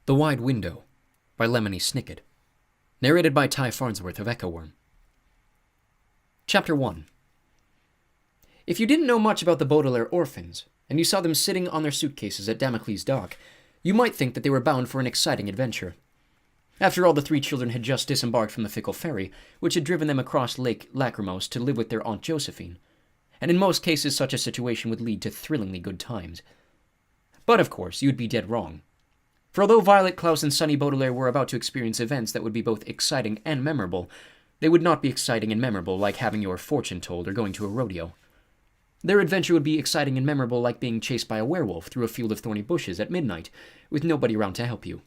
The Wide Window by Lemony Snicket. Narrated by Ty Farnsworth of Echoworm. Chapter 1. If you didn't know much about the Baudelaire orphans, and you saw them sitting on their suitcases at Damocles Dock, you might think that they were bound for an exciting adventure. After all, the three children had just disembarked from the fickle ferry, which had driven them across Lake Lachrymose to live with their Aunt Josephine, and in most cases such a situation would lead to thrillingly good times. But of course, you'd be dead wrong. For although Violet, Klaus, and Sonny Baudelaire were about to experience events that would be both exciting and memorable, they would not be exciting and memorable like having your fortune told or going to a rodeo. Their adventure would be exciting and memorable like being chased by a werewolf through a field of thorny bushes at midnight, with nobody around to help you.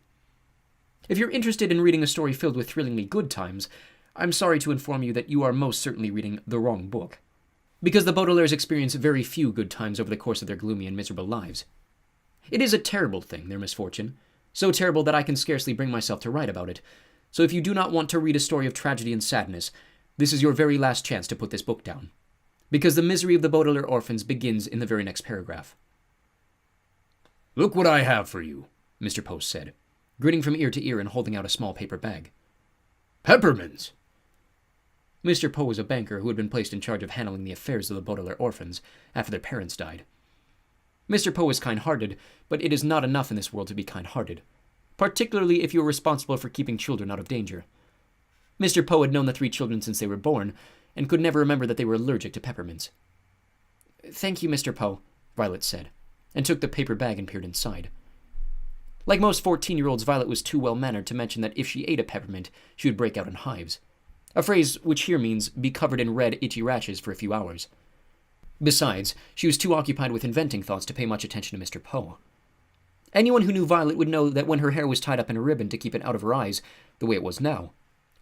If you're interested in reading a story filled with thrillingly good times, I'm sorry to inform you that you are most certainly reading the wrong book. Because the Baudelaires experience very few good times over the course of their gloomy and miserable lives. It is a terrible thing, their misfortune. So terrible that I can scarcely bring myself to write about it. So if you do not want to read a story of tragedy and sadness, this is your very last chance to put this book down. Because the misery of the Baudelaire orphans begins in the very next paragraph. "Look what I have for you," Mr. Post said, grinning from ear to ear and holding out a small paper bag. "Peppermints!" Mr. Poe was a banker who had been placed in charge of handling the affairs of the Baudelaire orphans after their parents died. Mr. Poe is kind-hearted, but it is not enough in this world to be kind-hearted, particularly if you are responsible for keeping children out of danger. Mr. Poe had known the three children since they were born, and could never remember that they were allergic to peppermints. "Thank you, Mr. Poe," Violet said, and took the paper bag and peered inside. Like most 14-year-olds, Violet was too well-mannered to mention that if she ate a peppermint, she would break out in hives, a phrase which here means be covered in red, itchy rashes for a few hours. Besides, she was too occupied with inventing thoughts to pay much attention to Mr. Poe. Anyone who knew Violet would know that when her hair was tied up in a ribbon to keep it out of her eyes, the way it was now,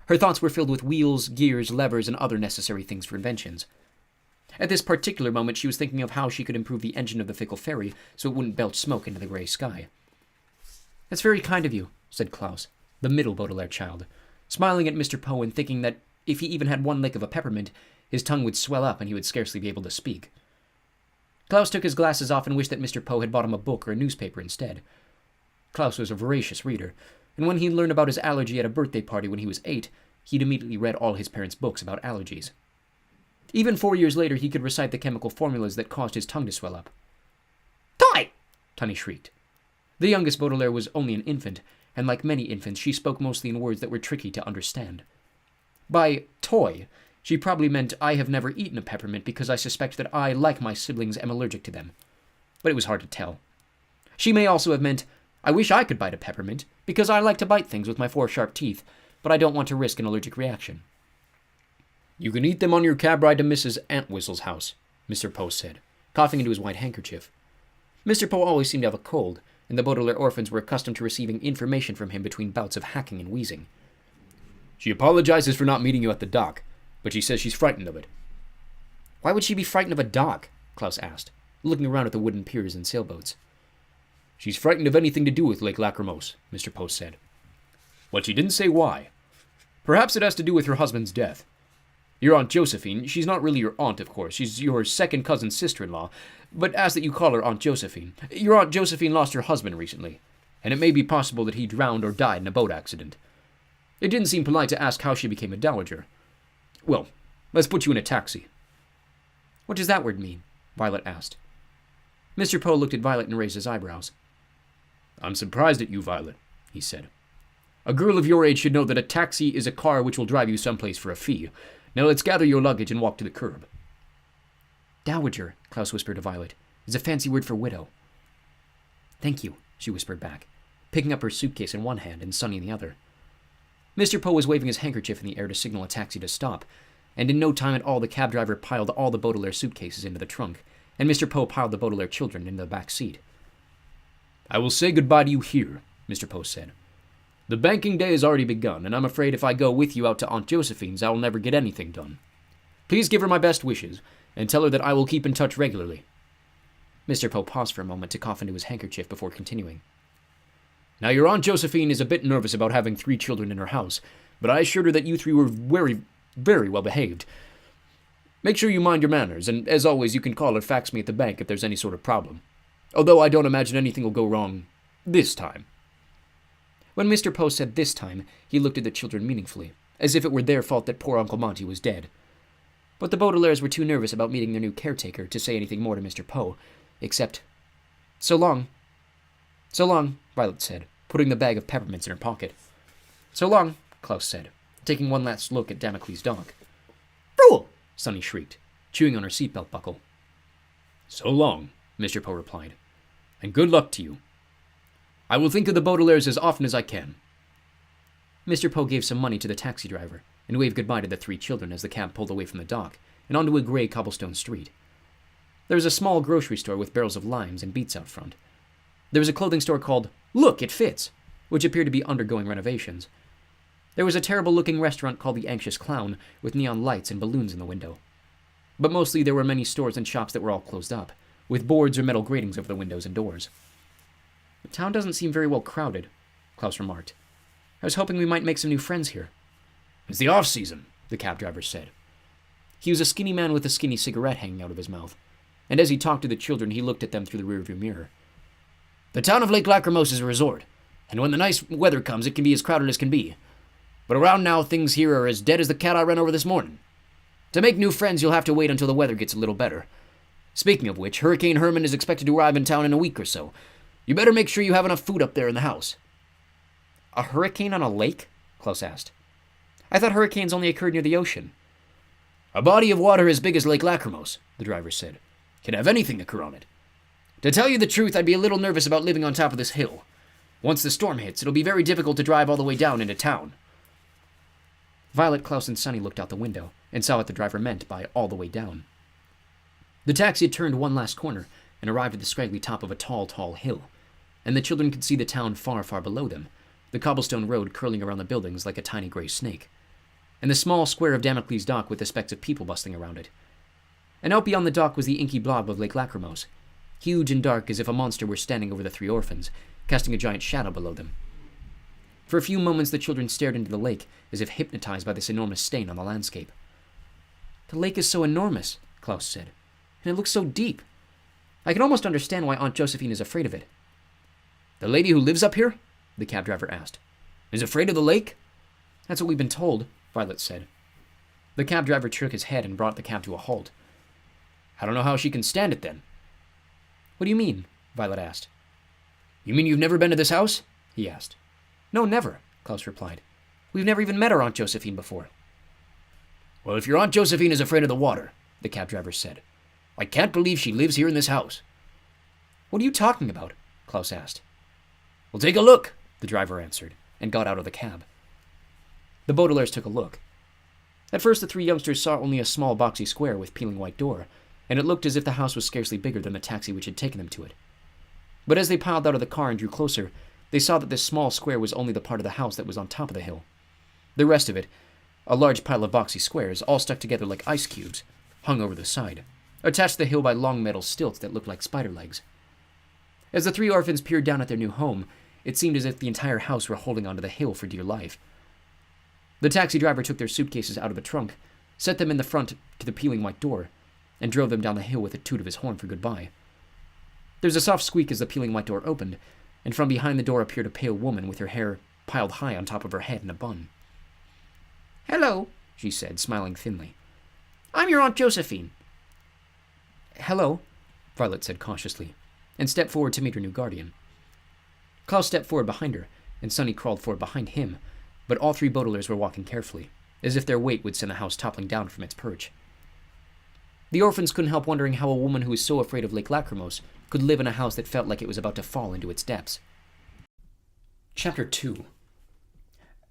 her thoughts were filled with wheels, gears, levers, and other necessary things for inventions. At this particular moment, she was thinking of how she could improve the engine of the fickle ferry so it wouldn't belch smoke into the gray sky. "That's very kind of you," said Klaus, the middle Baudelaire child, smiling at Mr. Poe and thinking that if he even had one lick of a peppermint, his tongue would swell up and he would scarcely be able to speak. Klaus took his glasses off and wished that Mr. Poe had bought him a book or a newspaper instead. Klaus was a voracious reader, and when he learned about his allergy at a birthday party when he was 8, he'd immediately read all his parents' books about allergies. Even 4 years later, he could recite the chemical formulas that caused his tongue to swell up. "Toy!" Tunny shrieked. The youngest Baudelaire was only an infant, and like many infants, she spoke mostly in words that were tricky to understand. By toy, she probably meant I have never eaten a peppermint because I suspect that I, like my siblings, am allergic to them. But it was hard to tell. She may also have meant, I wish I could bite a peppermint, because I like to bite things with my 4 sharp teeth, but I don't want to risk an allergic reaction. "You can eat them on your cab ride to Mrs. Antwistle's house," Mr. Poe said, coughing into his white handkerchief. Mr. Poe always seemed to have a cold, and the Baudelaire orphans were accustomed to receiving information from him between bouts of hacking and wheezing. "She apologizes for not meeting you at the dock, but she says she's frightened of it." "Why would she be frightened of a dock?" Klaus asked, looking around at the wooden piers and sailboats. "She's frightened of anything to do with Lake Lachrymose," Mr. Poe said. "But she didn't say why. Perhaps it has to do with her husband's death. Your Aunt Josephine, she's not really your aunt, of course, she's your second cousin's sister-in-law, but ask that you call her Aunt Josephine. Your Aunt Josephine lost her husband recently, and it may be possible that he drowned or died in a boat accident. It didn't seem polite to ask how she became a dowager. Well, let's put you in a taxi." "What does that word mean?" Violet asked. Mr. Poe looked at Violet and raised his eyebrows. "I'm surprised at you, Violet," he said. "A girl of your age should know that a taxi is a car which will drive you someplace for a fee. Now let's gather your luggage and walk to the curb." "Dowager," Klaus whispered to Violet, "is a fancy word for widow." "Thank you," she whispered back, picking up her suitcase in one hand and Sonny in the other. Mr. Poe was waving his handkerchief in the air to signal a taxi to stop, and in no time at all the cab driver piled all the Baudelaire suitcases into the trunk, and Mr. Poe piled the Baudelaire children into the back seat. "I will say goodbye to you here," Mr. Poe said. "The banking day has already begun, and I'm afraid if I go with you out to Aunt Josephine's, I will never get anything done. Please give her my best wishes, and tell her that I will keep in touch regularly." Mr. Poe paused for a moment to cough into his handkerchief before continuing. "Now, your Aunt Josephine is a bit nervous about having 3 children in her house, but I assured her that you 3 were very, very well behaved. Make sure you mind your manners, and as always, you can call or fax me at the bank if there's any sort of problem. Although I don't imagine anything will go wrong this time." When Mr. Poe said this time, he looked at the children meaningfully, as if it were their fault that poor Uncle Monty was dead. But the Baudelaires were too nervous about meeting their new caretaker to say anything more to Mr. Poe, except, "So long." "So long," Violet said, putting the bag of peppermints in her pocket. "So long," Klaus said, taking one last look at Damocles' dog. "Fool!" Sunny shrieked, chewing on her seatbelt buckle. "So long," Mr. Poe replied, "and good luck to you. I will think of the Baudelaires as often as I can." Mr. Poe gave some money to the taxi driver and waved goodbye to the 3 children as the cab pulled away from the dock and onto a gray cobblestone street. There was a small grocery store with barrels of limes and beets out front. There was a clothing store called Look, It Fits, which appeared to be undergoing renovations. There was a terrible-looking restaurant called The Anxious Clown with neon lights and balloons in the window. But mostly there were many stores and shops that were all closed up, with boards or metal gratings over the windows and doors. "The town doesn't seem very well crowded," Klaus remarked. "I was hoping we might make some new friends here." "It's the off-season," the cab driver said. He was a skinny man with a skinny cigarette hanging out of his mouth, and as he talked to the children, he looked at them through the rearview mirror. "The town of Lake Lachrymose is a resort, and when the nice weather comes, it can be as crowded as can be. But around now, things here are as dead as the cat I ran over this morning. To make new friends, you'll have to wait until the weather gets a little better. Speaking of which, Hurricane Herman is expected to arrive in town in a week or so. You better make sure you have enough food up there in the house." "A hurricane on a lake?" Klaus asked. "I thought hurricanes only occurred near the ocean." "A body of water as big as Lake Lachrymose," the driver said, "can have anything occur on it. To tell you the truth, I'd be a little nervous about living on top of this hill. Once the storm hits, it'll be very difficult to drive all the way down into town." Violet, Klaus, and Sunny looked out the window and saw what the driver meant by all the way down. The taxi had turned one last corner and arrived at the scraggly top of a tall, tall hill, and the children could see the town far, far below them, the cobblestone road curling around the buildings like a tiny gray snake, and the small square of Damocles' dock with the specks of people bustling around it. And out beyond the dock was the inky blob of Lake Lachrymose, huge and dark as if a monster were standing over the 3 orphans, casting a giant shadow below them. For a few moments the children stared into the lake, as if hypnotized by this enormous stain on the landscape. "The lake is so enormous," Klaus said, "and it looks so deep. I can almost understand why Aunt Josephine is afraid of it." "The lady who lives up here?" the cab driver asked. "Is afraid of the lake?" "That's what we've been told," Violet said. The cab driver shook his head and brought the cab to a halt. "I don't know how she can stand it, then." "What do you mean?" Violet asked. "You mean you've never been to this house?" he asked. "No, never," Klaus replied. "We've never even met our Aunt Josephine before." "Well, if your Aunt Josephine is afraid of the water," the cab driver said, "I can't believe she lives here in this house." "What are you talking about?" Klaus asked. "Well, take a look," the driver answered, and got out of the cab. The Baudelaires took a look. At first, the 3 youngsters saw only a small boxy square with peeling white door, and it looked as if the house was scarcely bigger than the taxi which had taken them to it. But as they piled out of the car and drew closer, they saw that this small square was only the part of the house that was on top of the hill. The rest of it, a large pile of boxy squares, all stuck together like ice cubes, hung over the side, attached to the hill by long metal stilts that looked like spider legs. As the 3 orphans peered down at their new home, it seemed as if the entire house were holding onto the hill for dear life. The taxi driver took their suitcases out of the trunk, set them in the front to the peeling white door, and drove them down the hill with a toot of his horn for goodbye. There was a soft squeak as the peeling white door opened, and from behind the door appeared a pale woman with her hair piled high on top of her head in a bun. "Hello," she said, smiling thinly. "I'm your Aunt Josephine." "Hello," Violet said cautiously, and stepped forward to meet her new guardian. Klaus stepped forward behind her, and Sunny crawled forward behind him, but all 3 Baudelaires were walking carefully, as if their weight would send the house toppling down from its perch. The orphans couldn't help wondering how a woman who was so afraid of Lake Lachrymose could live in a house that felt like it was about to fall into its depths. Chapter 2.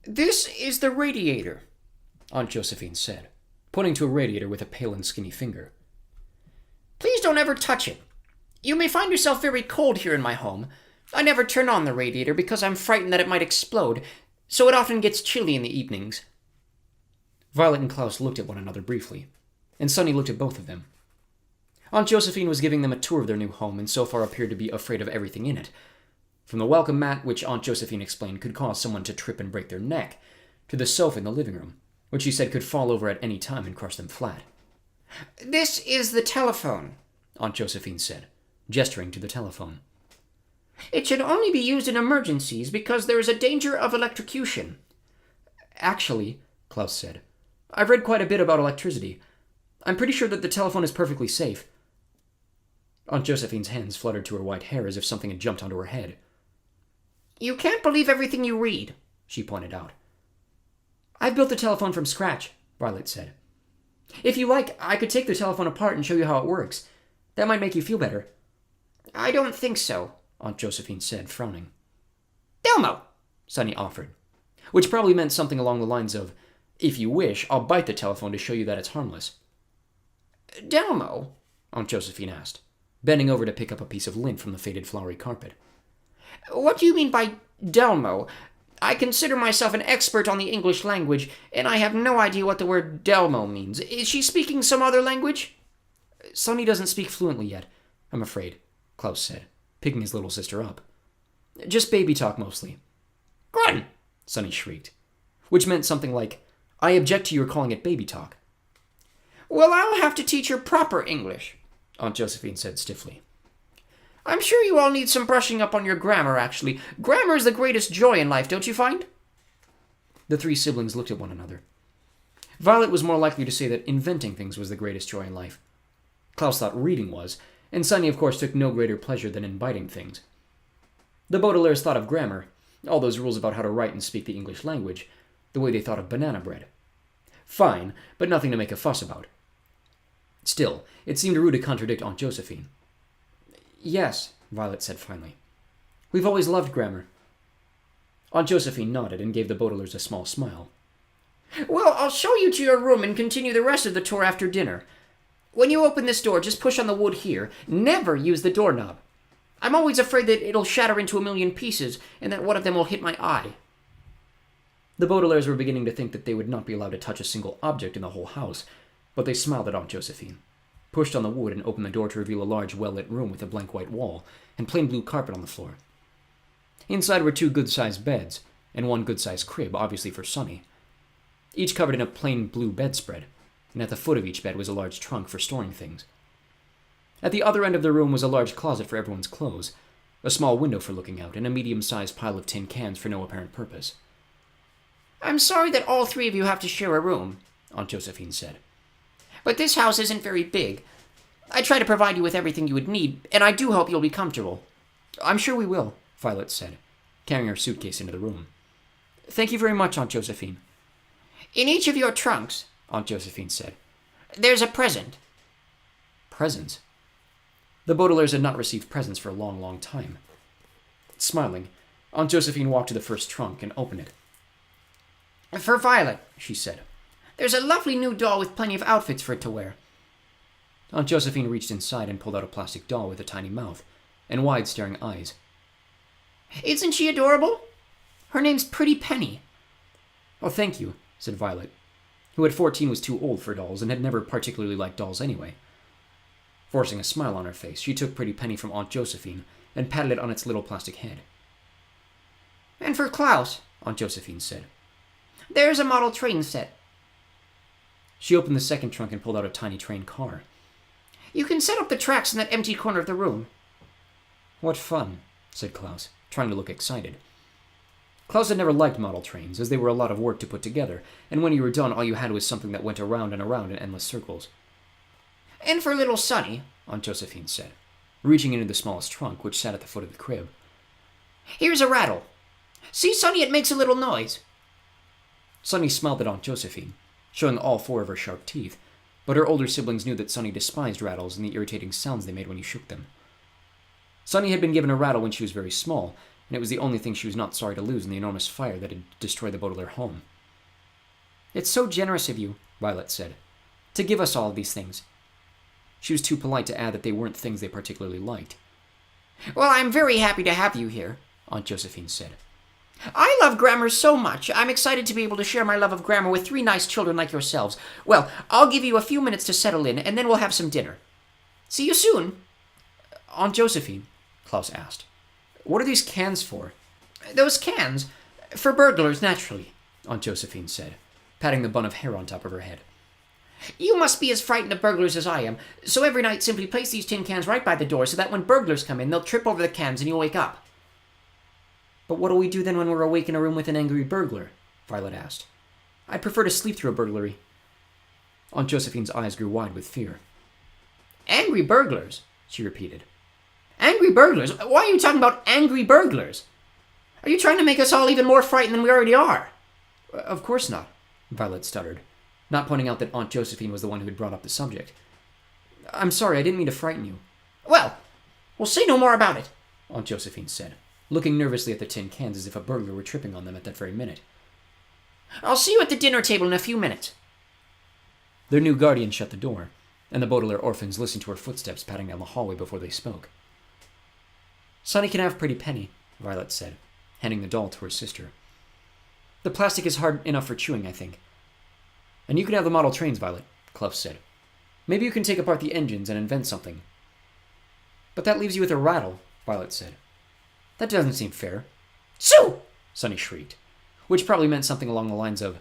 "This is the radiator," Aunt Josephine said, pointing to a radiator with a pale and skinny finger. "Please don't ever touch it. You may find yourself very cold here in my home. I never turn on the radiator because I'm frightened that it might explode, so it often gets chilly in the evenings." Violet and Klaus looked at one another briefly, and Sunny looked at both of them. Aunt Josephine was giving them a tour of their new home, and so far appeared to be afraid of everything in it. From the welcome mat, which Aunt Josephine explained could cause someone to trip and break their neck, to the sofa in the living room, which she said could fall over at any time and crush them flat. "This is the telephone," Aunt Josephine said, gesturing to the telephone. It should only be used in emergencies because there is a danger of electrocution. Actually, Klaus said, I've read quite a bit about electricity. I'm pretty sure that the telephone is perfectly safe. Aunt Josephine's hands fluttered to her white hair as if something had jumped onto her head. You can't believe everything you read, she pointed out. I've built the telephone from scratch, Violet said. If you like, I could take the telephone apart and show you how it works. That might make you feel better. I don't think so, Aunt Josephine said, frowning. Delmo, Sonny offered, which probably meant something along the lines of, if you wish, I'll bite the telephone to show you that it's harmless. Delmo, Aunt Josephine asked, bending over to pick up a piece of lint from the faded flowery carpet. What do you mean by Delmo? I consider myself an expert on the English language, and I have no idea what the word Delmo means. Is she speaking some other language? Sonny doesn't speak fluently yet, I'm afraid, Klaus said, picking his little sister up. Just baby talk mostly. Grun! Sonny shrieked, which meant something like, I object to your calling it baby talk. Well, I'll have to teach her proper English, Aunt Josephine said stiffly. I'm sure you all need some brushing up on your grammar, actually. Grammar is the greatest joy in life, don't you find? The three siblings looked at one another. Violet was more likely to say that inventing things was the greatest joy in life. Klaus thought reading was, and Sonny of course took no greater pleasure than in biting things. The Baudelaires thought of grammar, all those rules about how to write and speak the English language, the way they thought of banana bread. Fine, but nothing to make a fuss about. Still, it seemed rude to contradict Aunt Josephine. Yes, Violet said finally. We've always loved grammar. Aunt Josephine nodded and gave the Baudelaires a small smile. Well, I'll show you to your room and continue the rest of the tour after dinner. When you open this door, just push on the wood here. Never use the doorknob. I'm always afraid that it'll shatter into a million pieces, and that one of them will hit my eye. The Baudelaires were beginning to think that they would not be allowed to touch a single object in the whole house, but they smiled at Aunt Josephine, pushed on the wood and opened the door to reveal a large, well-lit room with a blank white wall and plain blue carpet on the floor. Inside were 2 good-sized beds, and 1 good-sized crib, obviously for Sonny, each covered in a plain blue bedspread, and at the foot of each bed was a large trunk for storing things. At the other end of the room was a large closet for everyone's clothes, a small window for looking out, and a medium-sized pile of tin cans for no apparent purpose. I'm sorry that all 3 of you have to share a room, Aunt Josephine said. But this house isn't very big. I try to provide you with everything you would need, and I do hope you'll be comfortable. I'm sure we will, Violet said, carrying her suitcase into the room. Thank you very much, Aunt Josephine. In each of your trunks, Aunt Josephine said, there's a present. Presents? The Baudelaires had not received presents for a long, long time. Smiling, Aunt Josephine walked to the first trunk and opened it. For Violet, she said. There's a lovely new doll with plenty of outfits for it to wear. Aunt Josephine reached inside and pulled out a plastic doll with a tiny mouth and wide staring eyes. Isn't she adorable? Her name's Pretty Penny. Oh, thank you, said Violet, who at 14 was too old for dolls and had never particularly liked dolls anyway. Forcing a smile on her face, she took Pretty Penny from Aunt Josephine and patted it on its little plastic head. And for Klaus, Aunt Josephine said, there's a model train set. She opened the second trunk and pulled out a tiny train car. You can set up the tracks in that empty corner of the room. What fun, said Klaus, trying to look excited. Klaus had never liked model trains, as they were a lot of work to put together, and when you were done, all you had was something that went around and around in endless circles. And for little Sonny, Aunt Josephine said, reaching into the smallest trunk, which sat at the foot of the crib. Here's a rattle. See, Sonny, it makes a little noise. Sonny smiled at Aunt Josephine, showing all 4 of her sharp teeth, but her older siblings knew that Sonny despised rattles and the irritating sounds they made when you shook them. Sonny had been given a rattle when she was very small, and it was the only thing she was not sorry to lose in the enormous fire that had destroyed the Baudelaire home. It's so generous of you, Violet said, to give us all of these things. She was too polite to add that they weren't things they particularly liked. Well, I'm very happy to have you here, Aunt Josephine said. I love grammar so much. I'm excited to be able to share my love of grammar with 3 nice children like yourselves. Well, I'll give you a few minutes to settle in, and then we'll have some dinner. See you soon. Aunt Josephine, Klaus asked, what are these cans for? Those cans? For burglars, naturally, Aunt Josephine said, patting the bun of hair on top of her head. You must be as frightened of burglars as I am, so every night simply place these tin cans right by the door so that when burglars come in, they'll trip over the cans and you'll wake up. But what'll we do then when we're awake in a room with an angry burglar? Violet asked. I'd prefer to sleep through a burglary. Aunt Josephine's eyes grew wide with fear. Angry burglars, she repeated. Angry burglars? Why are you talking about angry burglars? Are you trying to make us all even more frightened than we already are? Of course not, Violet stuttered, not pointing out that Aunt Josephine was the one who had brought up the subject. I'm sorry, I didn't mean to frighten you. Well, we'll say no more about it, Aunt Josephine said, looking nervously at the tin cans as if a burglar were tripping on them at that very minute. I'll see you at the dinner table in a few minutes. Their new guardian shut the door, and the Baudelaire orphans listened to her footsteps padding down the hallway before they spoke. Sonny can have Pretty Penny, Violet said, handing the doll to her sister. The plastic is hard enough for chewing, I think. And you can have the model trains, Violet, Clough said. Maybe you can take apart the engines and invent something. But that leaves you with a rattle, Violet said. That doesn't seem fair. Sue! Sonny shrieked, which probably meant something along the lines of,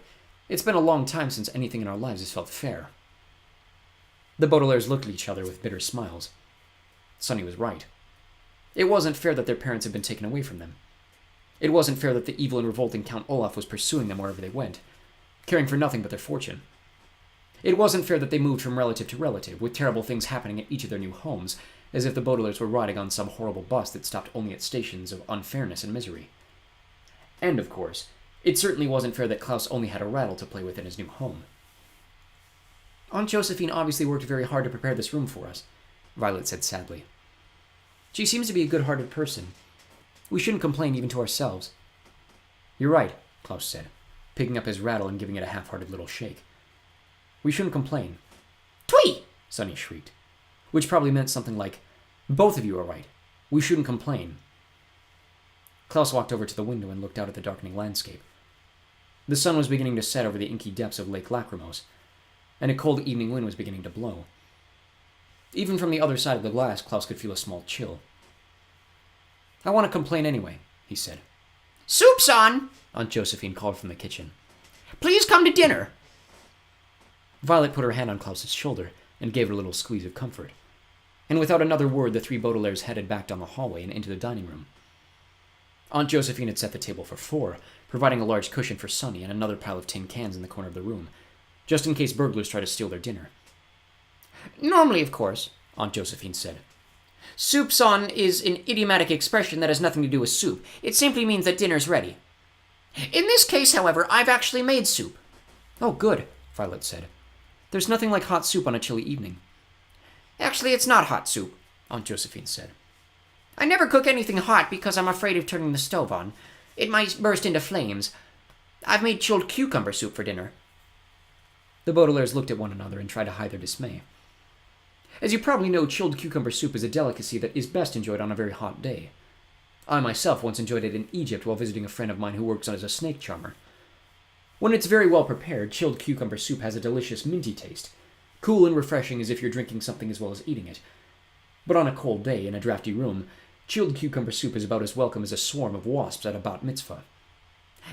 it's been a long time since anything in our lives has felt fair. The Baudelaires looked at each other with bitter smiles. Sonny was right. It wasn't fair that their parents had been taken away from them. It wasn't fair that the evil and revolting Count Olaf was pursuing them wherever they went, caring for nothing but their fortune. It wasn't fair that they moved from relative to relative, with terrible things happening at each of their new homes, as if the Baudelaires were riding on some horrible bus that stopped only at stations of unfairness and misery. And, of course, it certainly wasn't fair that Klaus only had a rattle to play with in his new home. Aunt Josephine obviously worked very hard to prepare this room for us, Violet said sadly. She seems to be a good-hearted person. We shouldn't complain even to ourselves. You're right, Klaus said, picking up his rattle and giving it a half-hearted little shake. We shouldn't complain. Twee! Sonny shrieked, which probably meant something like, both of you are right. We shouldn't complain. Klaus walked over to the window and looked out at the darkening landscape. The sun was beginning to set over the inky depths of Lake Lachrymose, and a cold evening wind was beginning to blow. Even from the other side of the glass, Klaus could feel a small chill. I want to complain anyway, he said. Soup's on! Aunt Josephine called from the kitchen. Please come to dinner. Violet put her hand on Klaus's shoulder and gave it a little squeeze of comfort. And without another word, the three Baudelaires headed back down the hallway and into the dining room. Aunt Josephine had set the table for 4, providing a large cushion for Sonny and another pile of tin cans in the corner of the room, just in case burglars tried to steal their dinner. Normally, of course, Aunt Josephine said. Soup's on is an idiomatic expression that has nothing to do with soup. It simply means that dinner's ready. In this case, however, I've actually made soup. Oh, good, Violet said. There's nothing like hot soup on a chilly evening. Actually, it's not hot soup, Aunt Josephine said. I never cook anything hot because I'm afraid of turning the stove on. It might burst into flames. I've made chilled cucumber soup for dinner. The Baudelaires looked at one another and tried to hide their dismay. As you probably know, chilled cucumber soup is a delicacy that is best enjoyed on a very hot day. I myself once enjoyed it in Egypt while visiting a friend of mine who works as a snake charmer. When it's very well prepared, chilled cucumber soup has a delicious minty taste, cool and refreshing as if you're drinking something as well as eating it. But on a cold day, in a drafty room, chilled cucumber soup is about as welcome as a swarm of wasps at a bat mitzvah.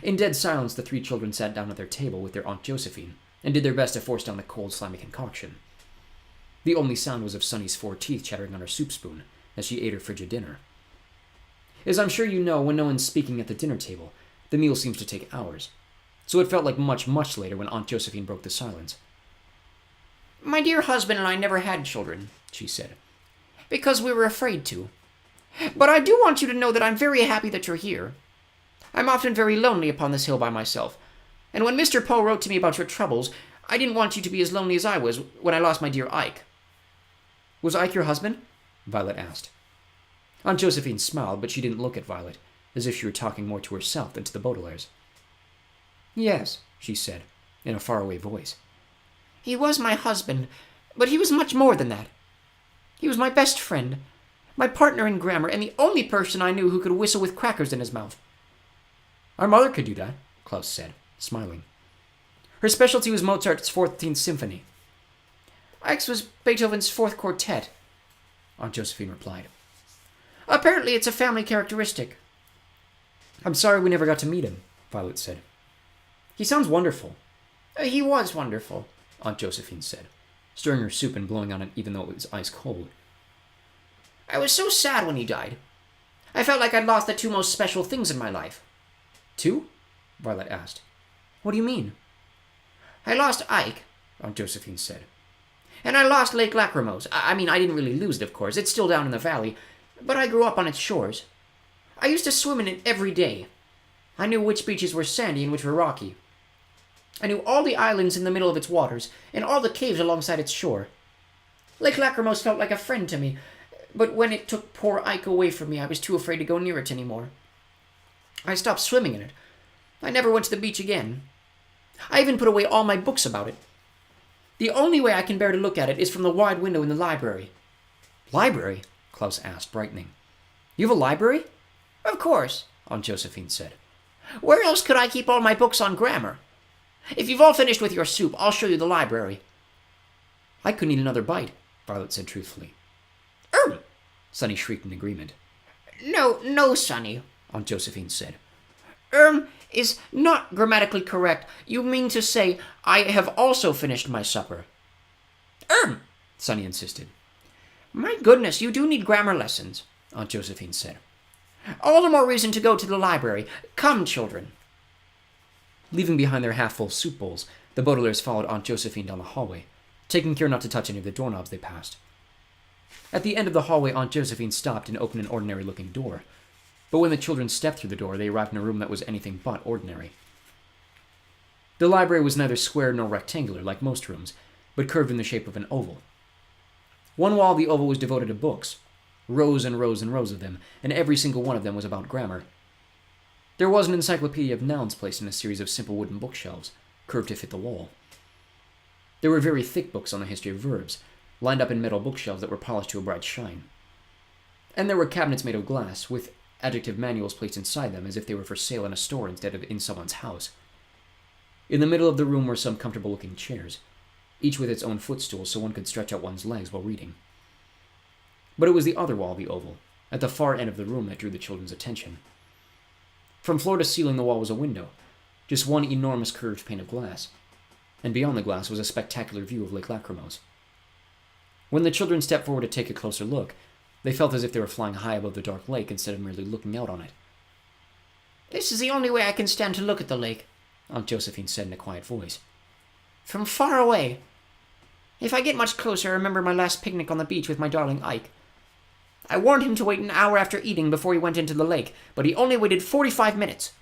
In dead silence, the 3 children sat down at their table with their Aunt Josephine, and did their best to force down the cold, slimy concoction. The only sound was of Sonny's 4 teeth chattering on her soup spoon, as she ate her frigid dinner. As I'm sure you know, when no one's speaking at the dinner table, the meal seems to take hours, so it felt like much, much later when Aunt Josephine broke the silence. My dear husband and I never had children, she said, because we were afraid to. But I do want you to know that I'm very happy that you're here. I'm often very lonely upon this hill by myself, and when Mr. Poe wrote to me about your troubles, I didn't want you to be as lonely as I was when I lost my dear Ike. Was Ike your husband? Violet asked. Aunt Josephine smiled, but she didn't look at Violet, as if she were talking more to herself than to the Baudelaires. Yes, she said, in a faraway voice. He was my husband, but he was much more than that. He was my best friend, my partner in grammar, and the only person I knew who could whistle with crackers in his mouth. Our mother could do that, Klaus said, smiling. Her specialty was Mozart's 14th Symphony. Ike's was Beethoven's 4th Quartet, Aunt Josephine replied. Apparently it's a family characteristic. I'm sorry we never got to meet him, Violet said. He sounds wonderful. He was wonderful, Aunt Josephine said, stirring her soup and blowing on it even though it was ice cold. I was so sad when he died. I felt like I'd lost the two most special things in my life. Two? Violet asked. What do you mean? I lost Ike, Aunt Josephine said. and I lost Lake Lachrymose. I mean, I didn't really lose it, of course. It's still down in the valley, but I grew up on its shores. I used to swim in it every day. I knew which beaches were sandy and which were rocky. I knew all the islands in the middle of its waters, and all the caves alongside its shore. Lake Lachrymose felt like a friend to me, but when it took poor Ike away from me, I was too afraid to go near it anymore. I stopped swimming in it. I never went to the beach again. I even put away all my books about it. The only way I can bear to look at it is from the wide window in the library. Library? Klaus asked, brightening. You have a library? Of course, Aunt Josephine said. Where else could I keep all my books on grammar? If you've all finished with your soup, I'll show you the library. I couldn't eat another bite, Violet said truthfully. Sonny shrieked in agreement. No, Sonny, Aunt Josephine said. Is not grammatically correct. You mean to say I have also finished my supper. Sonny insisted. My goodness, you do need grammar lessons, Aunt Josephine said. All the more reason to go to the library. Come, children. Leaving behind their half-full soup bowls, the Baudelaires followed Aunt Josephine down the hallway, taking care not to touch any of the doorknobs they passed. At the end of the hallway, Aunt Josephine stopped and opened an ordinary-looking door. But when the children stepped through the door, they arrived in a room that was anything but ordinary. The library was neither square nor rectangular, like most rooms, but curved in the shape of an oval. One wall of the oval was devoted to books, rows and rows and rows of them, and every single one of them was about grammar. There was an encyclopedia of nouns placed in a series of simple wooden bookshelves, curved to fit the wall. There were very thick books on the history of verbs, lined up in metal bookshelves that were polished to a bright shine. And there were cabinets made of glass, with adjective manuals placed inside them as if they were for sale in a store instead of in someone's house. In the middle of the room were some comfortable-looking chairs, each with its own footstool so one could stretch out one's legs while reading. But it was the other wall of the oval, at the far end of the room, that drew the children's attention. From floor to ceiling, the wall was a window, just one enormous curved pane of glass, and beyond the glass was a spectacular view of Lake Lachrymose. When the children stepped forward to take a closer look, they felt as if they were flying high above the dark lake instead of merely looking out on it. This is the only way I can stand to look at the lake, Aunt Josephine said in a quiet voice. From far away. If I get much closer, I remember my last picnic on the beach with my darling Ike. I warned him to wait an hour after eating before he went into the lake, but he only waited 45 minutes.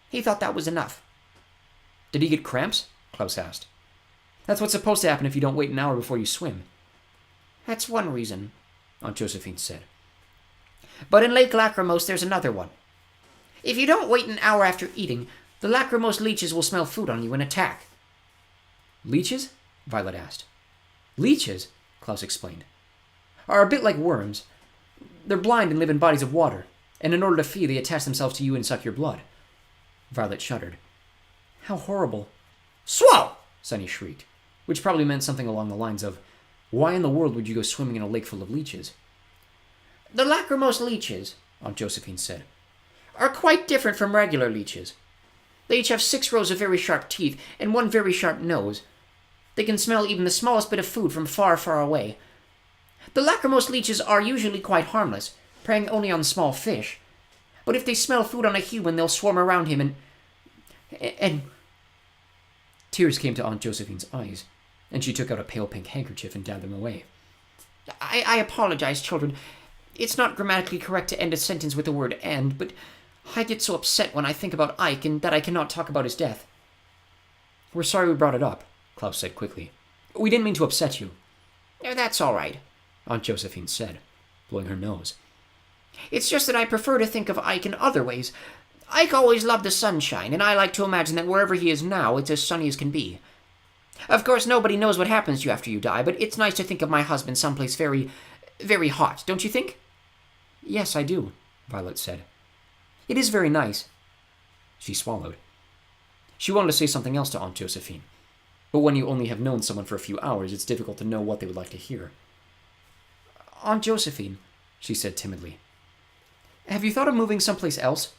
He thought that was enough. Did he get cramps? Klaus asked. That's what's supposed to happen if you don't wait an hour before you swim. That's one reason, Aunt Josephine said. But in Lake Lachrymose, there's another one. If you don't wait an hour after eating, the Lachrymose leeches will smell food on you and attack. Leeches? Violet asked. Leeches, Klaus explained, are a bit like worms. They're blind and live in bodies of water, and in order to feed, they attach themselves to you and suck your blood. Violet shuddered. How horrible. Swallow! Sonny shrieked, which probably meant something along the lines of, why in the world would you go swimming in a lake full of leeches? The Lachrymose leeches, Aunt Josephine said, are quite different from regular leeches. They each have 6 rows of very sharp teeth and one very sharp nose. They can smell even the smallest bit of food from far, far away. The Lachrymose leeches are usually quite harmless, preying only on small fish. But if they smell food on a human, they'll swarm around him and... Tears came to Aunt Josephine's eyes, and she took out a pale pink handkerchief and dabbed them away. I apologize, children. It's not grammatically correct to end a sentence with the word "and," but I get so upset when I think about Ike and that I cannot talk about his death. We're sorry we brought it up, Klaus said quickly. We didn't mean to upset you. That's all right, Aunt Josephine said, blowing her nose. It's just that I prefer to think of Ike in other ways. Ike always loved the sunshine, and I like to imagine that wherever he is now, it's as sunny as can be. Of course, nobody knows what happens to you after you die, but it's nice to think of my husband someplace very, very hot, don't you think? Yes, I do, Violet said. It is very nice. She swallowed. She wanted to say something else to Aunt Josephine, but when you only have known someone for a few hours, it's difficult to know what they would like to hear. Aunt Josephine, she said timidly, have you thought of moving someplace else?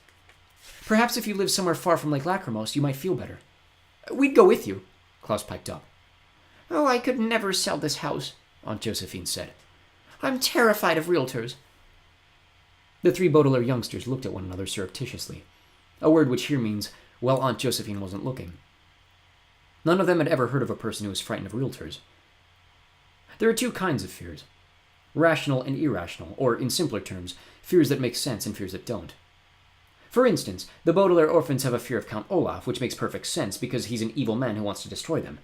Perhaps if you lived somewhere far from Lake Lachrymose, you might feel better. We'd go with you, Klaus piped up. Oh, I could never sell this house, Aunt Josephine said. I'm terrified of realtors. The three Baudelaire youngsters looked at one another surreptitiously, a word which here means, well, Aunt Josephine wasn't looking. None of them had ever heard of a person who was frightened of realtors. There are two kinds of fears: rational and irrational, or, in simpler terms, fears that make sense and fears that don't. For instance, the Baudelaire orphans have a fear of Count Olaf, which makes perfect sense because he's an evil man who wants to destroy them.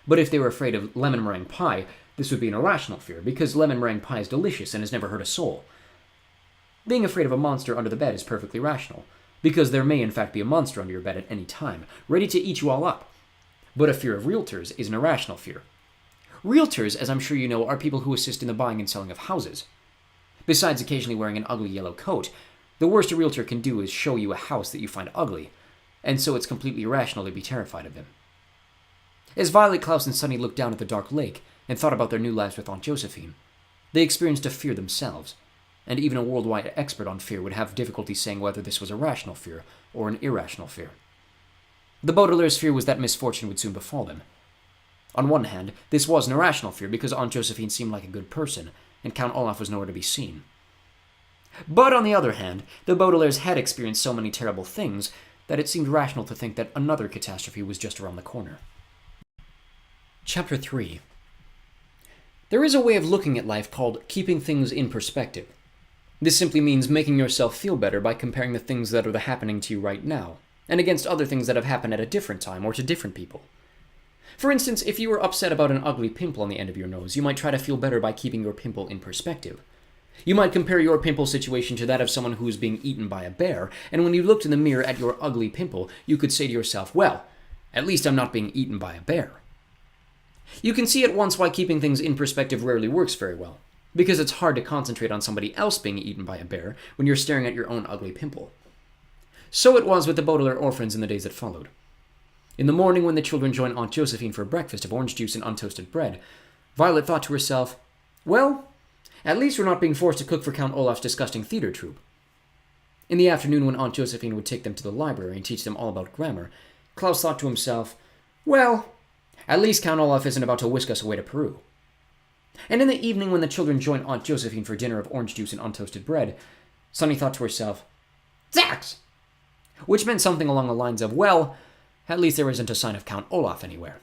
But if they were afraid of lemon meringue pie, this would be an irrational fear, because lemon meringue pie is delicious and has never hurt a soul. Being afraid of a monster under the bed is perfectly rational, because there may in fact be a monster under your bed at any time, ready to eat you all up. But a fear of realtors is an irrational fear. Realtors, as I'm sure you know, are people who assist in the buying and selling of houses. Besides occasionally wearing an ugly yellow coat, the worst a realtor can do is show you a house that you find ugly, and so it's completely irrational to be terrified of him. As Violet, Klaus, and Sunny looked down at the dark lake and thought about their new lives with Aunt Josephine, they experienced a fear themselves, and even a worldwide expert on fear would have difficulty saying whether this was a rational fear or an irrational fear. The Baudelaire's fear was that misfortune would soon befall them. On one hand, this was an irrational fear because Aunt Josephine seemed like a good person, and Count Olaf was nowhere to be seen. But on the other hand, the Baudelaires had experienced so many terrible things that it seemed rational to think that another catastrophe was just around the corner. Chapter 3. There is a way of looking at life called keeping things in perspective. This simply means making yourself feel better by comparing the things that are happening to you right now, and against other things that have happened at a different time or to different people. For instance, if you were upset about an ugly pimple on the end of your nose, you might try to feel better by keeping your pimple in perspective. You might compare your pimple situation to that of someone who is being eaten by a bear, and when you looked in the mirror at your ugly pimple, you could say to yourself, well, at least I'm not being eaten by a bear. You can see at once why keeping things in perspective rarely works very well, because it's hard to concentrate on somebody else being eaten by a bear when you're staring at your own ugly pimple. So it was with the Baudelaire orphans in the days that followed. In the morning when the children joined Aunt Josephine for a breakfast of orange juice and untoasted bread, Violet thought to herself, well, at least we're not being forced to cook for Count Olaf's disgusting theater troupe. In the afternoon when Aunt Josephine would take them to the library and teach them all about grammar, Klaus thought to himself, well, at least Count Olaf isn't about to whisk us away to Peru. And in the evening when the children joined Aunt Josephine for dinner of orange juice and untoasted bread, Sunny thought to herself, Zax! Which meant something along the lines of, well, at least there isn't a sign of Count Olaf anywhere.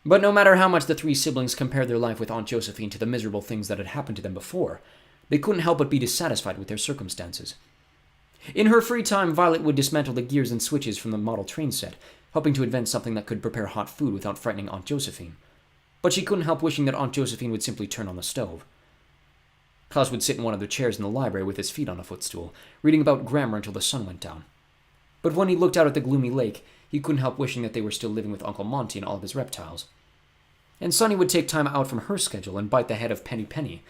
But no matter how much the three siblings compared their life with Aunt Josephine to the miserable things that had happened to them before, they couldn't help but be dissatisfied with their circumstances. In her free time, Violet would dismantle the gears and switches from the model train set, hoping to invent something that could prepare hot food without frightening Aunt Josephine. But she couldn't help wishing that Aunt Josephine would simply turn on the stove. Klaus would sit in one of the chairs in the library with his feet on a footstool, reading about grammar until the sun went down. But when he looked out at the gloomy lake, he couldn't help wishing that they were still living with Uncle Monty and all of his reptiles. And Sunny would take time out from her schedule and bite the head of Penny Penny,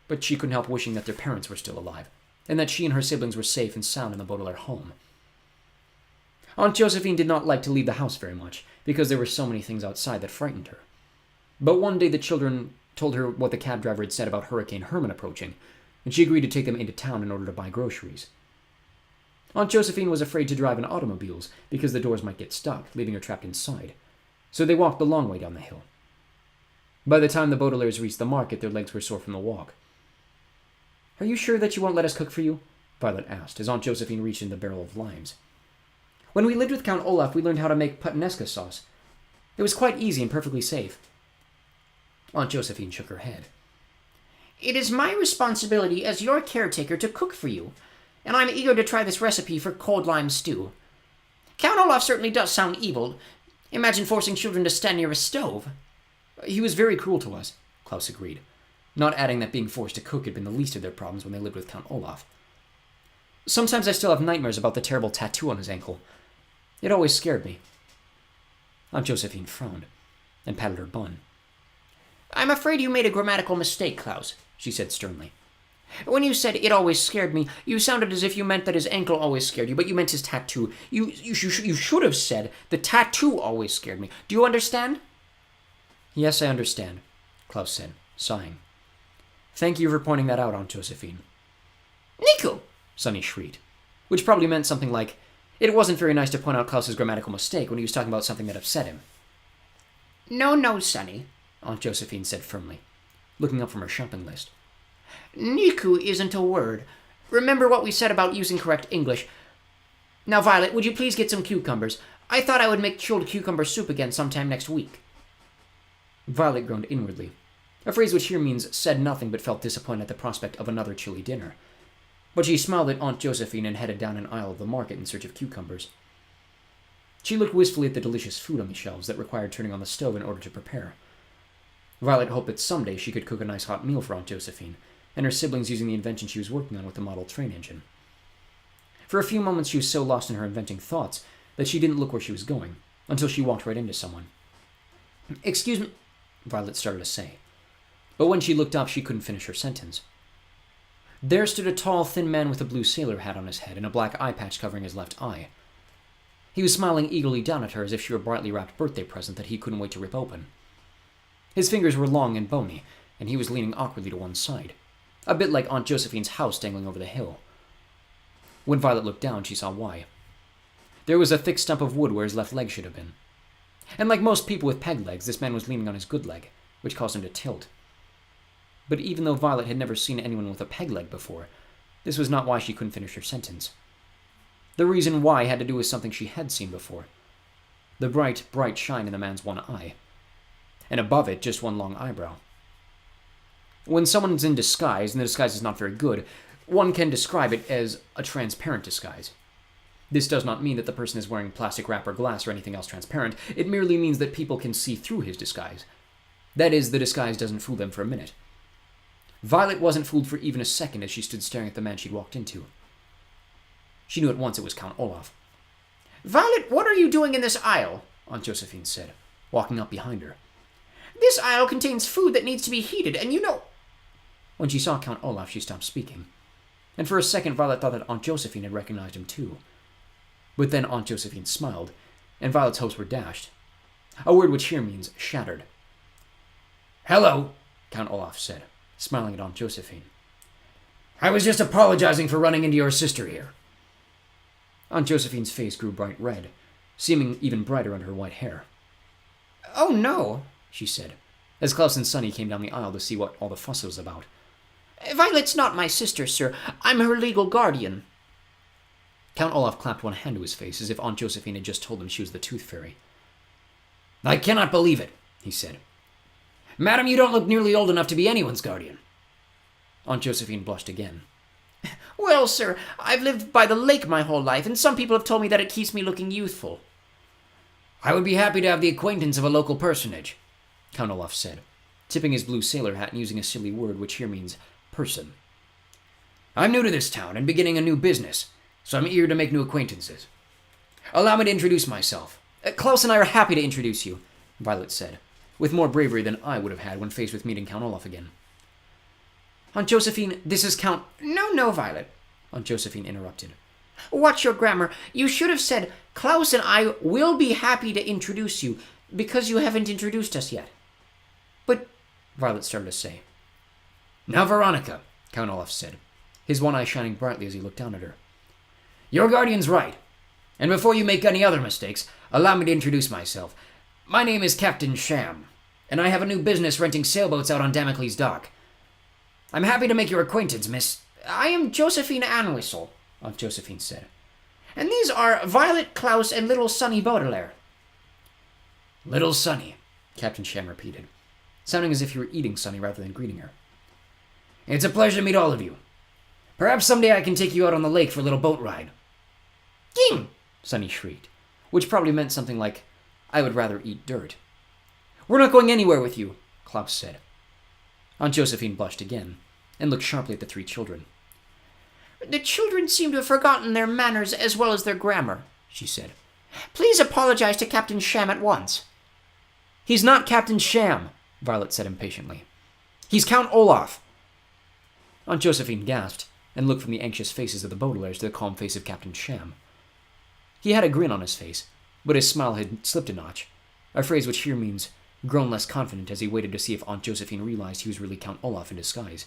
but she couldn't help wishing that their parents were still alive, and that she and her siblings were safe and sound in the Baudelaire home. Aunt Josephine did not like to leave the house very much, because there were so many things outside that frightened her. But one day the children told her what the cab driver had said about Hurricane Herman approaching, and she agreed to take them into town in order to buy groceries. Aunt Josephine was afraid to drive in automobiles because the doors might get stuck, leaving her trapped inside, so they walked the long way down the hill. By the time the Baudelaires reached the market, their legs were sore from the walk. "Are you sure that you won't let us cook for you?" Violet asked, as Aunt Josephine reached in the barrel of limes. "When we lived with Count Olaf, we learned how to make puttanesca sauce. It was quite easy and perfectly safe." Aunt Josephine shook her head. "It is my responsibility as your caretaker to cook for you, and I'm eager to try this recipe for cold lime stew. Count Olaf certainly does sound evil. Imagine forcing children to stand near a stove." "He was very cruel to us," Klaus agreed, not adding that being forced to cook had been the least of their problems when they lived with Count Olaf. "Sometimes I still have nightmares about the terrible tattoo on his ankle. It always scared me." Aunt Josephine frowned and patted her bun. "I'm afraid you made a grammatical mistake, Klaus," she said sternly. "When you said 'it always scared me,' you sounded as if you meant that his ankle always scared you, but you meant his tattoo. You should have said, 'the tattoo always scared me.' Do you understand?" "Yes, I understand," Klaus said, sighing. "Thank you for pointing that out, Aunt Josephine." "Nico!" Sunny shrieked, which probably meant something like, it wasn't very nice to point out Klaus's grammatical mistake when he was talking about something that upset him. No, Sonny," Aunt Josephine said firmly, looking up from her shopping list. "Niku isn't a word. Remember what we said about using correct English. Now, Violet, would you please get some cucumbers? I thought I would make chilled cucumber soup again sometime next week. Violet groaned inwardly, a phrase which here means said nothing but felt disappointed at the prospect of another chilly dinner. But she smiled at Aunt Josephine and headed down an aisle of the market in search of cucumbers. She looked wistfully at the delicious food on the shelves that required turning on the stove in order to prepare. Violet hoped that someday she could cook a nice hot meal for Aunt Josephine, and her siblings using the invention she was working on with the model train engine. For a few moments she was so lost in her inventing thoughts that she didn't look where she was going, until she walked right into someone. "Excuse me," Violet started to say. But when she looked up, she couldn't finish her sentence. There stood a tall, thin man with a blue sailor hat on his head and a black eye patch covering his left eye. He was smiling eagerly down at her as if she were a brightly wrapped birthday present that he couldn't wait to rip open. His fingers were long and bony, and he was leaning awkwardly to one side, a bit like Aunt Josephine's house dangling over the hill. When Violet looked down, she saw why. There was a thick stump of wood where his left leg should have been. And like most people with peg legs, this man was leaning on his good leg, which caused him to tilt. But even though Violet had never seen anyone with a peg leg before, this was not why she couldn't finish her sentence. The reason why had to do with something she had seen before. The bright, bright shine in the man's one eye. And above it, just one long eyebrow. When someone's in disguise, and the disguise is not very good, one can describe it as a transparent disguise. This does not mean that the person is wearing plastic wrap or glass or anything else transparent. It merely means that people can see through his disguise. That is, the disguise doesn't fool them for a minute. Violet wasn't fooled for even a second as she stood staring at the man she'd walked into. She knew at once it was Count Olaf. "Violet, what are you doing in this aisle?" Aunt Josephine said, walking up behind her. "This aisle contains food that needs to be heated, and you know—" When she saw Count Olaf, she stopped speaking. And for a second, Violet thought that Aunt Josephine had recognized him too. But then Aunt Josephine smiled, and Violet's hopes were dashed. A word which here means shattered. "Hello," Count Olaf said, smiling at Aunt Josephine. "I was just apologizing for running into your sister here." Aunt Josephine's face grew bright red, seeming even brighter under her white hair. "Oh, no," she said, as Klaus and Sonny came down the aisle to see what all the fuss was about. "Violet's not my sister, sir. I'm her legal guardian." Count Olaf clapped one hand to his face as if Aunt Josephine had just told him she was the Tooth Fairy. "I cannot believe it," he said. "Madam, you don't look nearly old enough to be anyone's guardian." Aunt Josephine blushed again. "Well, sir, I've lived by the lake my whole life, and some people have told me that it keeps me looking youthful." "I would be happy to have the acquaintance of a local personage," Count Olaf said, tipping his blue sailor hat and using a silly word which here means person. "I'm new to this town and beginning a new business, so I'm eager to make new acquaintances. Allow me to introduce myself." "Klaus and I are happy to introduce you," Violet said, with more bravery than I would have had when faced with meeting Count Olaf again. "Aunt Josephine, this is Count—" No, Violet," Aunt Josephine interrupted. "Watch your grammar. You should have said, Klaus and I will be happy to introduce you, because you haven't introduced us yet." "But—" Violet started to say. "Now, Veronica," Count Olaf said, his one eye shining brightly as he looked down at her. "Your guardian's right. And before you make any other mistakes, allow me to introduce myself. My name is Captain Sham, and I have a new business renting sailboats out on Damocles Dock. I'm happy to make your acquaintance, Miss—" "I am Josephine Anwhistle," Aunt Josephine said. "And these are Violet, Klaus, and little Sonny Baudelaire." "Little Sonny," Captain Sham repeated, sounding as if he were eating Sonny rather than greeting her. "It's a pleasure to meet all of you. Perhaps someday I can take you out on the lake for a little boat ride." "Ging!" Sonny shrieked, which probably meant something like, "I would rather eat dirt." "We're not going anywhere with you," Klaus said. Aunt Josephine blushed again, and looked sharply at the three children. "The children seem to have forgotten their manners as well as their grammar," she said. "Please apologize to Captain Sham at once." "He's not Captain Sham," Violet said impatiently. "He's Count Olaf." Aunt Josephine gasped, and looked from the anxious faces of the Baudelaires to the calm face of Captain Sham. He had a grin on his face, but his smile had slipped a notch, a phrase which here means grown less confident as he waited to see if Aunt Josephine realized he was really Count Olaf in disguise.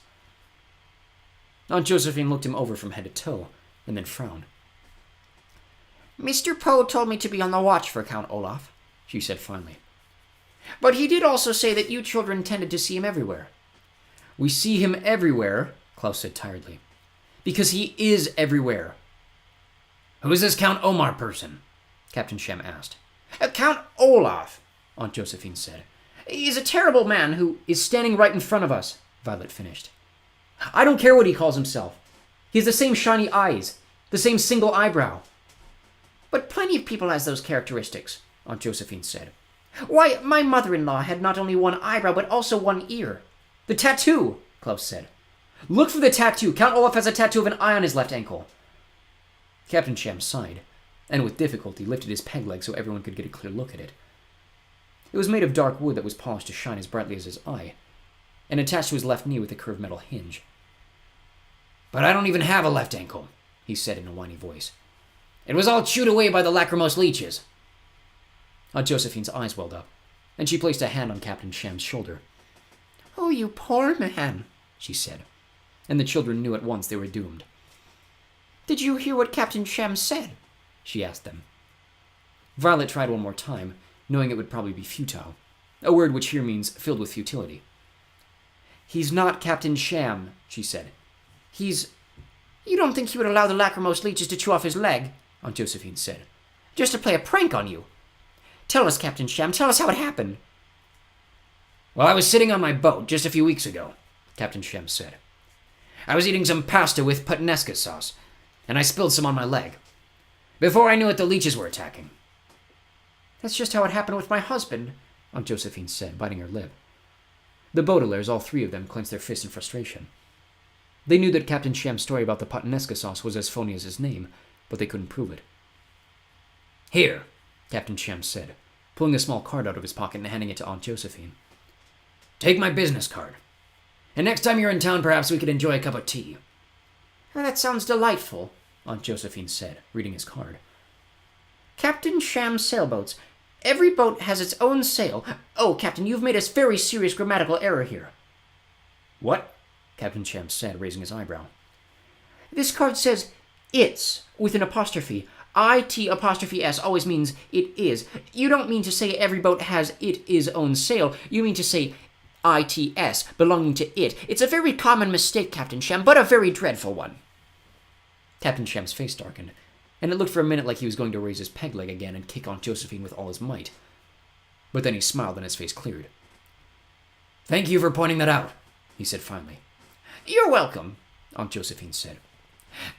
Aunt Josephine looked him over from head to toe, and then frowned. "Mr. Poe told me to be on the watch for Count Olaf," she said finally. "But he did also say that you children tended to see him everywhere." "We see him everywhere," Klaus said tiredly. Because he is everywhere. Who is this Count Omar person? Captain Shem asked. Count Olaf, Aunt Josephine said. He's a terrible man who is standing right in front of us, Violet finished. I don't care what he calls himself. He has the same shiny eyes, the same single eyebrow. But plenty of people has those characteristics, Aunt Josephine said. Why, my mother-in-law had not only one eyebrow, but also one ear. The tattoo, Klaus said. Look for the tattoo. Count Olaf has a tattoo of an eye on his left ankle. Captain Shem sighed, and with difficulty lifted his peg leg so everyone could get a clear look at it. It was made of dark wood that was polished to shine as brightly as his eye, and attached to his left knee with a curved metal hinge. But I don't even have a left ankle, he said in a whiny voice. It was all chewed away by the lachrymose leeches. Aunt Josephine's eyes welled up, and she placed a hand on Captain Shem's shoulder. Oh, you poor man, she said, and the children knew at once they were doomed. Did you hear what Captain Shem said? She asked them. Violet tried one more time, knowing it would probably be futile, a word which here means filled with futility. He's not Captain Shem, she said. He's... You don't think he would allow the lachrymose leeches to chew off his leg? Aunt Josephine said. Just to play a prank on you. Tell us, Captain Shem, tell us how it happened. Well, I was sitting on my boat just a few weeks ago, Captain Shem said. I was eating some pasta with puttanesca sauce, and I spilled some on my leg. Before I knew it, the leeches were attacking. That's just how it happened with my husband, Aunt Josephine said, biting her lip. The Baudelaires, all three of them, clenched their fists in frustration. They knew that Captain Shem's story about the puttanesca sauce was as phony as his name, but they couldn't prove it. Here, Captain Shem said, pulling a small card out of his pocket and handing it to Aunt Josephine. Take my business card. And next time you're in town, perhaps we could enjoy a cup of tea. Oh, that sounds delightful, Aunt Josephine said, reading his card. Captain Sham's sailboats. Every boat has its own sail. Oh, Captain, you've made a very serious grammatical error here. What? Captain Shem said, raising his eyebrow. This card says it's, with an apostrophe. IT''S always means it is. You don't mean to say every boat has it is own sail. You mean to say ITS, belonging to it. It's a very common mistake, Captain Shem, but a very dreadful one. Captain Shem's face darkened, and it looked for a minute like he was going to raise his peg leg again and kick Aunt Josephine with all his might. But then he smiled and his face cleared. Thank you for pointing that out, he said finally. You're welcome, Aunt Josephine said.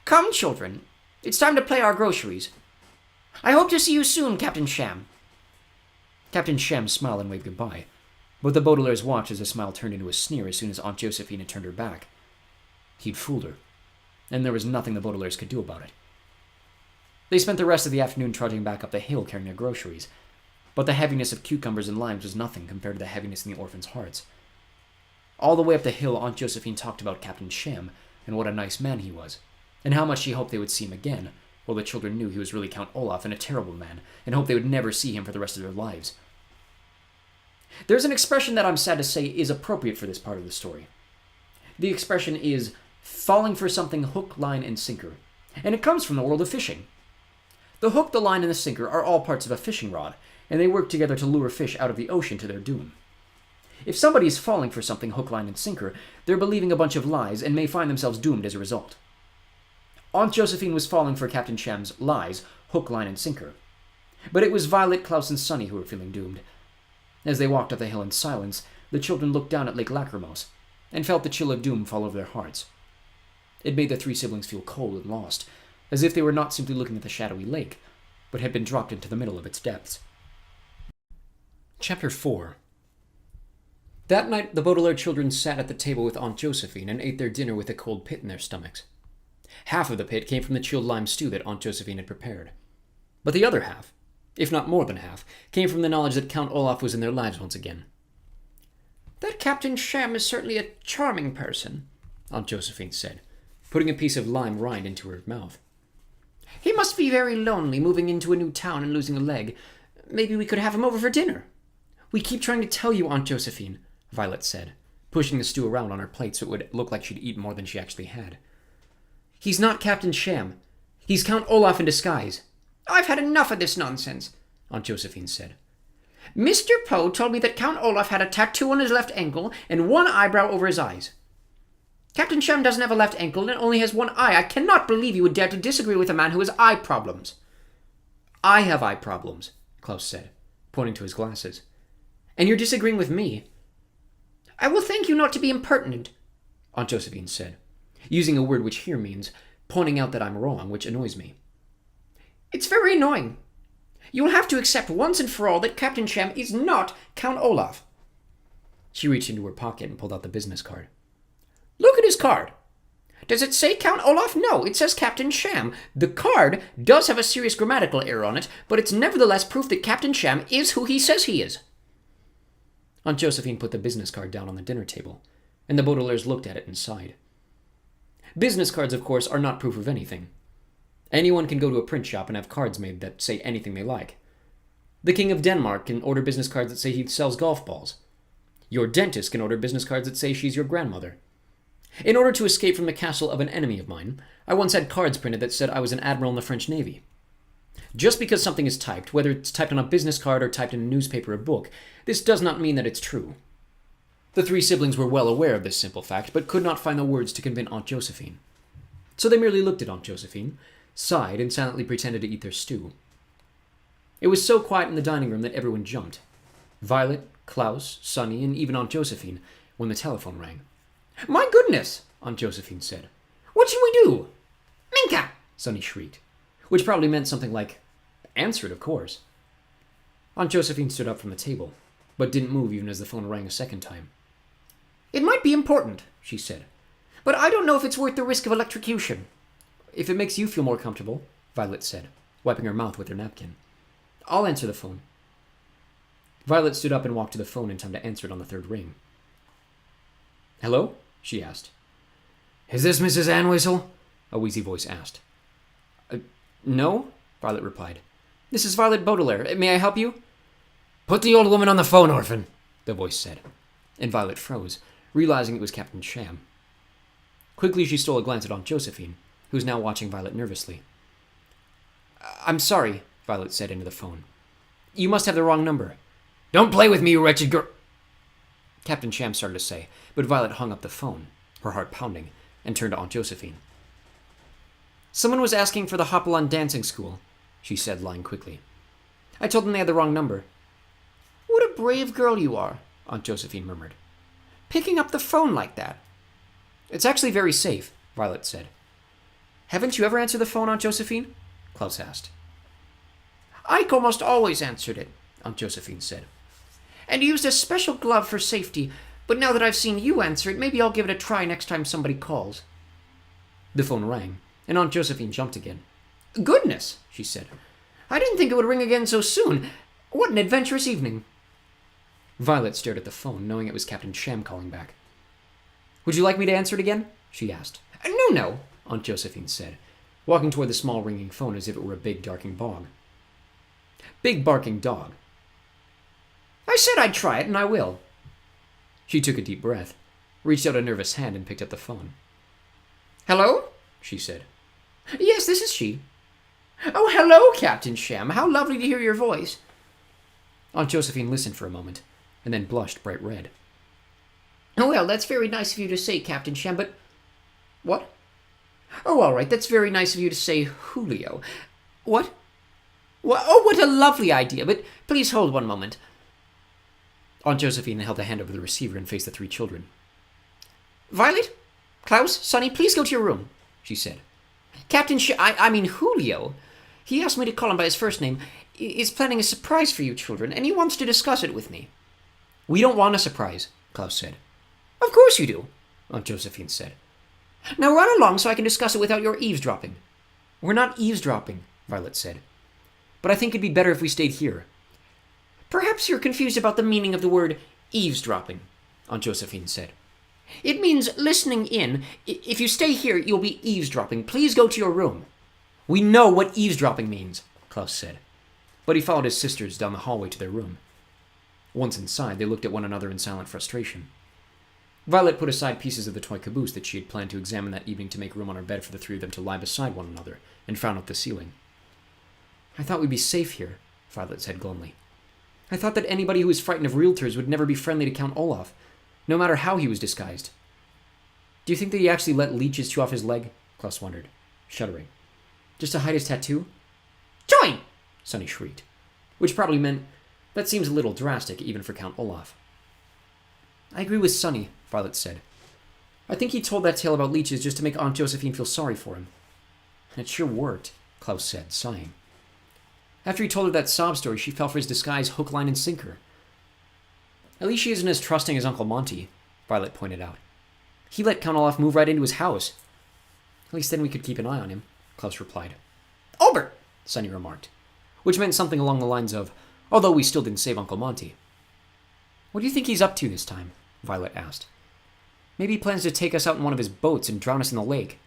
Come, children. It's time to play our groceries. I hope to see you soon, Captain Shem. Captain Shem smiled and waved goodbye, but the Baudelaires watched as the smile turned into a sneer as soon as Aunt Josephine had turned her back. He'd fooled her, and there was nothing the Baudelaires could do about it. They spent the rest of the afternoon trudging back up the hill carrying their groceries, but the heaviness of cucumbers and limes was nothing compared to the heaviness in the orphans' hearts. All the way up the hill, Aunt Josephine talked about Captain Shem and what a nice man he was, and how much she hoped they would see him again, while the children knew he was really Count Olaf and a terrible man, and hoped they would never see him for the rest of their lives. There's an expression that I'm sad to say is appropriate for this part of the story. The expression is falling for something hook, line, and sinker, and it comes from the world of fishing. The hook, the line, and the sinker are all parts of a fishing rod, and they work together to lure fish out of the ocean to their doom. If somebody is falling for something hook, line, and sinker, they're believing a bunch of lies and may find themselves doomed as a result. Aunt Josephine was falling for Captain Shem's lies, hook, line, and sinker. But it was Violet, Klaus, and Sunny who were feeling doomed. As they walked up the hill in silence, the children looked down at Lake Lachrymose and felt the chill of doom fall over their hearts. It made the three siblings feel cold and lost, as if they were not simply looking at the shadowy lake, but had been dropped into the middle of its depths. Chapter 4. That night, the Baudelaire children sat at the table with Aunt Josephine and ate their dinner with a cold pit in their stomachs. Half of the pit came from the chilled lime stew that Aunt Josephine had prepared. But the other half, if not more than half, came from the knowledge that Count Olaf was in their lives once again. That Captain Shem is certainly a charming person, Aunt Josephine said, putting a piece of lime rind into her mouth. He must be very lonely, moving into a new town and losing a leg. Maybe we could have him over for dinner. We keep trying to tell you, Aunt Josephine, Violet said, pushing the stew around on her plate so it would look like she'd eaten more than she actually had. He's not Captain Shem. He's Count Olaf in disguise. I've had enough of this nonsense, Aunt Josephine said. Mr. Poe told me that Count Olaf had a tattoo on his left ankle and one eyebrow over his eyes. Captain Sham doesn't have a left ankle and only has one eye. I cannot believe you would dare to disagree with a man who has eye problems. I have eye problems, Klaus said, pointing to his glasses. And you're disagreeing with me. I will thank you not to be impertinent, Aunt Josephine said, using a word which here means pointing out that I'm wrong, which annoys me. It's very annoying. You will have to accept once and for all that Captain Sham is not Count Olaf. She reached into her pocket and pulled out the business card. Look at his card. Does it say Count Olaf? No, it says Captain Sham. The card does have a serious grammatical error on it, but it's nevertheless proof that Captain Sham is who he says he is. Aunt Josephine put the business card down on the dinner table, and the Baudelaires looked at it and sighed. Business cards, of course, are not proof of anything. Anyone can go to a print shop and have cards made that say anything they like. The King of Denmark can order business cards that say he sells golf balls. Your dentist can order business cards that say she's your grandmother. In order to escape from the castle of an enemy of mine, I once had cards printed that said I was an admiral in the French Navy. Just because something is typed, whether it's typed on a business card or typed in a newspaper or book, this does not mean that it's true. The three siblings were well aware of this simple fact, but could not find the words to convince Aunt Josephine. So they merely looked at Aunt Josephine, sighed, and silently pretended to eat their stew. It was so quiet in the dining room that everyone jumped. Violet, Klaus, Sonny, and even Aunt Josephine, when the telephone rang. My goodness, Aunt Josephine said. What should we do? Minka! Sonny shrieked, which probably meant something like, answer it, of course. Aunt Josephine stood up from the table, but didn't move even as the phone rang a second time. It might be important, she said, but I don't know if it's worth the risk of electrocution. If it makes you feel more comfortable, Violet said, wiping her mouth with her napkin. I'll answer the phone. Violet stood up and walked to the phone in time to answer it on the third ring. Hello? She asked. Is this Mrs. Anwhistle? A wheezy voice asked. No, Violet replied. This is Violet Baudelaire. May I help you? Put the old woman on the phone, orphan, the voice said, and Violet froze, realizing it was Captain Sham. Quickly she stole a glance at Aunt Josephine, who was now watching Violet nervously. I'm sorry, Violet said into the phone. You must have the wrong number. Don't play with me, you wretched girl. Captain Sham started to say, but Violet hung up the phone, her heart pounding, and turned to Aunt Josephine. Someone was asking for the Hopalon dancing school, she said, lying quickly. I told them they had the wrong number. What a brave girl you are, Aunt Josephine murmured. Picking up the phone like that. It's actually very safe, Violet said. Haven't you ever answered the phone, Aunt Josephine? Klaus asked. Ike almost always answered it, Aunt Josephine said. And used a special glove for safety, but now that I've seen you answer it, maybe I'll give it a try next time somebody calls. The phone rang, and Aunt Josephine jumped again. Goodness, she said. I didn't think it would ring again so soon. What an adventurous evening. Violet stared at the phone, knowing it was Captain Sham calling back. Would you like me to answer it again? She asked. No, Aunt Josephine said, walking toward the small ringing phone as if it were a big barking dog. Big barking dog. I said I'd try it, and I will. She took a deep breath, reached out a nervous hand, and picked up the phone. Hello? She said. Yes, this is she. Oh, hello, Captain Sham. How lovely to hear your voice. Aunt Josephine listened for a moment, and then blushed bright red. Oh, well, that's very nice of you to say, Captain Sham, but... What? Oh, all right, that's very nice of you to say, Julio. What? Oh, what a lovely idea, but please hold one moment. Aunt Josephine held a hand over the receiver and faced the three children. Violet, Klaus, Sonny, please go to your room, she said. Captain Julio, he asked me to call him by his first name, is planning a surprise for you children, and he wants to discuss it with me. We don't want a surprise, Klaus said. Of course you do, Aunt Josephine said. Now run along so I can discuss it without your eavesdropping. We're not eavesdropping, Violet said. But I think it'd be better if we stayed here. Perhaps you're confused about the meaning of the word eavesdropping, Aunt Josephine said. It means listening in. If you stay here, you'll be eavesdropping. Please go to your room. We know what eavesdropping means, Klaus said. But he followed his sisters down the hallway to their room. Once inside, they looked at one another in silent frustration. Violet put aside pieces of the toy caboose that she had planned to examine that evening to make room on her bed for the three of them to lie beside one another, and frowned at the ceiling. I thought we'd be safe here, Violet said glumly. I thought that anybody who was frightened of realtors would never be friendly to Count Olaf, no matter how he was disguised. Do you think that he actually let leeches chew off his leg? Klaus wondered, shuddering. Just to hide his tattoo? Join! Sonny shrieked, which probably meant, that seems a little drastic even for Count Olaf. I agree with Sonny, Violet said. I think he told that tale about leeches just to make Aunt Josephine feel sorry for him. And it sure worked, Klaus said, sighing. After he told her that sob story, she fell for his disguise hook, line, and sinker. At least she isn't as trusting as Uncle Monty, Violet pointed out. He let Count Olaf move right into his house. At least then we could keep an eye on him, Klaus replied. Ober! Sonny remarked, which meant something along the lines of, although we still didn't save Uncle Monty. What do you think he's up to this time? Violet asked. Maybe he plans to take us out in one of his boats and drown us in the lake.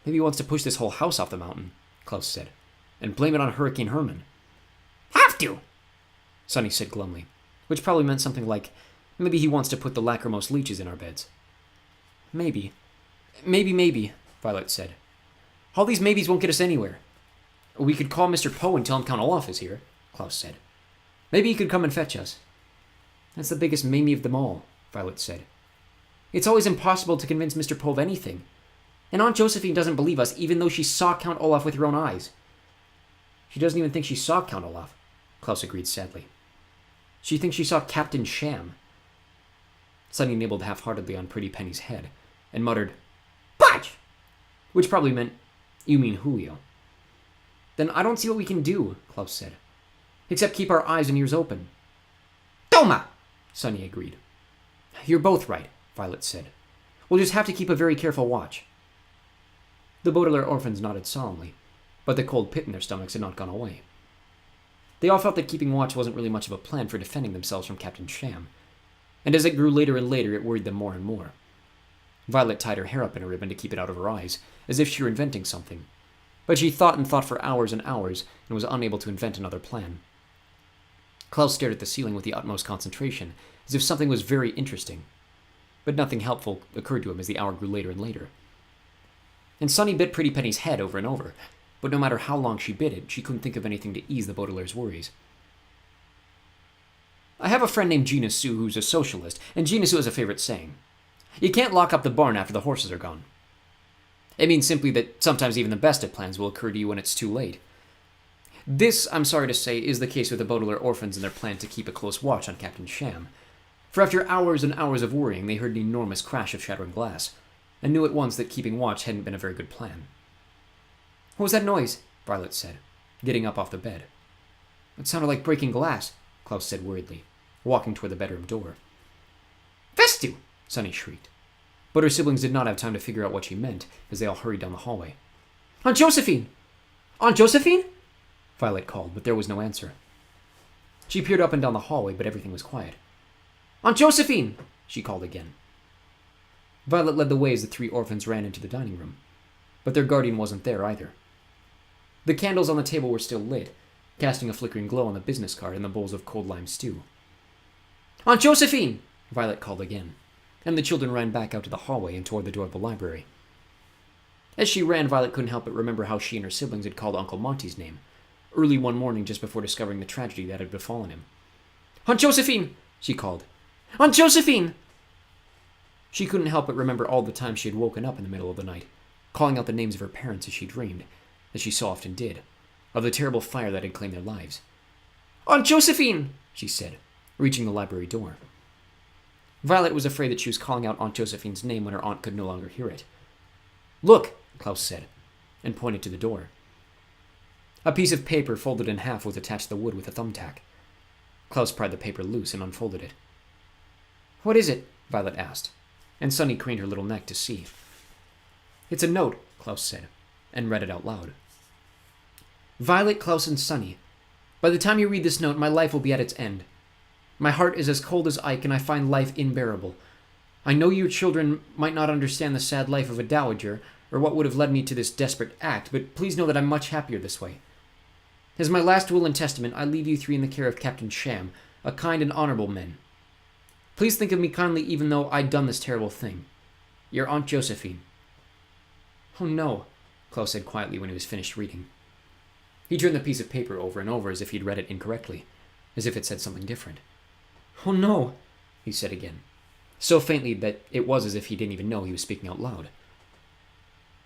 Maybe he wants to push this whole house off the mountain, Klaus said, and blame it on Hurricane Herman. Have to! Sonny said glumly, which probably meant something like, maybe he wants to put the lachrymose leeches in our beds. Maybe, Violet said. All these maybes won't get us anywhere. We could call Mr. Poe and tell him Count Olaf is here, Klaus said. Maybe he could come and fetch us. That's the biggest maybe of them all, Violet said. It's always impossible to convince Mr. Poe of anything. And Aunt Josephine doesn't believe us, even though she saw Count Olaf with her own eyes. She doesn't even think she saw Count Olaf, Klaus agreed sadly. She thinks she saw Captain Sham. Sonny nibbled half-heartedly on Pretty Penny's head and muttered, Punch! Which probably meant, you mean Julio. Then I don't see what we can do, Klaus said, except keep our eyes and ears open. Toma! Sonny agreed. You're both right, Violet said. We'll just have to keep a very careful watch. The Baudelaire orphans nodded solemnly, but the cold pit in their stomachs had not gone away. They all felt that keeping watch wasn't really much of a plan for defending themselves from Captain Sham, and as it grew later and later, it worried them more and more. Violet tied her hair up in a ribbon to keep it out of her eyes, as if she were inventing something, but she thought and thought for hours and hours and was unable to invent another plan. Klaus stared at the ceiling with the utmost concentration, as if something was very interesting, but nothing helpful occurred to him as the hour grew later and later. And Sonny bit Pretty Penny's head over and over, but no matter how long she bit it, she couldn't think of anything to ease the Baudelaire's worries. I have a friend named Gina Sue who's a socialist, and Gina Sue has a favorite saying. You can't lock up the barn after the horses are gone. It means simply that sometimes even the best of plans will occur to you when it's too late. This, I'm sorry to say, is the case with the Baudelaire orphans and their plan to keep a close watch on Captain Sham. For after hours and hours of worrying, they heard an enormous crash of shattering glass, and knew at once that keeping watch hadn't been a very good plan. What was that noise? Violet said, getting up off the bed. It sounded like breaking glass, Klaus said worriedly, walking toward the bedroom door. Vestu! Sonny shrieked. But her siblings did not have time to figure out what she meant as they all hurried down the hallway. Aunt Josephine! Aunt Josephine? Violet called, but there was no answer. She peered up and down the hallway, but everything was quiet. Aunt Josephine! She called again. Violet led the way as the three orphans ran into the dining room, but their guardian wasn't there either. The candles on the table were still lit, casting a flickering glow on the business card and the bowls of cold lime stew. Aunt Josephine! Violet called again, and the children ran back out to the hallway and toward the door of the library. As she ran, Violet couldn't help but remember how she and her siblings had called Uncle Monty's name, early one morning just before discovering the tragedy that had befallen him. Aunt Josephine! She called. Aunt Josephine! She couldn't help but remember all the times she had woken up in the middle of the night, calling out the names of her parents as she dreamed, as she so often did, of the terrible fire that had claimed their lives. Aunt Josephine! She said, reaching the library door. Violet was afraid that she was calling out Aunt Josephine's name when her aunt could no longer hear it. Look, Klaus said, and pointed to the door. A piece of paper folded in half was attached to the wood with a thumbtack. Klaus pried the paper loose and unfolded it. What is it? Violet asked, and Sonny craned her little neck to see. It's a note, Klaus said, and read it out loud. Violet, Klaus, and Sonny, by the time you read this note, my life will be at its end. My heart is as cold as Ike, and I find life unbearable. I know you children might not understand the sad life of a dowager, or what would have led me to this desperate act, but please know that I'm much happier this way. As my last will and testament, I leave you three in the care of Captain Sham, a kind and honorable man. Please think of me kindly even though I'd done this terrible thing. Your Aunt Josephine. Oh no, Klaus said quietly when he was finished reading. He turned the piece of paper over and over as if he'd read it incorrectly, as if it said something different. Oh no, he said again, so faintly that it was as if he didn't even know he was speaking out loud.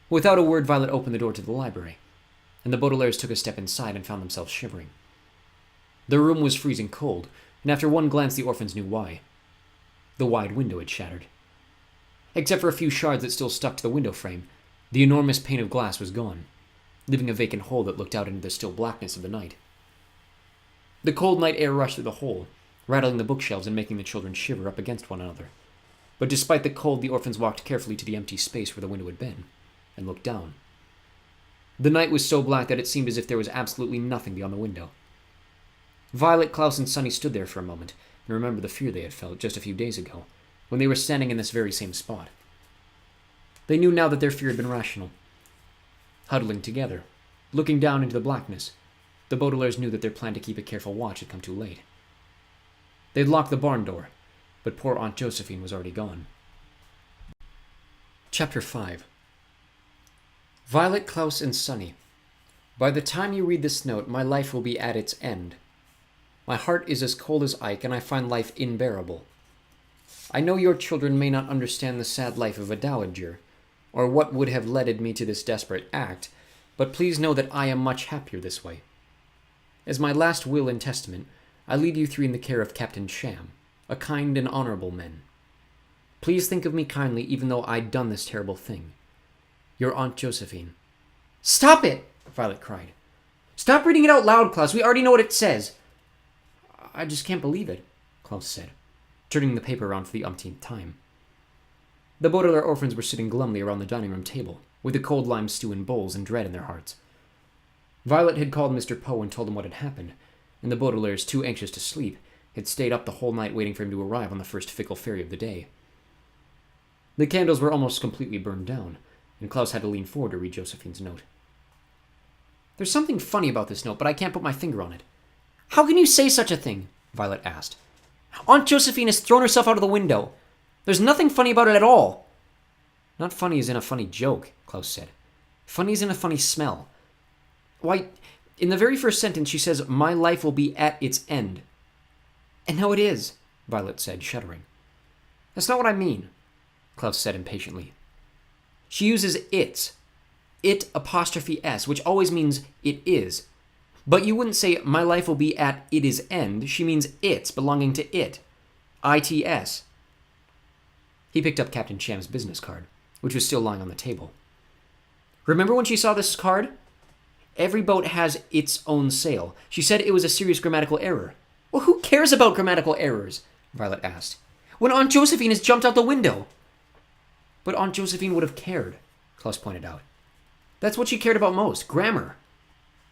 Without a word, Violet opened the door to the library, and the Baudelaires took a step inside and found themselves shivering. The room was freezing cold, and after one glance the orphans knew why. The wide window had shattered. Except for a few shards that still stuck to the window frame, the enormous pane of glass was gone, leaving a vacant hole that looked out into the still blackness of the night. The cold night air rushed through the hole, rattling the bookshelves and making the children shiver up against one another. But despite the cold, the orphans walked carefully to the empty space where the window had been, and looked down. The night was so black that it seemed as if there was absolutely nothing beyond the window. Violet, Klaus, and Sunny stood there for a moment and remembered the fear they had felt just a few days ago, when they were standing in this very same spot. They knew now that their fear had been rational. Huddling together, looking down into the blackness, the Baudelaires knew that their plan to keep a careful watch had come too late. They'd locked the barn door, but poor Aunt Josephine was already gone. Chapter 5. Violet, Klaus, and Sunny. By the time you read this note, my life will be at its end. My heart is as cold as Ike, and I find life unbearable. I know your children may not understand the sad life of a dowager, or what would have led me to this desperate act, but please know that I am much happier this way. As my last will and testament, I leave you three in the care of Captain Sham, a kind and honorable man. Please think of me kindly, even though I'd done this terrible thing. Your Aunt Josephine. Stop it! Violet cried. Stop reading it out loud, Klaus. We already know what it says. I just can't believe it, Klaus said, turning the paper around for the umpteenth time. The Baudelaire orphans were sitting glumly around the dining room table, with the cold lime stew in bowls and dread in their hearts. Violet had called Mr. Poe and told him what had happened, and the Baudelaires, too anxious to sleep, had stayed up the whole night waiting for him to arrive on the first fickle fairy of the day. The candles were almost completely burned down, and Klaus had to lean forward to read Josephine's note. There's something funny about this note, but I can't put my finger on it. How can you say such a thing? Violet asked. Aunt Josephine has thrown herself out of the window. There's nothing funny about it at all. Not funny as in a funny joke, Klaus said. Funny as in a funny smell. Why, in the very first sentence she says, my life will be at its end. And now it is, Violet said, shuddering. That's not what I mean, Klaus said impatiently. She uses its. It apostrophe S, which always means it is. But you wouldn't say, my life will be at it is end. She means it's, belonging to it. ITS. He picked up Captain Sham's business card, which was still lying on the table. Remember when she saw this card? Every boat has its own sail. She said it was a serious grammatical error. Well, who cares about grammatical errors? Violet asked. When Aunt Josephine has jumped out the window. But Aunt Josephine would have cared, Klaus pointed out. That's what she cared about most, grammar.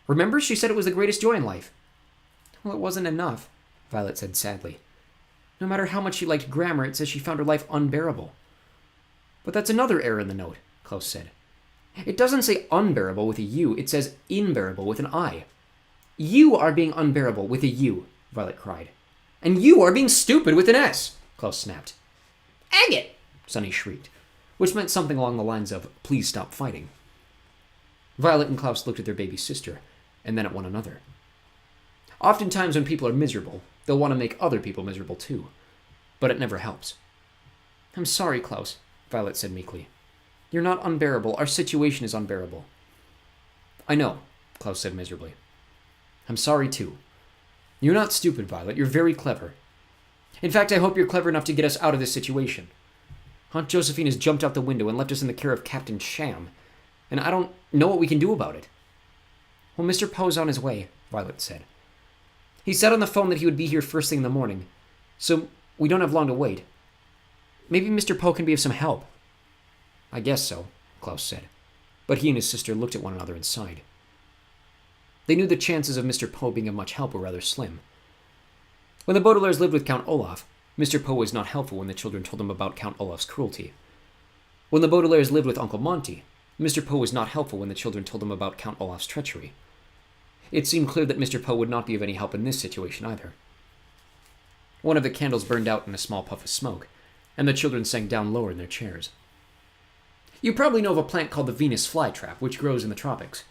Remember, she said it was the greatest joy in life. Well, it wasn't enough, Violet said sadly. No matter how much she liked grammar, it says she found her life unbearable. But that's another error in the note, Klaus said. It doesn't say unbearable with a U, it says unbearable with an I. You are being unbearable with a U, Violet cried. And you are being stupid with an S, Klaus snapped. Agate, Sunny shrieked, which meant something along the lines of, please stop fighting. Violet and Klaus looked at their baby sister, and then at one another. Oftentimes when people are miserable, they'll want to make other people miserable too. But it never helps. I'm sorry, Klaus, Violet said meekly. You're not unbearable. Our situation is unbearable. I know, Klaus said miserably. I'm sorry too. You're not stupid, Violet. You're very clever. In fact, I hope you're clever enough to get us out of this situation. Aunt Josephine has jumped out the window and left us in the care of Captain Sham, and I don't know what we can do about it. Well, Mr. Poe's on his way, Violet said. He said on the phone that he would be here first thing in the morning, so we don't have long to wait. Maybe Mr. Poe can be of some help. I guess so, Klaus said, but he and his sister looked at one another and sighed. They knew the chances of Mr. Poe being of much help were rather slim. When the Baudelaires lived with Count Olaf, Mr. Poe was not helpful when the children told him about Count Olaf's cruelty. When the Baudelaires lived with Uncle Monty, Mr. Poe was not helpful when the children told him about Count Olaf's treachery. It seemed clear that Mr. Poe would not be of any help in this situation either. One of the candles burned out in a small puff of smoke, and the children sank down lower in their chairs. You probably know of a plant called the Venus flytrap, which grows in the tropics.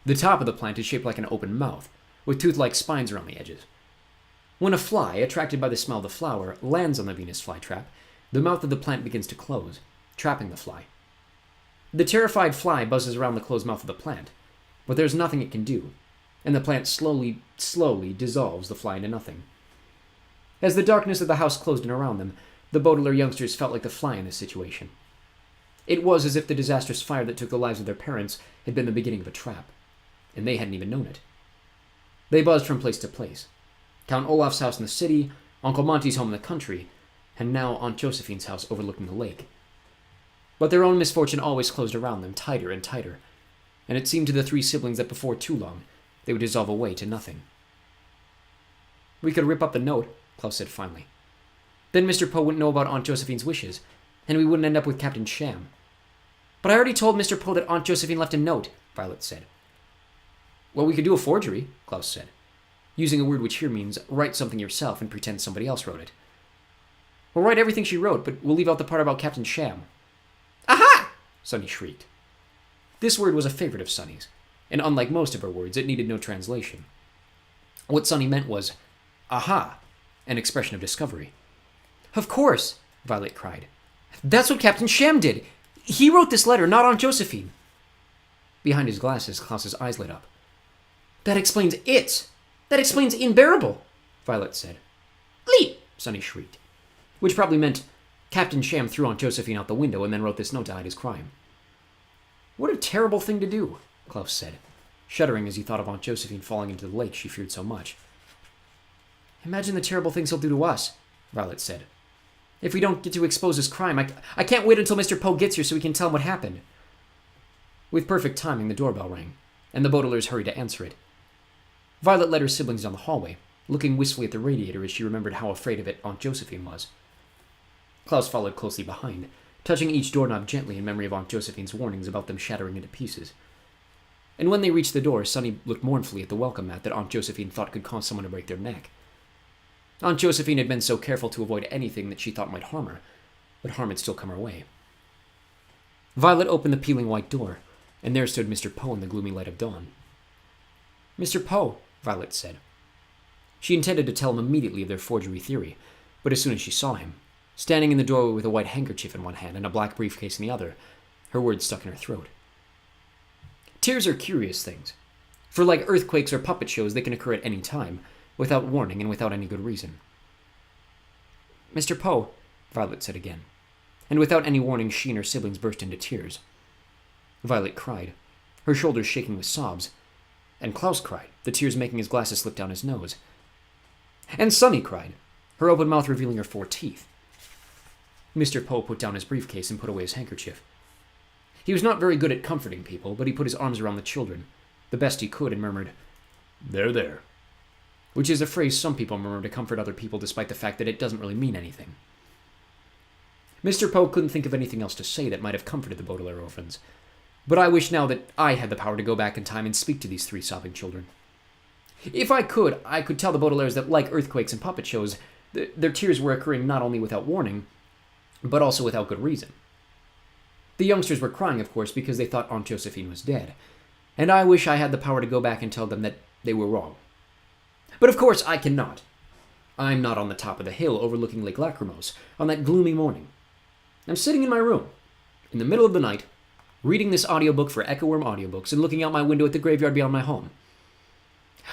The top of the plant is shaped like an open mouth, with tooth-like spines around the edges. When a fly, attracted by the smell of the flower, lands on the Venus flytrap, The mouth of the plant begins to close, trapping the fly. The terrified fly buzzes around the closed mouth of the plant, but there's nothing it can do, and the plant slowly dissolves the fly into nothing. As the darkness of the house closed in around them, the Baudelaire youngsters felt like the fly in this situation. It was as if the disastrous fire that took the lives of their parents had been the beginning of a trap, and they hadn't even known it. They buzzed from place to place. Count Olaf's house in the city, Uncle Monty's home in the country, and now Aunt Josephine's house overlooking the lake. But their own misfortune always closed around them tighter and tighter, and it seemed to the three siblings that before too long they would dissolve away to nothing. "We could rip up the note," Klaus said finally. "Then Mr. Poe wouldn't know about Aunt Josephine's wishes, and we wouldn't end up with Captain Sham." "But I already told Mr. Poe that Aunt Josephine left a note," Violet said. "Well, we could do a forgery," Klaus said, using a word which here means write something yourself and pretend somebody else wrote it. "We'll write everything she wrote, but we'll leave out the part about Captain Sham." "Aha!" Sunny shrieked. This word was a favorite of Sunny's, and unlike most of her words, it needed no translation. What Sunny meant was, "Aha!" an expression of discovery. "Of course," Violet cried. "That's what Captain Sham did. He wrote this letter, not Aunt Josephine." Behind his glasses, Klaus's eyes lit up. "That explains it! That explains Unbearable!" Violet said. "Leap!" Sunny shrieked, which probably meant Captain Sham threw Aunt Josephine out the window and then wrote this note to hide his crime. "What a terrible thing to do," Klaus said, shuddering as he thought of Aunt Josephine falling into the lake she feared so much. "Imagine the terrible things he'll do to us," Violet said. "If we don't get to expose his crime, I can't wait until Mr. Poe gets here so we can tell him what happened." With perfect timing, the doorbell rang, and the Baudelaires hurried to answer it. Violet led her siblings down the hallway, looking wistfully at the radiator as she remembered how afraid of it Aunt Josephine was. Klaus followed closely behind, touching each doorknob gently in memory of Aunt Josephine's warnings about them shattering into pieces. And when they reached the door, Sunny looked mournfully at the welcome mat that Aunt Josephine thought could cause someone to break their neck. Aunt Josephine had been so careful to avoid anything that she thought might harm her, but harm had still come her way. Violet opened the peeling white door, and there stood Mr. Poe in the gloomy light of dawn. "Mr. Poe," Violet said. She intended to tell him immediately of their forgery theory, but as soon as she saw him, standing in the doorway with a white handkerchief in one hand and a black briefcase in the other, her words stuck in her throat. Tears are curious things, for like earthquakes or puppet shows, they can occur at any time, without warning and without any good reason. "Mr. Poe," Violet said again, and without any warning she and her siblings burst into tears. Violet cried, her shoulders shaking with sobs, and Klaus cried, the tears making his glasses slip down his nose. And Sunny cried, her open mouth revealing her 4 teeth. Mr. Poe put down his briefcase and put away his handkerchief. He was not very good at comforting people, but he put his arms around the children, the best he could, and murmured, "There, there," which is a phrase some people murmur to comfort other people despite the fact that it doesn't really mean anything. Mr. Poe couldn't think of anything else to say that might have comforted the Baudelaire orphans, but I wish now that I had the power to go back in time and speak to these 3 sobbing children. If I could tell the Baudelaires that, like earthquakes and puppet shows, their tears were occurring not only without warning, but also without good reason. The youngsters were crying, of course, because they thought Aunt Josephine was dead, and I wish I had the power to go back and tell them that they were wrong. But of course I cannot. I'm not on the top of the hill overlooking Lake Lachrymose on that gloomy morning. I'm sitting in my room, in the middle of the night, reading this audiobook for Echoworm Audiobooks and looking out my window at the graveyard beyond my home.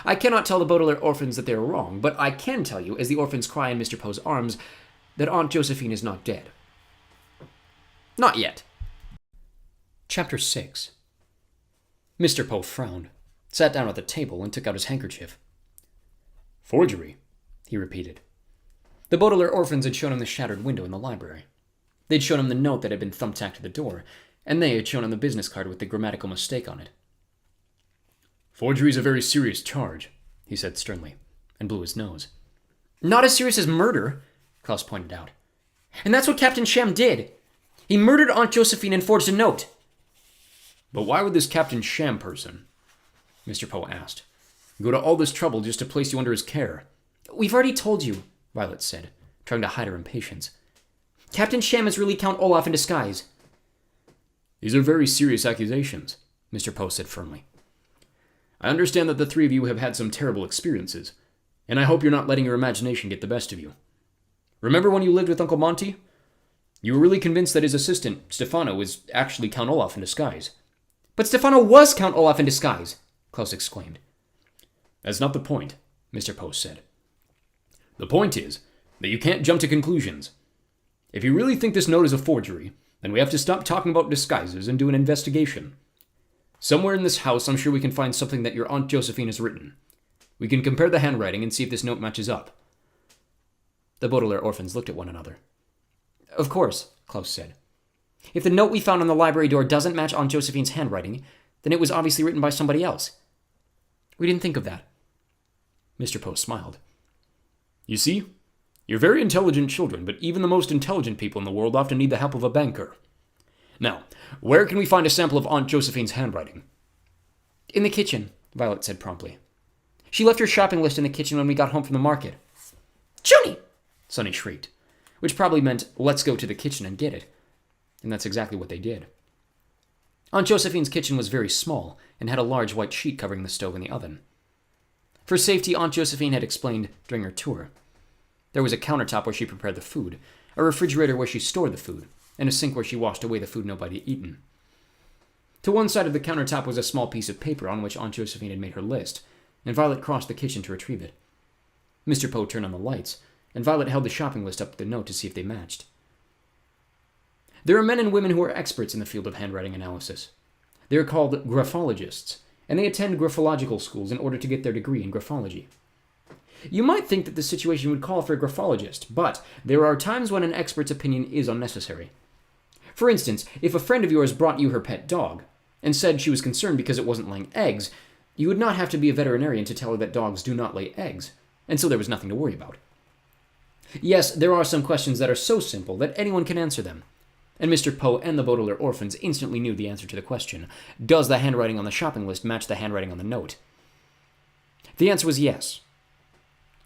I cannot tell the Baudelaire orphans that they are wrong, but I can tell you, as the orphans cry in Mr. Poe's arms, that Aunt Josephine is not dead. Not yet. Chapter 6. Mr. Poe frowned, sat down at the table, and took out his handkerchief. "Forgery," he repeated. The Baudelaire orphans had shown him the shattered window in the library. They'd shown him the note that had been thumbtacked to the door, and they had shown him the business card with the grammatical mistake on it. "Forgery is a very serious charge," he said sternly, and blew his nose. "Not as serious as murder," Klaus pointed out. "And that's what Captain Sham did. He murdered Aunt Josephine and forged a note." "But why would this Captain Sham person," Mr. Poe asked, "go to all this trouble just to place you under his care?" "We've already told you," Violet said, trying to hide her impatience. "Captain Sham is really Count Olaf in disguise." "These are very serious accusations," Mr. Poe said firmly. "I understand that the 3 of you have had some terrible experiences, and I hope you're not letting your imagination get the best of you. Remember when you lived with Uncle Monty? You were really convinced that his assistant, Stefano, was actually Count Olaf in disguise. But Stefano was Count Olaf in disguise, Klaus exclaimed. That's not the point, Mr. Post said. The point is that you can't jump to conclusions. If you really think this note is a forgery, then we have to stop talking about disguises and do an investigation. Somewhere in this house, I'm sure we can find something that your Aunt Josephine has written. We can compare the handwriting and see if this note matches up. The Baudelaire orphans looked at one another. Of course, Klaus said. If the note we found on the library door doesn't match Aunt Josephine's handwriting, then it was obviously written by somebody else. We didn't think of that. Mr. Post smiled. You see, you're very intelligent children, but even the most intelligent people in the world often need the help of a banker. Now, where can we find a sample of Aunt Josephine's handwriting? In the kitchen, Violet said promptly. She left her shopping list in the kitchen when we got home from the market. Junie! Sonny shrieked, which probably meant, let's go to the kitchen and get it. And that's exactly what they did. Aunt Josephine's kitchen was very small and had a large white sheet covering the stove and the oven. For safety, Aunt Josephine had explained during her tour. There was a countertop where she prepared the food, a refrigerator where she stored the food, and a sink where she washed away the food nobody had eaten. To one side of the countertop was a small piece of paper on which Aunt Josephine had made her list, and Violet crossed the kitchen to retrieve it. Mr. Poe turned on the lights, and Violet held the shopping list up to the note to see if they matched. There are men and women who are experts in the field of handwriting analysis. They are called graphologists, and they attend graphological schools in order to get their degree in graphology. You might think that the situation would call for a graphologist, but there are times when an expert's opinion is unnecessary. For instance, if a friend of yours brought you her pet dog, and said she was concerned because it wasn't laying eggs, you would not have to be a veterinarian to tell her that dogs do not lay eggs, and so there was nothing to worry about. Yes, there are some questions that are so simple that anyone can answer them. And Mr. Poe and the Baudelaire orphans instantly knew the answer to the question, does the handwriting on the shopping list match the handwriting on the note? The answer was yes.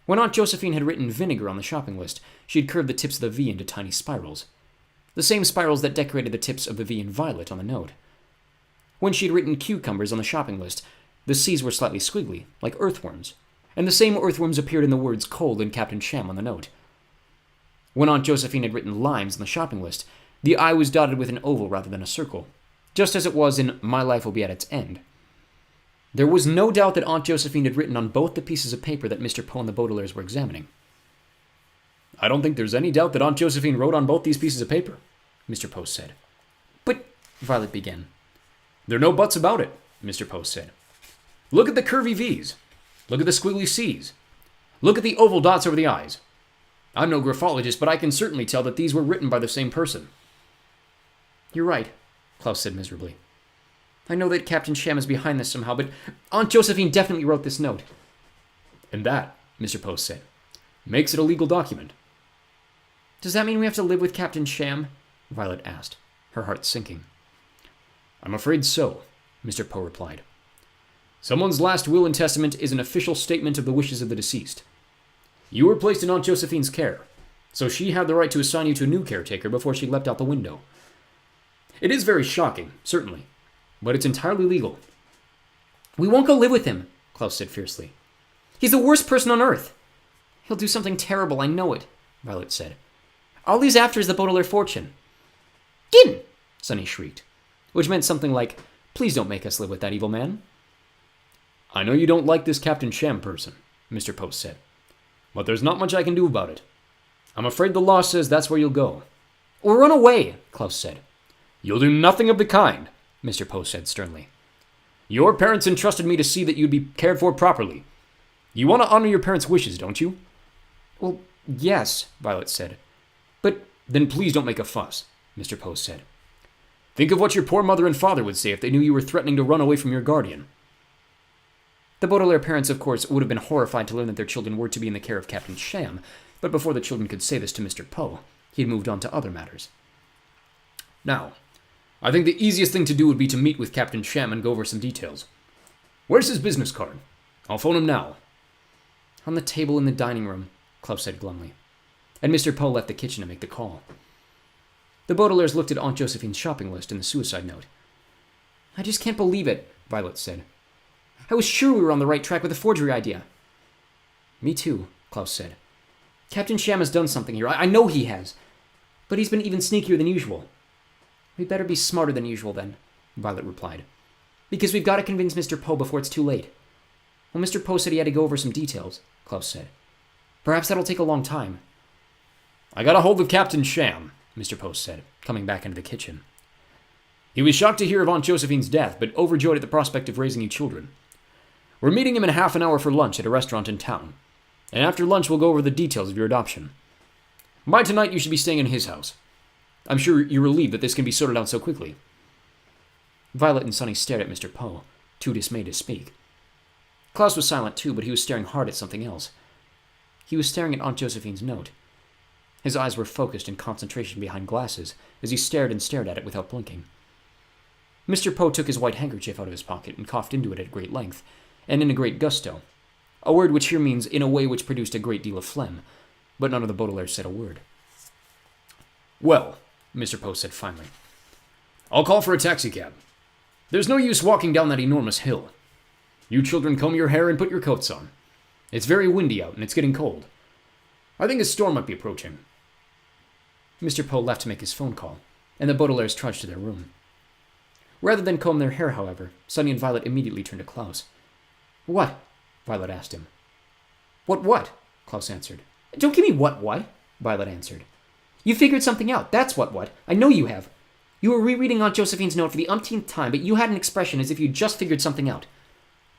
When Aunt Josephine had written vinegar on the shopping list, she had curved the tips of the V into tiny spirals. The same spirals that decorated the tips of the V in violet on the note. When she had written cucumbers on the shopping list, the C's were slightly squiggly, like earthworms, and the same earthworms appeared in the words cold and Captain Sham on the note. When Aunt Josephine had written limes on the shopping list, the I was dotted with an oval rather than a circle, just as it was in My Life Will Be at Its End. There was no doubt that Aunt Josephine had written on both the pieces of paper that Mr. Poe and the Baudelaires were examining. I don't think there's any doubt that Aunt Josephine wrote on both these pieces of paper, Mr. Poe said. But, Violet began. There are no buts about it, Mr. Poe said. Look at the curvy V's. Look at the squiggly C's. Look at the oval dots over the I's. I'm no graphologist, but I can certainly tell that these were written by the same person. You're right, Klaus said miserably. I know that Captain Sham is behind this somehow, but Aunt Josephine definitely wrote this note. And that, Mr. Poe said, makes it a legal document. Does that mean we have to live with Captain Sham? Violet asked, her heart sinking. I'm afraid so, Mr. Poe replied. Someone's last will and testament is an official statement of the wishes of the deceased. You were placed in Aunt Josephine's care, so she had the right to assign you to a new caretaker before she leapt out the window. It is very shocking, certainly, but it's entirely legal. We won't go live with him, Klaus said fiercely. He's the worst person on earth. He'll do something terrible, I know it, Violet said. All he's after is the Baudelaire fortune. Gin! Sonny shrieked, which meant something like, please don't make us live with that evil man. I know you don't like this Captain Sham person, Mr. Post said, but there's not much I can do about it. I'm afraid the law says that's where you'll go. Or run away, Klaus said. You'll do nothing of the kind, Mr. Post said sternly. Your parents entrusted me to see that you'd be cared for properly. You want to honor your parents' wishes, don't you? Well, yes, Violet said. But then please don't make a fuss, Mr. Post said. Think of what your poor mother and father would say if they knew you were threatening to run away from your guardian. The Baudelaire parents, of course, would have been horrified to learn that their children were to be in the care of Captain Sham, but before the children could say this to Mr. Poe, he had moved on to other matters. Now, I think the easiest thing to do would be to meet with Captain Sham and go over some details. Where's his business card? I'll phone him now. On the table in the dining room, Klaus said glumly, and Mr. Poe left the kitchen to make the call. The Baudelaires looked at Aunt Josephine's shopping list and the suicide note. I just can't believe it, Violet said. I was sure we were on the right track with the forgery idea. Me too, Klaus said. Captain Sham has done something here. I know he has. But he's been even sneakier than usual. We'd better be smarter than usual then, Violet replied. Because we've got to convince Mr. Poe before it's too late. Well, Mr. Poe said he had to go over some details, Klaus said. Perhaps that'll take a long time. I got a hold of Captain Sham, Mr. Poe said, coming back into the kitchen. He was shocked to hear of Aunt Josephine's death, but overjoyed at the prospect of raising you children. We're meeting him in half an hour for lunch at a restaurant in town, and after lunch we'll go over the details of your adoption. By tonight you should be staying in his house. I'm sure you're relieved that this can be sorted out so quickly. Violet and Sonny stared at Mr. Poe, too dismayed to speak. Klaus was silent too, but he was staring hard at something else. He was staring at Aunt Josephine's note. His eyes were focused in concentration behind glasses as he stared and stared at it without blinking. Mr. Poe took his white handkerchief out of his pocket and coughed into it at great length, and in a great gusto, a word which here means in a way which produced a great deal of phlegm, but none of the Baudelaires said a word. Well, Mr. Poe said finally, I'll call for a taxicab. There's no use walking down that enormous hill. You children comb your hair and put your coats on. It's very windy out and it's getting cold. I think a storm might be approaching. Mr. Poe left to make his phone call, and the Baudelaires trudged to their room. Rather than comb their hair, however, Sonny and Violet immediately turned to Klaus. What? Violet asked him. What? Klaus answered. Don't give me what? Violet answered. You figured something out, that's what. I know you have. You were rereading Aunt Josephine's note for the umpteenth time, but you had an expression as if you'd just figured something out.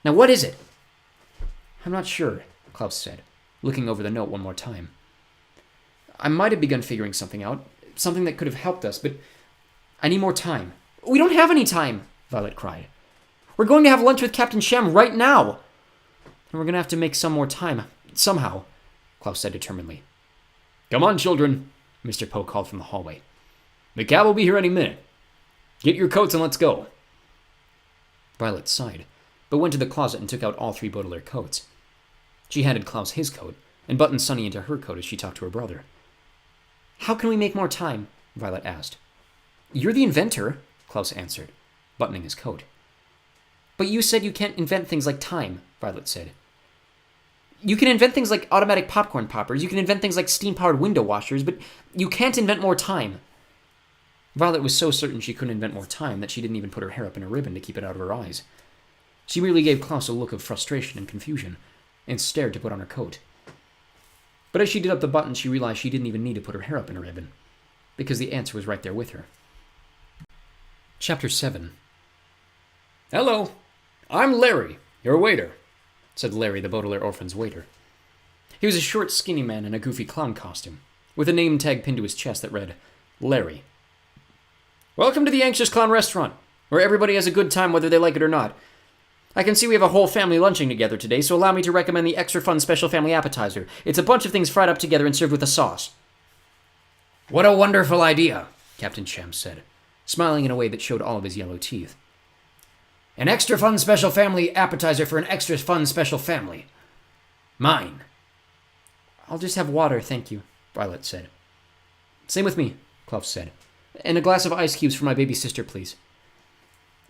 Now what is it? I'm not sure, Klaus said, looking over the note one more time. I might have begun figuring something out, something that could have helped us, but I need more time. We don't have any time, Violet cried. We're going to have lunch with Captain Sham right now. And we're going to have to make some more time, somehow, Klaus said determinedly. Come on, children, Mr. Poe called from the hallway. The cab will be here any minute. Get your coats and let's go. Violet sighed, but went to the closet and took out all 3 Baudelaire coats. She handed Klaus his coat and buttoned Sonny into her coat as she talked to her brother. How can we make more time? Violet asked. You're the inventor, Klaus answered, buttoning his coat. But you said you can't invent things like time, Violet said. You can invent things like automatic popcorn poppers, you can invent things like steam-powered window washers, but you can't invent more time. Violet was so certain she couldn't invent more time that she didn't even put her hair up in a ribbon to keep it out of her eyes. She merely gave Klaus a look of frustration and confusion, and stared to put on her coat. But as she did up the buttons, she realized she didn't even need to put her hair up in a ribbon, because the answer was right there with her. Chapter 7. Hello, I'm Larry, your waiter, said Larry, the Baudelaire orphan's waiter. He was a short, skinny man in a goofy clown costume, with a name tag pinned to his chest that read, Larry. Welcome to the Anxious Clown Restaurant, where everybody has a good time whether they like it or not. I can see we have a whole family lunching together today, so allow me to recommend the extra fun special family appetizer. It's a bunch of things fried up together and served with a sauce. What a wonderful idea, Captain Sham said, smiling in a way that showed all of his yellow teeth. An extra fun special family appetizer for an extra fun special family. Mine. I'll just have water, thank you, Violet said. Same with me, Klaus said. And a glass of ice cubes for my baby sister, please.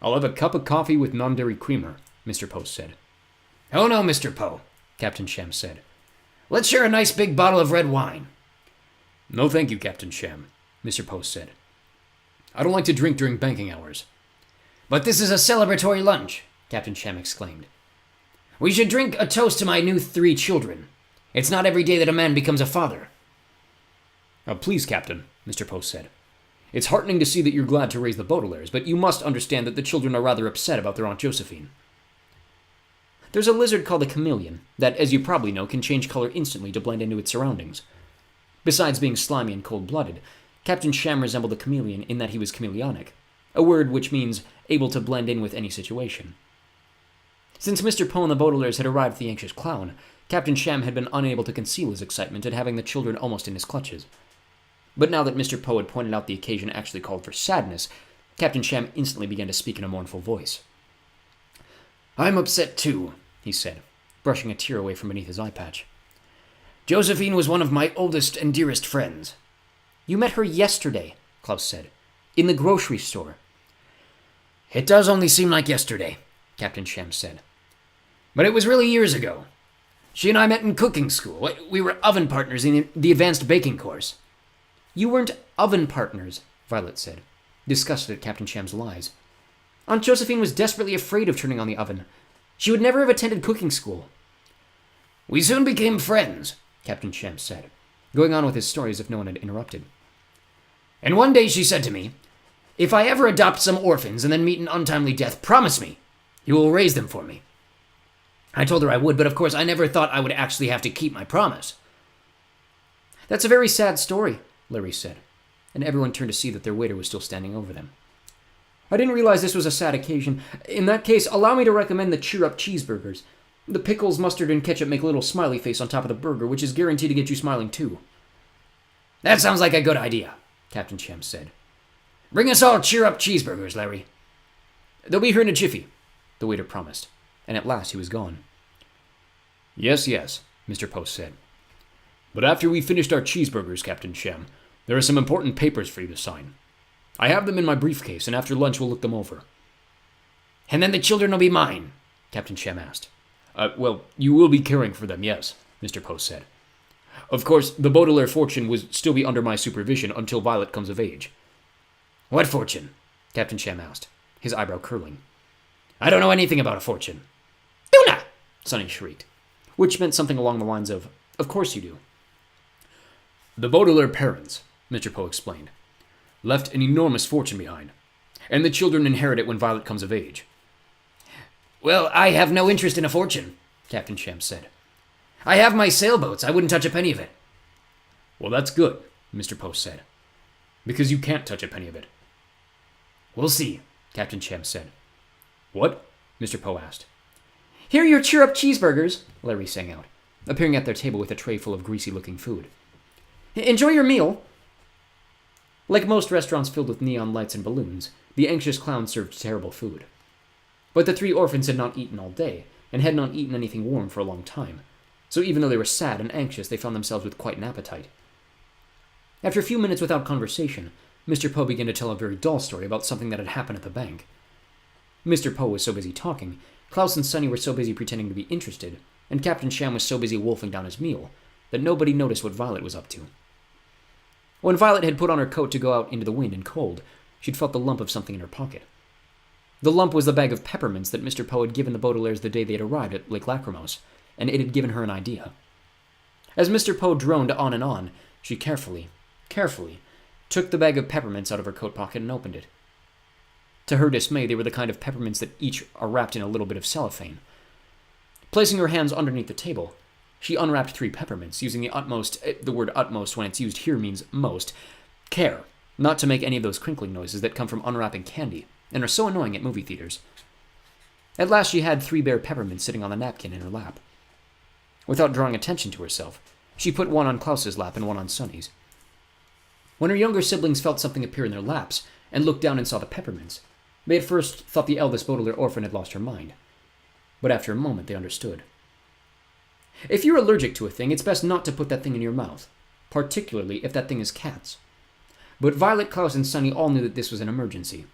I'll have a cup of coffee with non-dairy creamer, Mr. Poe said. Oh no, Mr. Poe, Captain Sham said. Let's share a nice big bottle of red wine. No thank you, Captain Sham, Mr. Poe said. I don't like to drink during banking hours. But this is a celebratory lunch, Captain Sham exclaimed. We should drink a toast to my new 3 children. It's not every day that a man becomes a father. Please, Captain, Mr. Poe said. It's heartening to see that you're glad to raise the Baudelaires, but you must understand that the children are rather upset about their Aunt Josephine. There's a lizard called a chameleon that, as you probably know, can change color instantly to blend into its surroundings. Besides being slimy and cold-blooded, Captain Sham resembled a chameleon in that he was chameleonic, a word which means able to blend in with any situation. Since Mr. Poe and the Baudelaires had arrived at the Anxious Clown, Captain Sham had been unable to conceal his excitement at having the children almost in his clutches. But now that Mr. Poe had pointed out the occasion actually called for sadness, Captain Sham instantly began to speak in a mournful voice. I'm upset too, he said, brushing a tear away from beneath his eye patch. Josephine was one of my oldest and dearest friends. You met her yesterday, Klaus said, in the grocery store. It does only seem like yesterday, Captain Sham said. But it was really years ago. She and I met in cooking school. We were oven partners in the advanced baking course. You weren't oven partners, Violet said, disgusted at Captain Sham's lies. Aunt Josephine was desperately afraid of turning on the oven. She would never have attended cooking school. We soon became friends, Captain Sham said, going on with his story as if no one had interrupted. And one day she said to me, if I ever adopt some orphans and then meet an untimely death, promise me you will raise them for me. I told her I would, but of course I never thought I would actually have to keep my promise. That's a very sad story, Larry said, and everyone turned to see that their waiter was still standing over them. I didn't realize this was a sad occasion. In that case, allow me to recommend the Cheer Up cheeseburgers. The pickles, mustard, and ketchup make a little smiley face on top of the burger, which is guaranteed to get you smiling too. That sounds like a good idea, Captain Sham said. Bring us all Cheer Up cheeseburgers, Larry. They'll be here in a jiffy, the waiter promised, and at last he was gone. Yes, Mr. Post said. But after we've finished our cheeseburgers, Captain Sham, there are some important papers for you to sign. I have them in my briefcase, and after lunch we'll look them over. And then the children will be mine, Captain Sham asked. Well, you will be caring for them, yes, Mr. Post said. Of course, the Baudelaire fortune will still be under my supervision until Violet comes of age. What fortune? Captain Sham asked, his eyebrow curling. I don't know anything about a fortune. Duna! Sonny shrieked, which meant something along the lines of course you do. The Baudelaire parents, Mr. Poe explained, left an enormous fortune behind, and the children inherit it when Violet comes of age. Well, I have no interest in a fortune, Captain Sham said. I have my sailboats. I wouldn't touch a penny of it. Well, that's good, Mr. Poe said, because you can't touch a penny of it. We'll see, Captain Sham said. What? Mr. Poe asked. Here are your Cheer Up cheeseburgers, Larry sang out, appearing at their table with a tray full of greasy-looking food. Enjoy your meal. Like most restaurants filled with neon lights and balloons, the anxious clown served terrible food. But the three orphans had not eaten all day, and had not eaten anything warm for a long time, so even though they were sad and anxious, they found themselves with quite an appetite. After a few minutes without conversation, Mr. Poe began to tell a very dull story about something that had happened at the bank. Mr. Poe was so busy talking, Klaus and Sonny were so busy pretending to be interested, and Captain Sham was so busy wolfing down his meal, that nobody noticed what Violet was up to. When Violet had put on her coat to go out into the wind and cold, she'd felt the lump of something in her pocket. The lump was the bag of peppermints that Mr. Poe had given the Baudelaires the day they had arrived at Lake Lachrymose, and it had given her an idea. As Mr. Poe droned on and on, she carefully, took the bag of peppermints out of her coat pocket and opened it. To her dismay, they were the kind of peppermints that each are wrapped in a little bit of cellophane. Placing her hands underneath the table, she unwrapped 3 peppermints, using the word utmost when it's used here means most, care, not to make any of those crinkling noises that come from unwrapping candy, and are so annoying at movie theaters. At last she had 3 bare peppermints sitting on the napkin in her lap. Without drawing attention to herself, she put one on Klaus's lap and one on Sonny's. When her younger siblings felt something appear in their laps, and looked down and saw the peppermints, they at first thought the eldest Baudelaire orphan had lost her mind. But after a moment they understood. If you're allergic to a thing, it's best not to put that thing in your mouth, particularly if that thing is cats. But Violet, Klaus, and Sonny all knew that this was an emergency.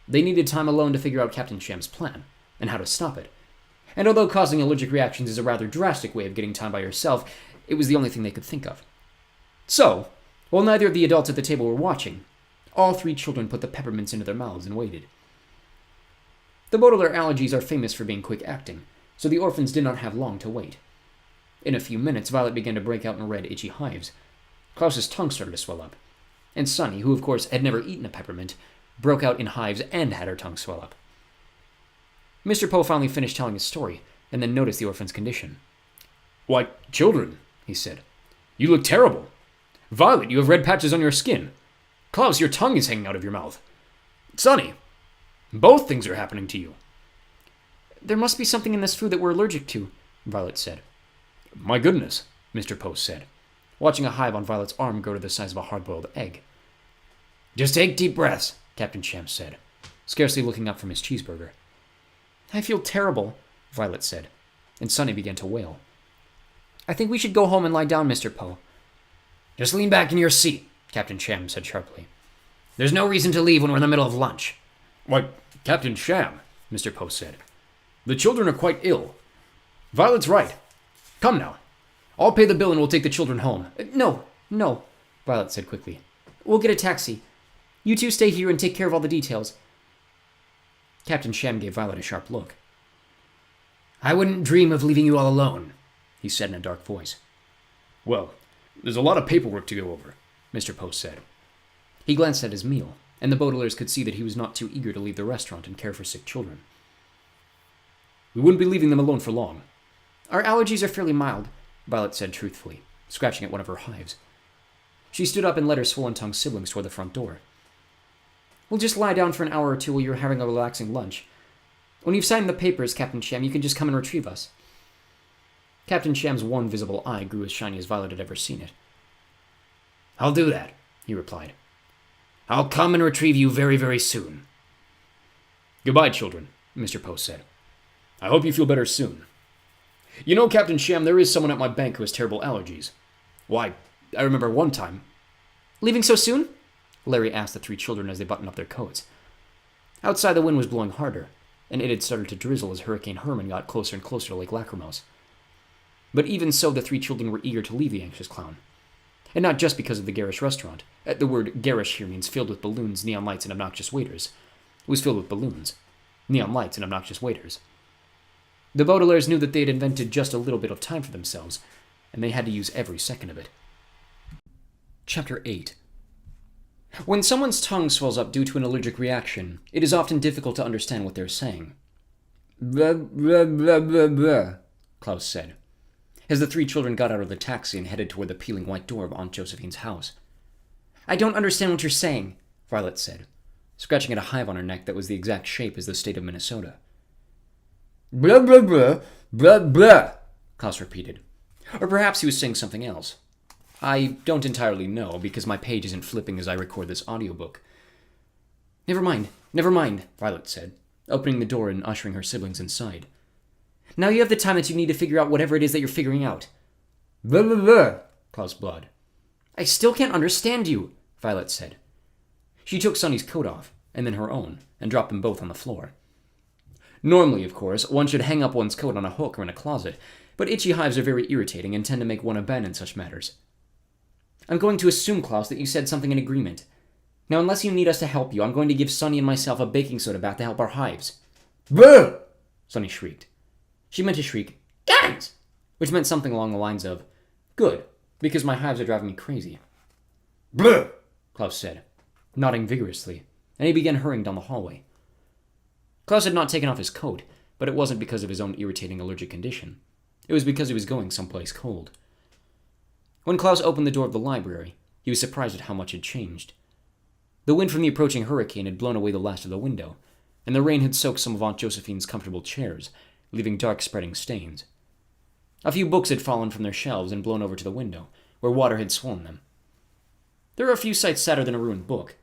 They needed time alone to figure out Captain Sham's plan, and how to stop it. And although causing allergic reactions is a rather drastic way of getting time by yourself, it was the only thing they could think of. So, while neither of the adults at the table were watching, all 3 children put the peppermints into their mouths and waited. The Baudelaire allergies are famous for being quick-acting, so the orphans did not have long to wait. In a few minutes, Violet began to break out in red, itchy hives. Klaus's tongue started to swell up, and Sonny, who of course had never eaten a peppermint, broke out in hives and had her tongue swell up. Mr. Poe finally finished telling his story, and then noticed the orphan's condition. Why, children, he said, you look terrible. Violet, you have red patches on your skin. Klaus, your tongue is hanging out of your mouth. Sonny, both things are happening to you. There must be something in this food that we're allergic to, Violet said. My goodness, Mr. Post said, watching a hive on Violet's arm grow to the size of a hard-boiled egg. Just take deep breaths, Captain Sham said, scarcely looking up from his cheeseburger. I feel terrible, Violet said, and Sonny began to wail. I think we should go home and lie down, Mr. Poe. Just lean back in your seat, Captain Sham said sharply. There's no reason to leave when we're in the middle of lunch. Why, Captain Sham, Mr. Poe said, the children are quite ill. Violet's right. Come now. I'll pay the bill and we'll take the children home. No, Violet said quickly. We'll get a taxi. You two stay here and take care of all the details. Captain Sham gave Violet a sharp look. I wouldn't dream of leaving you all alone, he said in a dark voice. Well, there's a lot of paperwork to go over, Mr. Post said. He glanced at his meal, and the Baudelaires could see that he was not too eager to leave the restaurant and care for sick children. We wouldn't be leaving them alone for long. Our allergies are fairly mild, Violet said truthfully, scratching at one of her hives. She stood up and led her swollen-tongued siblings toward the front door. We'll just lie down for an hour or two while you're having a relaxing lunch. When you've signed the papers, Captain Sham, you can just come and retrieve us. Captain Sham's one visible eye grew as shiny as Violet had ever seen it. I'll do that, he replied. I'll come and retrieve you very, very soon. Goodbye, children, Mr. Post said. I hope you feel better soon. You know, Captain Sham, there is someone at my bank who has terrible allergies. Why, I remember one time... Leaving so soon? Larry asked the three children as they buttoned up their coats. Outside, the wind was blowing harder, and it had started to drizzle as Hurricane Herman got closer and closer to Lake Lachrymose. But even so, the three children were eager to leave the anxious clown. And not just because of the garish restaurant. The word garish here means filled with balloons, neon lights, and obnoxious waiters. It was filled with balloons, neon lights, and obnoxious waiters. The Baudelaires knew that they had invented just a little bit of time for themselves, and they had to use every second of it. Chapter 8. When someone's tongue swells up due to an allergic reaction, it is often difficult to understand what they're saying. Blah, blah, blah, blah, blah, Klaus said, as the three children got out of the taxi and headed toward the peeling white door of Aunt Josephine's house. I don't understand what you're saying, Violet said, scratching at a hive on her neck that was the exact shape as the state of Minnesota. Blah, blah, blah, blah, blah, Klaus repeated. Or perhaps he was saying something else. I don't entirely know, because my page isn't flipping as I record this audiobook. Never mind, Violet said, opening the door and ushering her siblings inside. Now you have the time that you need to figure out whatever it is that you're figuring out. Blah, blah, blah, Klaus blawed. I still can't understand you, Violet said. She took Sonny's coat off, and then her own, and dropped them both on the floor. Normally, of course, one should hang up one's coat on a hook or in a closet, but itchy hives are very irritating and tend to make one abandon such matters. I'm going to assume, Klaus, that you said something in agreement. Now, unless you need us to help you, I'm going to give Sonny and myself a baking soda bath to help our hives. Boo! Sonny shrieked. She meant to shriek, Guys! which meant something along the lines of, good, because my hives are driving me crazy. Boo! Klaus said, nodding vigorously, and he began hurrying down the hallway. Klaus had not taken off his coat, but it wasn't because of his own irritating allergic condition. It was because he was going someplace cold. When Klaus opened the door of the library, he was surprised at how much had changed. The wind from the approaching hurricane had blown away the last of the window, and the rain had soaked some of Aunt Josephine's comfortable chairs, leaving dark spreading stains. A few books had fallen from their shelves and blown over to the window, where water had swollen them. There were a few sights sadder than a ruined book,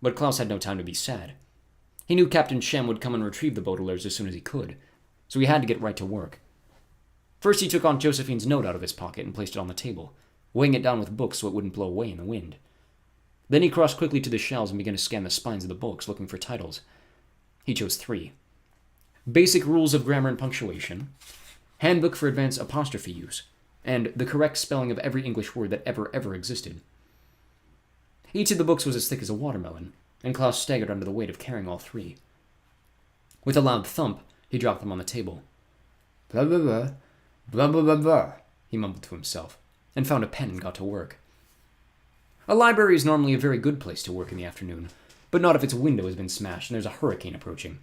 but Klaus had no time to be sad. He knew Captain Shem would come and retrieve the Baudelaires as soon as he could, so he had to get right to work. First, he took Aunt Josephine's note out of his pocket and placed it on the table, weighing it down with books so it wouldn't blow away in the wind. Then he crossed quickly to the shelves and began to scan the spines of the books, looking for titles. He chose 3. Basic Rules of Grammar and Punctuation, Handbook for Advanced Apostrophe Use, and The Correct Spelling of Every English Word That Ever Existed. Each of the books was as thick as a watermelon, and Klaus staggered under the weight of carrying all 3. With a loud thump, he dropped them on the table. Blah, blah, blah, blah, blah, blah, blah, he mumbled to himself, and found a pen and got to work. A library is normally a very good place to work in the afternoon, but not if its window has been smashed and there's a hurricane approaching.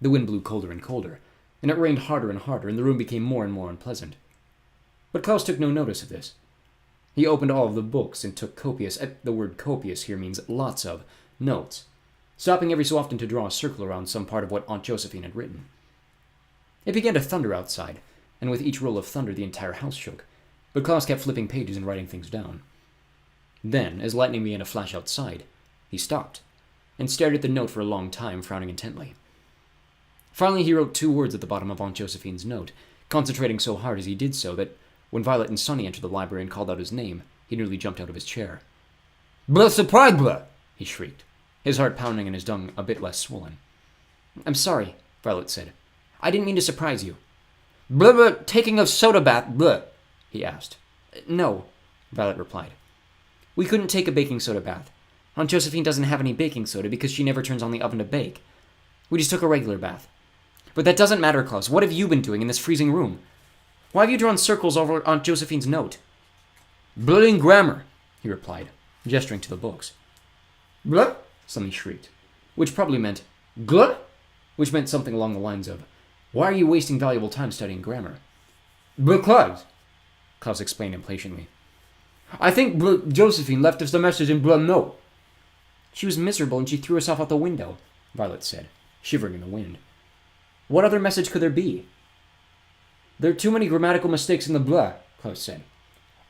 The wind blew colder and colder, and it rained harder and harder, and the room became more and more unpleasant. But Klaus took no notice of this. He opened all of the books and took copious, the word copious here means lots of, notes, stopping every so often to draw a circle around some part of what Aunt Josephine had written. It began to thunder outside, and with each roll of thunder the entire house shook, but Klaus kept flipping pages and writing things down. Then, as lightning began to flash outside, he stopped, and stared at the note for a long time, frowning intently. Finally, he wrote 2 words at the bottom of Aunt Josephine's note, concentrating so hard as he did so that when Violet and Sonny entered the library and called out his name, he nearly jumped out of his chair. "Blah, surprise, blah!" he shrieked, his heart pounding and his tongue a bit less swollen. "I'm sorry," Violet said. "I didn't mean to surprise you." "Blah, blah, taking a soda bath, blah?" he asked. "No," Violet replied. We couldn't take a baking soda bath. Aunt Josephine doesn't have any baking soda because she never turns on the oven to bake. We just took a regular bath. But that doesn't matter, Klaus. What have you been doing in this freezing room? Why have you drawn circles over Aunt Josephine's note? Blood and grammar, he replied, gesturing to the books. Blood? Sonny shrieked, which probably meant Glut, which meant something along the lines of, why are you wasting valuable time studying grammar? Because, Klaus explained impatiently. I think Josephine left us the message in blood note. She was miserable and she threw herself out the window, Violet said, shivering in the wind. What other message could there be? There are too many grammatical mistakes in the blah, Klaus said.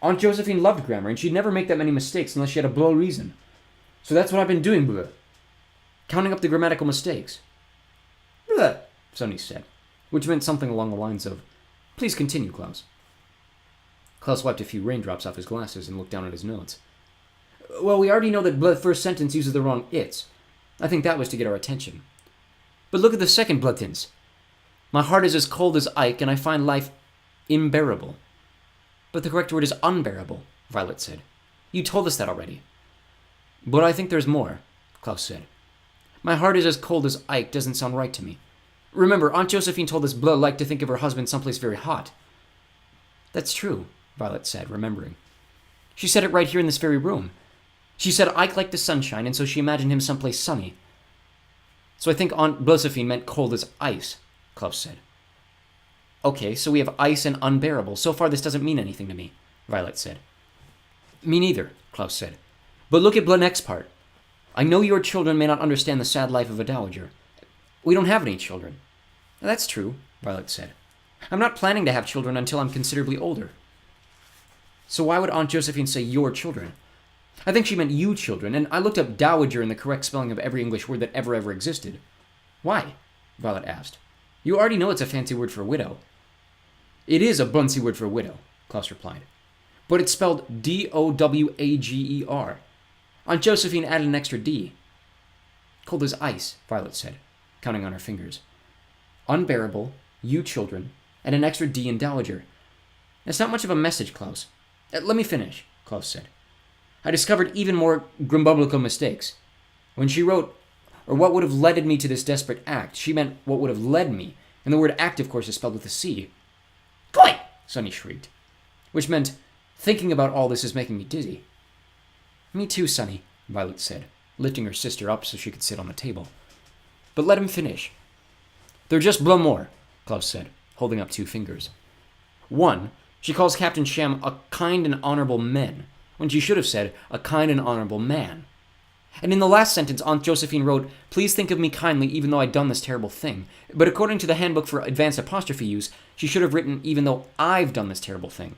Aunt Josephine loved grammar, and she'd never make that many mistakes unless she had a blah reason. So that's what I've been doing, blah. Counting up the grammatical mistakes. Blah, Sonny said, which meant something along the lines of, please continue, Klaus. Klaus wiped a few raindrops off his glasses and looked down at his notes. Well, we already know that the first sentence uses the wrong its. I think that was to get our attention. But look at the second blood tense. My heart is as cold as Ike, and I find life unbearable. But the correct word is unbearable, Violet said. You told us that already. But I think there's more, Klaus said. My heart is as cold as Ike doesn't sound right to me. Remember, Aunt Josephine told us Blah liked to think of her husband someplace very hot. That's true, Violet said, remembering. She said it right here in this very room. She said Ike liked the sunshine, and so she imagined him someplace sunny. So I think Aunt Josephine meant cold as ice, Klaus said. Okay, so we have ice and unbearable. So far this doesn't mean anything to me, Violet said. Me neither, Klaus said. But look at the next part. I know your children may not understand the sad life of a dowager. We don't have any children. That's true, Violet said. I'm not planning to have children until I'm considerably older. So why would Aunt Josephine say your children? I think she meant you children, and I looked up dowager in the correct spelling of every English word that ever existed. Why? Violet asked. You already know it's a fancy word for widow. It is a buncy word for widow, Klaus replied. But it's spelled D-O-W-A-G-E-R. Aunt Josephine added an extra D. Cold as ice, Violet said, counting on her fingers. Unbearable, you children, and an extra D in dowager. That's not much of a message, Klaus. Let me finish, Klaus said. I discovered even more grumbublical mistakes. When she wrote, or what would have led me to this desperate act, she meant what would have led me, and the word act, of course, is spelled with a C. Boy! Sonny shrieked. Which meant, thinking about all this is making me dizzy. Me too, Sonny, Violet said, lifting her sister up so she could sit on the table. But let him finish. There are just one more, Klaus said, holding up 2 fingers. 1, she calls Captain Sham a kind and honorable man, when she should have said a kind and honorable man. And in the last sentence, Aunt Josephine wrote, please think of me kindly even though I'd done this terrible thing. But according to the handbook for advanced apostrophe use, she should have written even though I've done this terrible thing.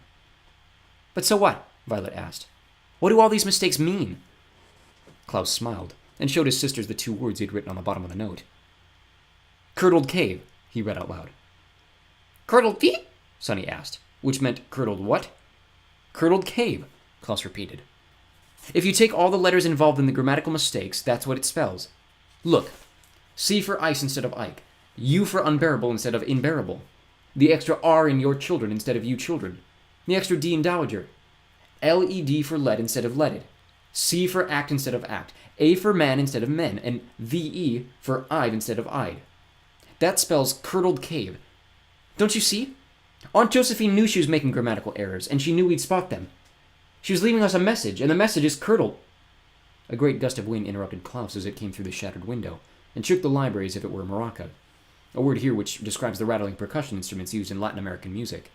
But so what? Violet asked. What do all these mistakes mean? Klaus smiled and showed his sisters the 2 words he'd written on the bottom of the note. Curdled cave, he read out loud. Curdled feet? Sonny asked, which meant curdled what? Curdled cave, Klaus repeated. If you take all the letters involved in the grammatical mistakes, that's what it spells. Look, C for ice instead of Ike, U for unbearable instead of unbearable, the extra R in your children instead of you children, the extra D in dowager, LED for lead instead of leaded, C for act instead of act, A for man instead of men, and VE for I've instead of I'd. That spells curdled cave. Don't you see? Aunt Josephine knew she was making grammatical errors, and she knew we'd spot them. She was leaving us a message, and the message is curdled. A great gust of wind interrupted Klaus as it came through the shattered window, and shook the library as if it were a maraca, a word here which describes the rattling percussion instruments used in Latin American music.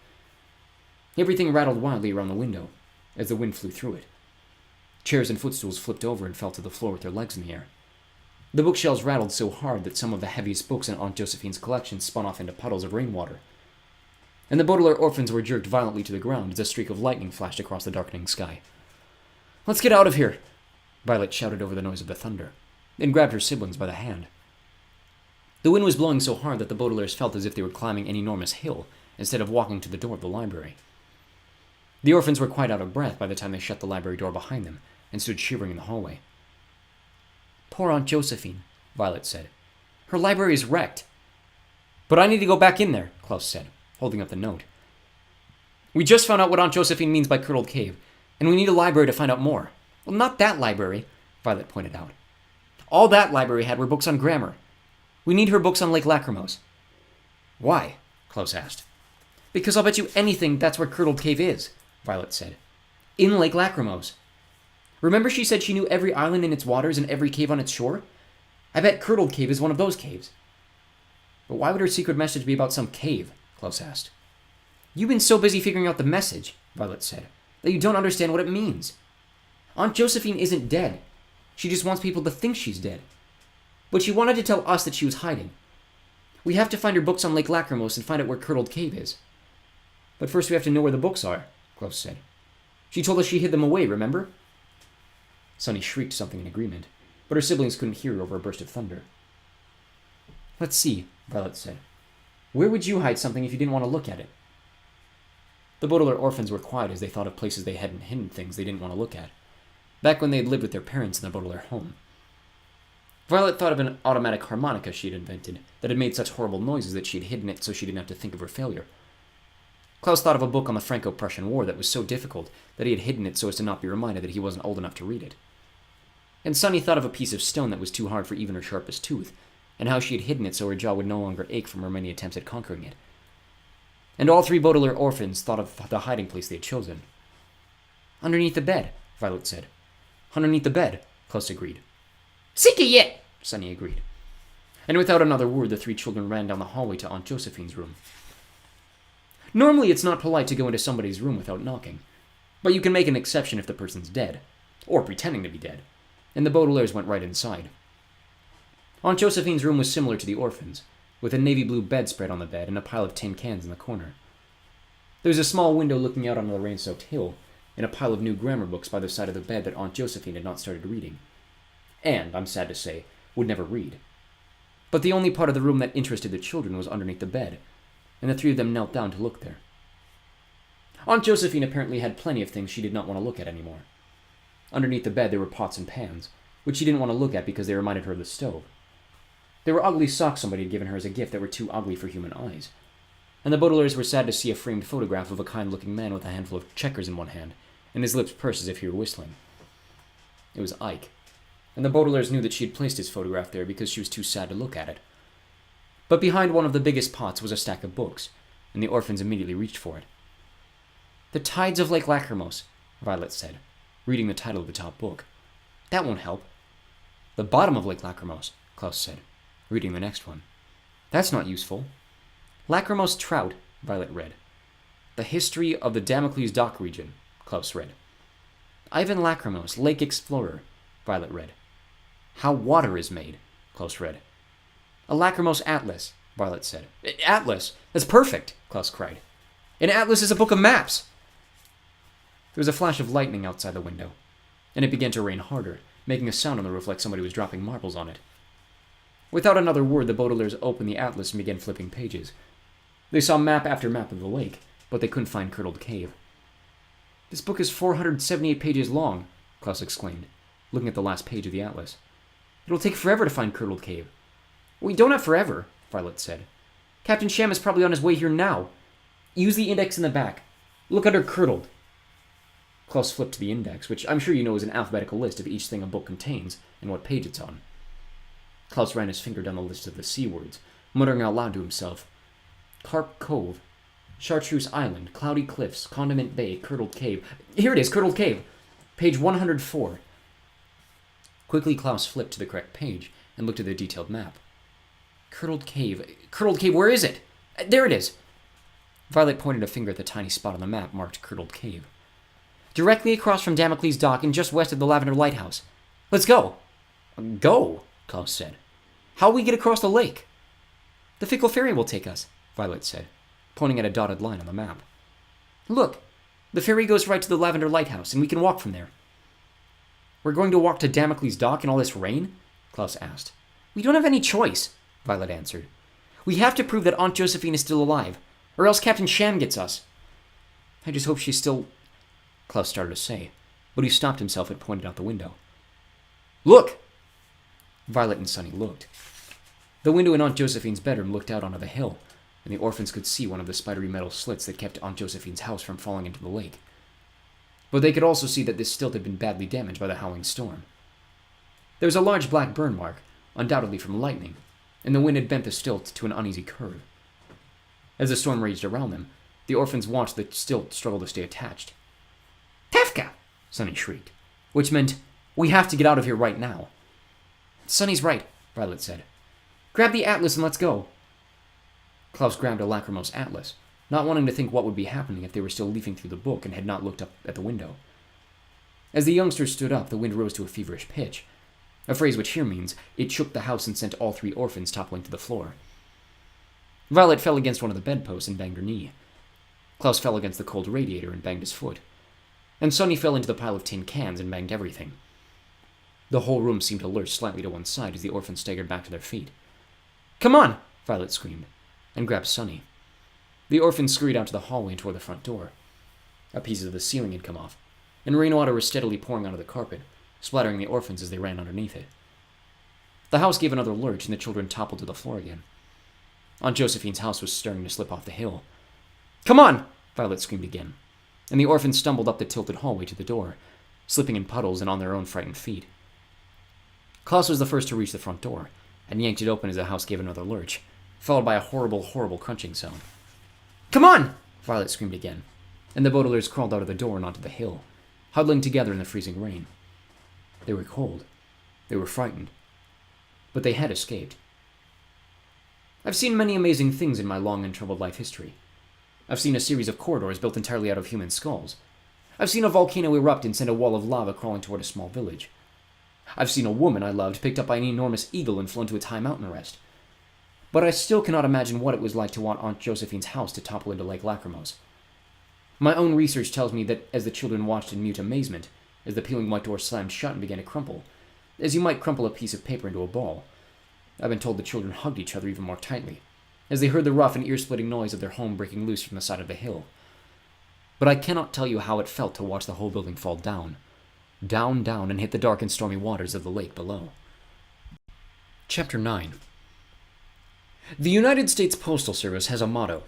Everything rattled wildly around the window, as the wind flew through it. Chairs and footstools flipped over and fell to the floor with their legs in the air. The bookshelves rattled so hard that some of the heaviest books in Aunt Josephine's collection spun off into puddles of rainwater. And the Baudelaire orphans were jerked violently to the ground as a streak of lightning flashed across the darkening sky. Let's get out of here, Violet shouted over the noise of the thunder, then grabbed her siblings by the hand. The wind was blowing so hard that the Baudelaires felt as if they were climbing an enormous hill instead of walking to the door of the library. The orphans were quite out of breath by the time they shut the library door behind them and stood shivering in the hallway. Poor Aunt Josephine, Violet said. Her library is wrecked. But I need to go back in there, Klaus said, holding up the note. We just found out what Aunt Josephine means by curdled cave, and we need a library to find out more. Well, not that library, Violet pointed out. All that library had were books on grammar. We need her books on Lake Lachrymose. Why? Klaus asked. Because I'll bet you anything that's where Curdled Cave is, Violet said. In Lake Lachrymose. Remember she said she knew every island in its waters and every cave on its shore? I bet Curdled Cave is one of those caves. But why would her secret message be about some cave? Klaus asked. You've been so busy figuring out the message, Violet said, that you don't understand what it means. Aunt Josephine isn't dead. She just wants people to think she's dead. But she wanted to tell us that she was hiding. We have to find her books on Lake Lachrymose and find out where Curdled Cave is. But first we have to know where the books are, Klaus said. She told us she hid them away, remember? Sunny shrieked something in agreement, but her siblings couldn't hear her over a burst of thunder. Let's see, Violet said. Where would you hide something if you didn't want to look at it? The Baudelaire orphans were quiet as they thought of places they hadn't hidden things they didn't want to look at, back when they had lived with their parents in the Baudelaire home. Violet thought of an automatic harmonica she had invented that had made such horrible noises that she had hidden it so she didn't have to think of her failure. Klaus thought of a book on the Franco-Prussian War that was so difficult that he had hidden it so as to not be reminded that he wasn't old enough to read it. And Sunny thought of a piece of stone that was too hard for even her sharpest tooth, and how she had hidden it so her jaw would no longer ache from her many attempts at conquering it. And all three Baudelaire orphans thought of the hiding place they had chosen. Underneath the bed, Violet said. Underneath the bed, Klaus agreed. Seek it yet, Sunny agreed. And without another word, the three children ran down the hallway to Aunt Josephine's room. Normally, it's not polite to go into somebody's room without knocking, but you can make an exception if the person's dead, or pretending to be dead, and the Baudelaires went right inside. Aunt Josephine's room was similar to the orphans', with a navy blue bedspread on the bed and a pile of tin cans in the corner. There was a small window looking out onto the rain-soaked hill, and a pile of new grammar books by the side of the bed that Aunt Josephine had not started reading, and, I'm sad to say, would never read. But the only part of the room that interested the children was underneath the bed, and the three of them knelt down to look there. Aunt Josephine apparently had plenty of things she did not want to look at anymore. Underneath the bed there were pots and pans, which she didn't want to look at because they reminded her of the stove. There were ugly socks somebody had given her as a gift that were too ugly for human eyes. And the Baudelaires were sad to see a framed photograph of a kind-looking man with a handful of checkers in one hand, and his lips pursed as if he were whistling. It was Ike, and the Baudelaires knew that she had placed his photograph there because she was too sad to look at it. But behind one of the biggest pots was a stack of books, and the orphans immediately reached for it. The Tides of Lake Lachrymose, Violet said, reading the title of the top book. That won't help. The Bottom of Lake Lachrymose, Klaus said, reading the next one. That's not useful. Lachrymose Trout, Violet read. The History of the Damocles Dock Region, Klaus read. Ivan Lachrymose, Lake Explorer, Violet read. How Water is Made, Klaus read. A Lachrymose Atlas, Violet said. Atlas? That's perfect, Klaus cried. An atlas is a book of maps. There was a flash of lightning outside the window, and it began to rain harder, making a sound on the roof like somebody was dropping marbles on it. Without another word, the Baudelaires opened the atlas and began flipping pages. They saw map after map of the lake, but they couldn't find Curdled Cave. This book is 478 pages long, Klaus exclaimed, looking at the last page of the atlas. It'll take forever to find Curdled Cave. We don't have forever, Violet said. Captain Sham is probably on his way here now. Use the index in the back. Look under Curdled. Klaus flipped to the index, which I'm sure you know is an alphabetical list of each thing a book contains and what page it's on. Klaus ran his finger down the list of the C words, muttering out loud to himself. Carp Cove, Chartreuse Island, Cloudy Cliffs, Condiment Bay, Curdled Cave. Here it is, Curdled Cave. Page 104. Quickly, Klaus flipped to the correct page and looked at the detailed map. Curdled Cave, where is it? There it is. Violet pointed a finger at the tiny spot on the map marked Curdled Cave. Directly across from Damocles Dock and just west of the Lavender Lighthouse. Let's go. Go, Klaus said. How'll we get across the lake? The Fickle Ferry will take us, Violet said, pointing at a dotted line on the map. Look, the ferry goes right to the Lavender Lighthouse, and we can walk from there. We're going to walk to Damocles Dock in all this rain? Klaus asked. We don't have any choice, Violet answered. We have to prove that Aunt Josephine is still alive, or else Captain Sham gets us. I just hope she's still... Klaus started to say, but he stopped himself and pointed out the window. Look! Violet and Sunny looked. The window in Aunt Josephine's bedroom looked out onto the hill, and the orphans could see one of the spidery metal slits that kept Aunt Josephine's house from falling into the lake. but they could also see that this stilt had been badly damaged by the howling storm. There was a large black burn mark, undoubtedly from lightning, and the wind had bent the stilt to an uneasy curve. As the storm raged around them, the orphans watched the stilt struggle to stay attached. Tefka! Sonny shrieked, which meant, "We have to get out of here right now." Sonny's right, Violet said. Grab the atlas and let's go. Klaus grabbed a Lachrymose atlas, not wanting to think what would be happening if they were still leafing through the book and had not looked up at the window. As the youngsters stood up, the wind rose to a feverish pitch, a phrase which here means it shook the house and sent all 3 orphans toppling to the floor. Violet fell against one of the bedposts and banged her knee. Klaus fell against the cold radiator and banged his foot. And Sonny fell into the pile of tin cans and banged everything. The whole room seemed to lurch slightly to one side as the orphans staggered back to their feet. "Come on!" Violet screamed, and grabbed Sonny. The orphans scurried out to the hallway and toward the front door. A piece of the ceiling had come off, and rainwater was steadily pouring onto the carpet, splattering the orphans as they ran underneath it. The house gave another lurch, and the children toppled to the floor again. Aunt Josephine's house was starting to slip off the hill. "Come on!" Violet screamed again, and the orphans stumbled up the tilted hallway to the door, slipping in puddles and on their own frightened feet. Klaus was the first to reach the front door, and yanked it open as the house gave another lurch, followed by a horrible, horrible crunching sound. "Come on!" Violet screamed again, and the Baudelaires crawled out of the door and onto the hill, huddling together in the freezing rain. They were cold. They were frightened. But they had escaped. I've seen many amazing things in my long and troubled life history. I've seen a series of corridors built entirely out of human skulls. I've seen a volcano erupt and send a wall of lava crawling toward a small village. I've seen a woman I loved picked up by an enormous eagle and flown to its high mountain rest. But I still cannot imagine what it was like to want Aunt Josephine's house to topple into Lake Lachrymose. My own research tells me that as the children watched in mute amazement, as the peeling white door slammed shut and began to crumple, as you might crumple a piece of paper into a ball, I've been told the children hugged each other even more tightly, as they heard the rough and ear-splitting noise of their home breaking loose from the side of the hill. But I cannot tell you how it felt to watch the whole building fall down, down, down, and hit the dark and stormy waters of the lake below. Chapter 9. The United States Postal Service has a motto.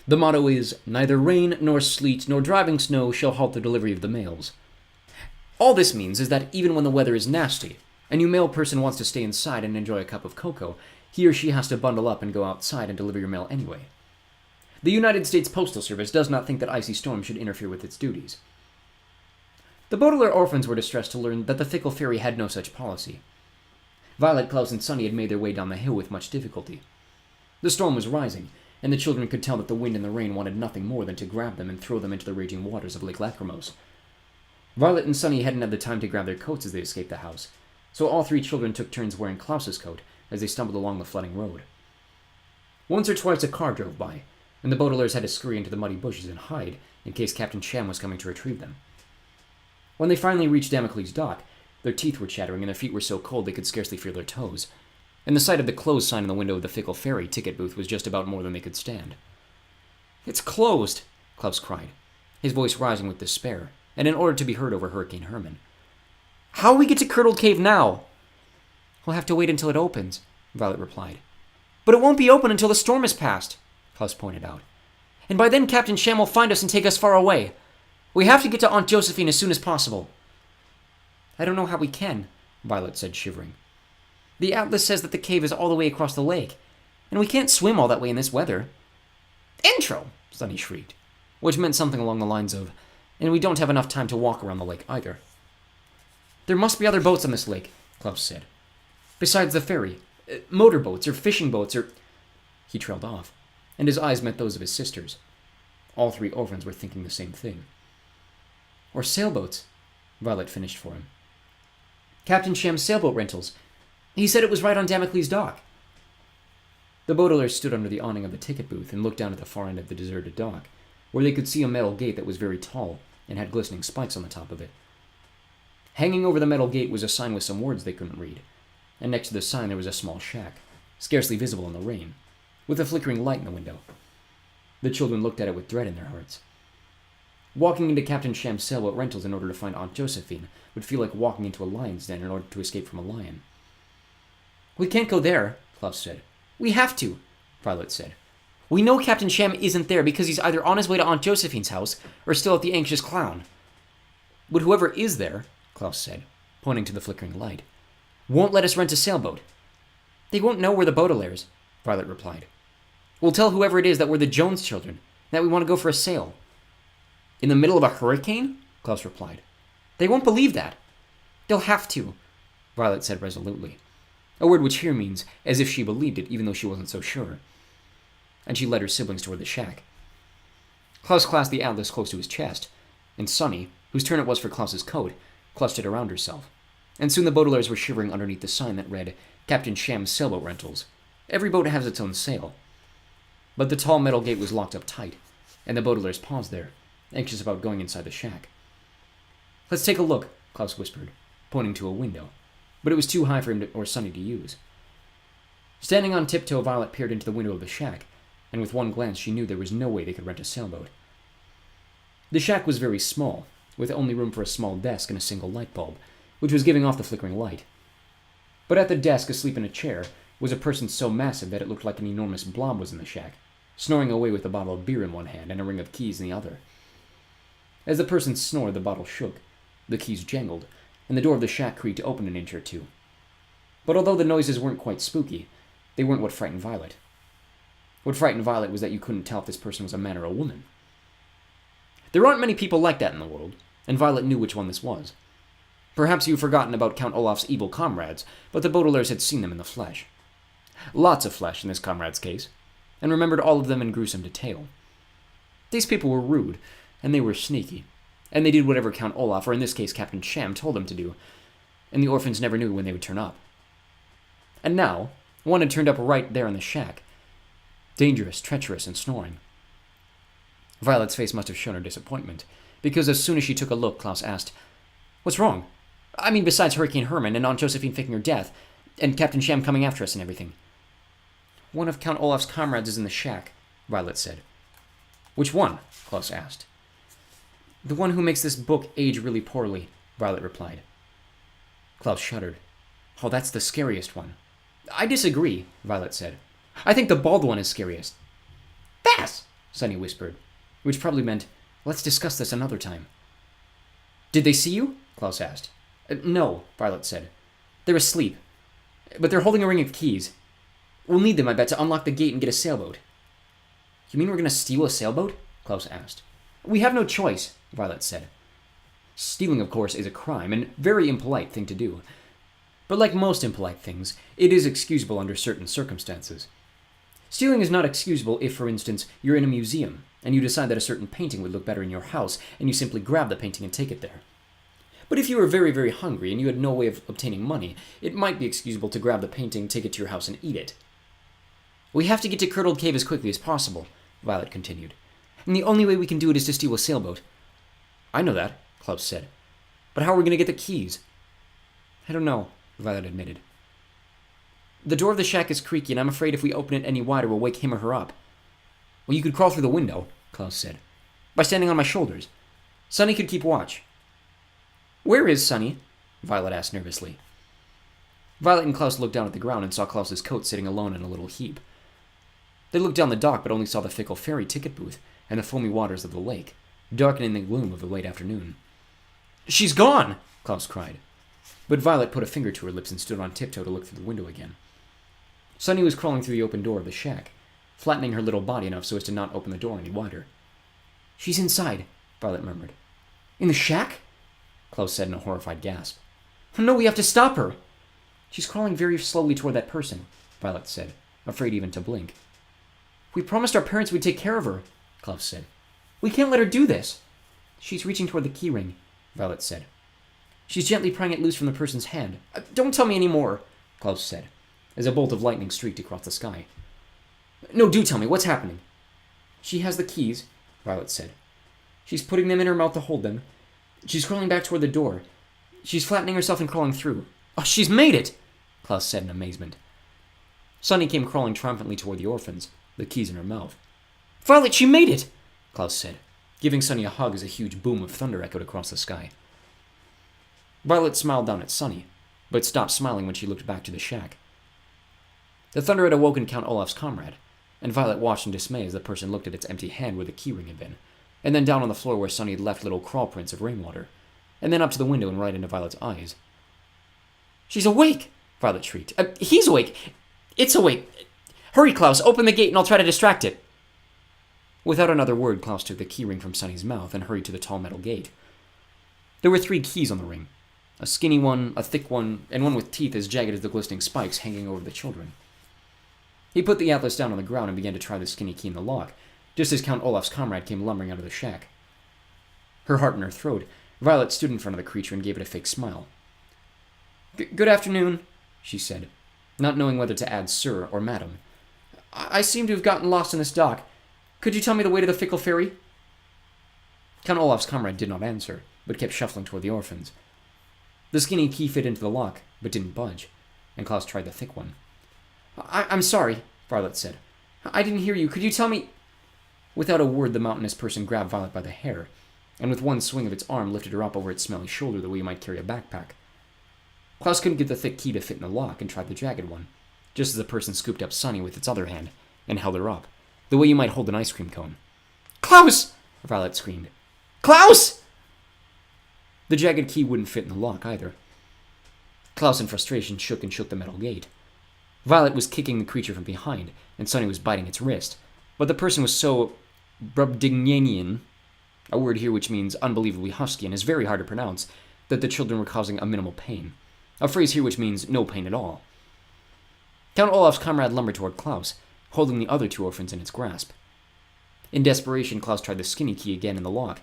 The motto is, "Neither rain, nor sleet, nor driving snow shall halt the delivery of the mails." All this means is that even when the weather is nasty, and your mail person wants to stay inside and enjoy a cup of cocoa, he or she has to bundle up and go outside and deliver your mail anyway. The United States Postal Service does not think that icy storms should interfere with its duties. The Baudelaire orphans were distressed to learn that the fickle fairy had no such policy. Violet, Klaus, and Sonny had made their way down the hill with much difficulty. The storm was rising, and the children could tell that the wind and the rain wanted nothing more than to grab them and throw them into the raging waters of Lake Lachrymose. Violet and Sonny hadn't had the time to grab their coats as they escaped the house, so all 3 children took turns wearing Klaus's coat as they stumbled along the flooding road. Once or twice a car drove by, and the Baudelaires had to scurry into the muddy bushes and hide in case Captain Cham was coming to retrieve them. When they finally reached Damocles Dock, their teeth were chattering and their feet were so cold they could scarcely feel their toes, and the sight of the closed sign in the window of the Fickle Fairy ticket booth was just about more than they could stand. "It's closed!" Klaus cried, his voice rising with despair, and in order to be heard over Hurricane Herman. "How will we get to Curdled Cave now?" "We'll have to wait until it opens," Violet replied. "But it won't be open until the storm has passed," Klaus pointed out. "And by then Captain Cham will find us and take us far away. We have to get to Aunt Josephine as soon as possible." "I don't know how we can," Violet said, shivering. "The atlas says that the cave is all the way across the lake, and we can't swim all that way in this weather." "Intro!" Sonny shrieked, which meant something along the lines of, "And we don't have enough time to walk around the lake either." "There must be other boats on this lake," Klaus said. "Besides the ferry. Motorboats or fishing boats or—" He trailed off, and his eyes met those of his sisters. All 3 orphans were thinking the same thing. "Or sailboats," Violet finished for him. "Captain Cham's sailboat rentals. He said it was right on Damocles Dock." The Baudelaires stood under the awning of the ticket booth and looked down at the far end of the deserted dock, where they could see a metal gate that was very tall and had glistening spikes on the top of it. Hanging over the metal gate was a sign with some words they couldn't read, and next to the sign there was a small shack, scarcely visible in the rain, with a flickering light in the window. The children looked at it with dread in their hearts. Walking into Captain Cham's sailboat rentals in order to find Aunt Josephine would feel like walking into a lion's den in order to escape from a lion. "We can't go there," Klaus said. "We have to," Violet said. "We know Captain Cham isn't there because he's either on his way to Aunt Josephine's house or still at the Anxious Clown." But whoever is there, Klaus said, pointing to the flickering light, won't let us rent a sailboat. They won't know we're the Baudelaires, Violet replied. We'll tell whoever it is that we're the Jones children, that we want to go for a sail. In the middle of a hurricane? Klaus replied. They won't believe that. They'll have to, Violet said resolutely, a word which here means as if she believed it even though she wasn't so sure. And she led her siblings toward the shack. Klaus clasped the atlas close to his chest, and Sunny, whose turn it was for Klaus's coat, clutched it around herself. And soon the Baudelaires were shivering underneath the sign that read, Captain Sham's Sailboat Rentals. Every boat has its own sail. But the tall metal gate was locked up tight, and the Baudelaires paused there, anxious about going inside the shack. Let's take a look, Klaus whispered, pointing to a window, but it was too high for him or Sunny to use. Standing on tiptoe, Violet peered into the window of the shack, and with one glance she knew there was no way they could rent a sailboat. The shack was very small, with only room for a small desk and a single light bulb, which was giving off the flickering light. But at the desk, asleep in a chair, was a person so massive that it looked like an enormous blob was in the shack, snoring away with a bottle of beer in one hand and a ring of keys in the other. As the person snored, the bottle shook, the keys jangled, and the door of the shack creaked open an inch or two. But although the noises weren't quite spooky, they weren't what frightened Violet. What frightened Violet was that you couldn't tell if this person was a man or a woman. There aren't many people like that in the world, and Violet knew which one this was. Perhaps you've forgotten about Count Olaf's evil comrades, but the Baudelaires had seen them in the flesh. Lots of flesh in this comrade's case, and remembered all of them in gruesome detail. These people were rude, and they were sneaky, and they did whatever Count Olaf, or in this case Captain Sham, told them to do, and the orphans never knew when they would turn up. And now, one had turned up right there in the shack. Dangerous, treacherous, and snoring. Violet's face must have shown her disappointment, because as soon as she took a look, Klaus asked, What's wrong? I mean, besides Hurricane Herman and Aunt Josephine faking her death, and Captain Sham coming after us and everything. One of Count Olaf's comrades is in the shack, Violet said. Which one? Klaus asked. The one who makes this book age really poorly, Violet replied. Klaus shuddered. Oh, that's the scariest one. I disagree, Violet said. I think the bald one is scariest. Bass, Sunny whispered, which probably meant, let's discuss this another time. Did they see you? Klaus asked. No, Violet said. They're asleep. But they're holding a ring of keys. We'll need them, I bet, to unlock the gate and get a sailboat. You mean we're going to steal a sailboat? Klaus asked. We have no choice, Violet said. Stealing, of course, is a crime, and very impolite thing to do. But like most impolite things, it is excusable under certain circumstances. Stealing is not excusable if, for instance, you're in a museum, and you decide that a certain painting would look better in your house, and you simply grab the painting and take it there. But if you were very, very hungry and you had no way of obtaining money, it might be excusable to grab the painting, take it to your house, and eat it. We have to get to Curdled Cave as quickly as possible, Violet continued. And the only way we can do it is to steal a sailboat. I know that, Klaus said. But how are we going to get the keys? I don't know, Violet admitted. The door of the shack is creaky, and I'm afraid if we open it any wider, we'll wake him or her up. Well, you could crawl through the window, Klaus said, by standing on my shoulders. Sunny could keep watch. Where is Sunny? Violet asked nervously. Violet and Klaus looked down at the ground and saw Klaus's coat sitting alone in a little heap. They looked down the dock, but only saw the fickle ferry ticket booth and the foamy waters of the lake, darkening the gloom of the late afternoon. She's gone! Klaus cried. But Violet put a finger to her lips and stood on tiptoe to look through the window again. Sunny was crawling through the open door of the shack, flattening her little body enough so as to not open the door any wider. She's inside, Violet murmured. In the shack? Klaus said in a horrified gasp. No, we have to stop her! She's crawling very slowly toward that person, Violet said, afraid even to blink. We promised our parents we'd take care of her, Klaus said. We can't let her do this. She's reaching toward the keyring, Violet said. She's gently prying it loose from the person's hand. Don't tell me any more, Klaus said, as a bolt of lightning streaked across the sky. No, do tell me, what's happening? She has the keys, Violet said. She's putting them in her mouth to hold them. She's crawling back toward the door. She's flattening herself and crawling through. Oh, she's made it, Klaus said in amazement. Sunny came crawling triumphantly toward the orphans, the keys in her mouth. Violet, she made it, Klaus said, giving Sunny a hug as a huge boom of thunder echoed across the sky. Violet smiled down at Sunny, but stopped smiling when she looked back to the shack. The thunder had awoken Count Olaf's comrade, and Violet watched in dismay as the person looked at its empty hand where the keyring had been, and then down on the floor where Sunny had left little crawl prints of rainwater. and then up to the window and right into Violet's eyes. She's awake! Violet shrieked. He's awake! It's awake! Hurry, Klaus, open the gate and I'll try to distract it. Without another word, Klaus took the keyring from Sonny's mouth and hurried to the tall metal gate. There were 3 keys on the ring. A skinny one, a thick one, and one with teeth as jagged as the glistening spikes hanging over the children. He put the atlas down on the ground and began to try the skinny key in the lock, just as Count Olaf's comrade came lumbering out of the shack. Her heart in her throat, Violet stood in front of the creature and gave it a fake smile. Good afternoon, she said, not knowing whether to add sir or madam. I seem to have gotten lost in this dock. Could you tell me the way to the Fickle Ferry? Count Olaf's comrade did not answer, but kept shuffling toward the orphans. The skinny key fit into the lock, but didn't budge, and Klaus tried the thick one. I'm sorry, Violet said. I didn't hear you. Could you tell me... Without a word, the mountainous person grabbed Violet by the hair, and with one swing of its arm lifted her up over its smelly shoulder the way you might carry a backpack. Klaus couldn't get the thick key to fit in the lock and tried the jagged one, just as the person scooped up Sonny with its other hand and held her up, the way you might hold an ice cream cone. Klaus! Violet screamed. Klaus! The jagged key wouldn't fit in the lock either. Klaus in frustration shook the metal gate. Violet was kicking the creature from behind, and Sonny was biting its wrist, but the person was so Brubdignanian, a word here which means unbelievably husky and is very hard to pronounce, that the children were causing a minimal pain, a phrase here which means no pain at all. Count Olaf's comrade lumbered toward Klaus, holding the other 2 orphans in its grasp. In desperation, Klaus tried the skinny key again in the lock,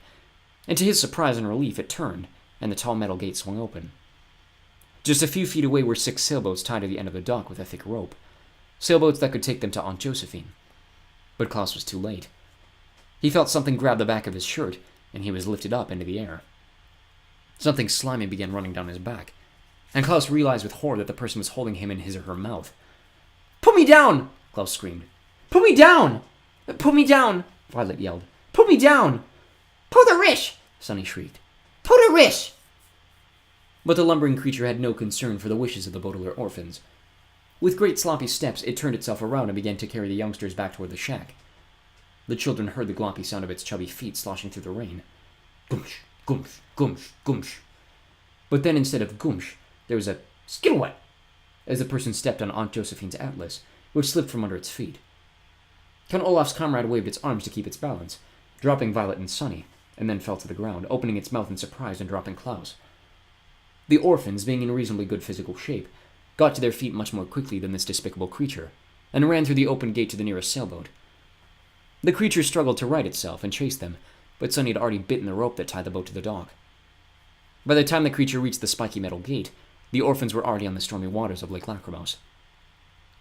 and to his surprise and relief, it turned, and the tall metal gate swung open. Just a few feet away were 6 sailboats tied to the end of the dock with a thick rope, sailboats that could take them to Aunt Josephine. But Klaus was too late. He felt something grab the back of his shirt, and he was lifted up into the air. Something slimy began running down his back, and Klaus realized with horror that the person was holding him in his or her mouth. Put me down! Klaus screamed. Put me down! Put me down! Violet yelled. Put me down! Put-a-rish! Sonny shrieked. Put-a-rish! But the lumbering creature had no concern for the wishes of the Baudelaire orphans. With great sloppy steps, it turned itself around and began to carry the youngsters back toward the shack. The children heard the gloppy sound of its chubby feet sloshing through the rain. Goomsh, goomsh, goomsh, goomsh. But then instead of goomsh, there was a skittle-wet as the person stepped on Aunt Josephine's atlas, which slipped from under its feet. Count Olaf's comrade waved its arms to keep its balance, dropping Violet and Sonny, and then fell to the ground, opening its mouth in surprise and dropping Klaus. The orphans, being in reasonably good physical shape, got to their feet much more quickly than this despicable creature, and ran through the open gate to the nearest sailboat. The creature struggled to right itself and chased them, but Sonny had already bitten the rope that tied the boat to the dock. By the time the creature reached the spiky metal gate, the orphans were already on the stormy waters of Lake Lachrymos.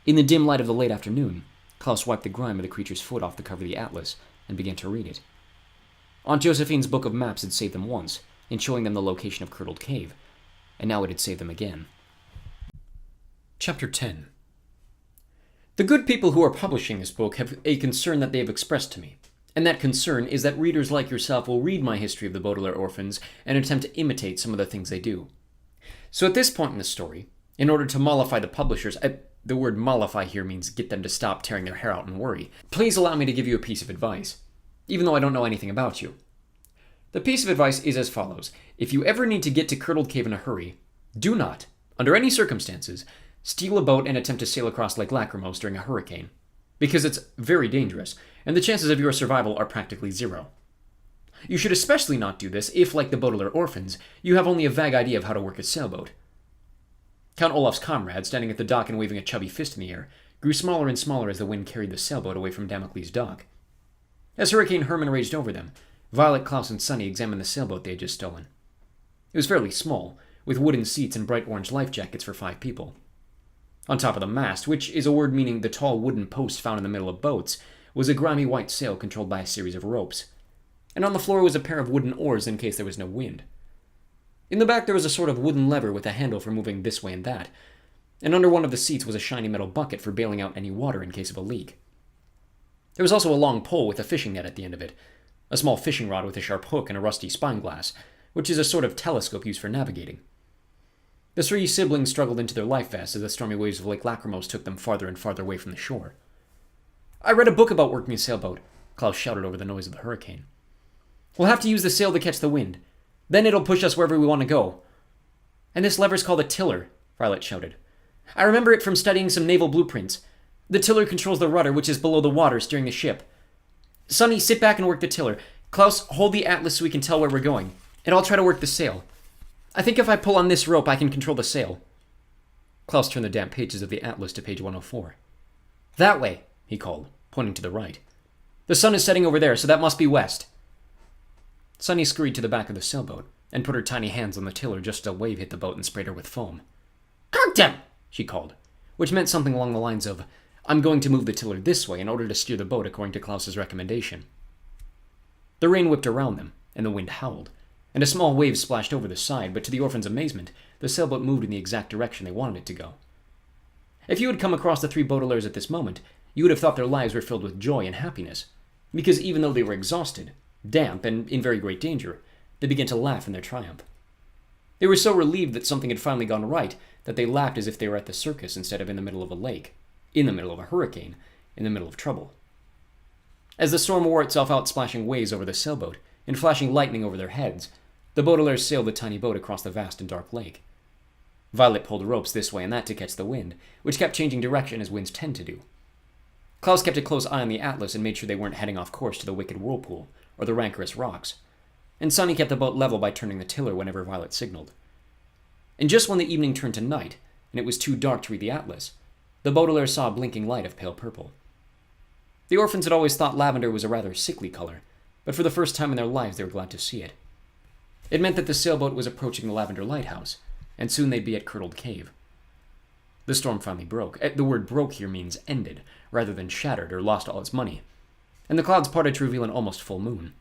In the dim light of the late afternoon, Klaus wiped the grime of the creature's foot off the cover of the atlas and began to read it. Aunt Josephine's book of maps had saved them once, in showing them the location of Curdled Cave, and now it had saved them again. Chapter 10. The good people who are publishing this book have a concern that they have expressed to me, and that concern is that readers like yourself will read my history of the Baudelaire orphans and attempt to imitate some of the things they do. So at this point in the story, in order to mollify the publishers, the word mollify here means get them to stop tearing their hair out and worry, please allow me to give you a piece of advice, even though I don't know anything about you. The piece of advice is as follows. If you ever need to get to Curdled Cave in a hurry, do not, under any circumstances, steal a boat and attempt to sail across Lake Lachrymos during a hurricane, because it's very dangerous, and the chances of your survival are practically zero. You should especially not do this if, like the Baudelaire orphans, you have only a vague idea of how to work a sailboat. Count Olaf's comrade, standing at the dock and waving a chubby fist in the air, grew smaller and smaller as the wind carried the sailboat away from Damocles' dock. As Hurricane Herman raged over them, Violet, Klaus, and Sonny examined the sailboat they had just stolen. It was fairly small, with wooden seats and bright orange life jackets for 5 people. On top of the mast, which is a word meaning the tall wooden post found in the middle of boats, was a grimy white sail controlled by a series of ropes. And on the floor was a pair of wooden oars in case there was no wind. In the back there was a sort of wooden lever with a handle for moving this way and that, and under one of the seats was a shiny metal bucket for bailing out any water in case of a leak. There was also a long pole with a fishing net at the end of it, a small fishing rod with a sharp hook and a rusty spyglass, which is a sort of telescope used for navigating. The 3 siblings struggled into their life vests as the stormy waves of Lake Lachrymos took them farther and farther away from the shore. I read a book about working a sailboat, Klaus shouted over the noise of the hurricane. We'll have to use the sail to catch the wind. Then it'll push us wherever we want to go. And this lever's called a tiller, Violet shouted. I remember it from studying some naval blueprints. The tiller controls the rudder, which is below the water, steering the ship. Sonny, sit back and work the tiller. Klaus, hold the atlas so we can tell where we're going. And I'll try to work the sail. I think if I pull on this rope, I can control the sail. Klaus turned the damp pages of the atlas to page 104. That way, he called, pointing to the right. The sun is setting over there, so that must be west. Sonny scurried to the back of the sailboat and put her tiny hands on the tiller just as a wave hit the boat and sprayed her with foam. "Goddamn!" she called, which meant something along the lines of, I'm going to move the tiller this way in order to steer the boat according to Klaus's recommendation. The rain whipped around them, and the wind howled, and a small wave splashed over the side, but to the orphans' amazement, the sailboat moved in the exact direction they wanted it to go. If you had come across the three Baudelaires at this moment, you would have thought their lives were filled with joy and happiness, because even though they were exhausted, damp, and in very great danger, they began to laugh in their triumph. They were so relieved that something had finally gone right that they laughed as if they were at the circus instead of in the middle of a lake, in the middle of a hurricane, in the middle of trouble. As the storm wore itself out splashing waves over the sailboat and flashing lightning over their heads, the Baudelaires sailed the tiny boat across the vast and dark lake. Violet pulled ropes this way and that to catch the wind, which kept changing direction as winds tend to do. Klaus kept a close eye on the atlas and made sure they weren't heading off course to the wicked whirlpool or the rancorous rocks, and Sonny kept the boat level by turning the tiller whenever Violet signaled. And just when the evening turned to night, and it was too dark to read the atlas, the Baudelaire saw a blinking light of pale purple. The orphans had always thought lavender was a rather sickly color, but for the first time in their lives they were glad to see it. It meant that the sailboat was approaching the Lavender Lighthouse, and soon they'd be at Curdled Cave. The storm finally broke. The word broke here means ended, rather than shattered or lost all its money, and the clouds parted to reveal an almost full moon.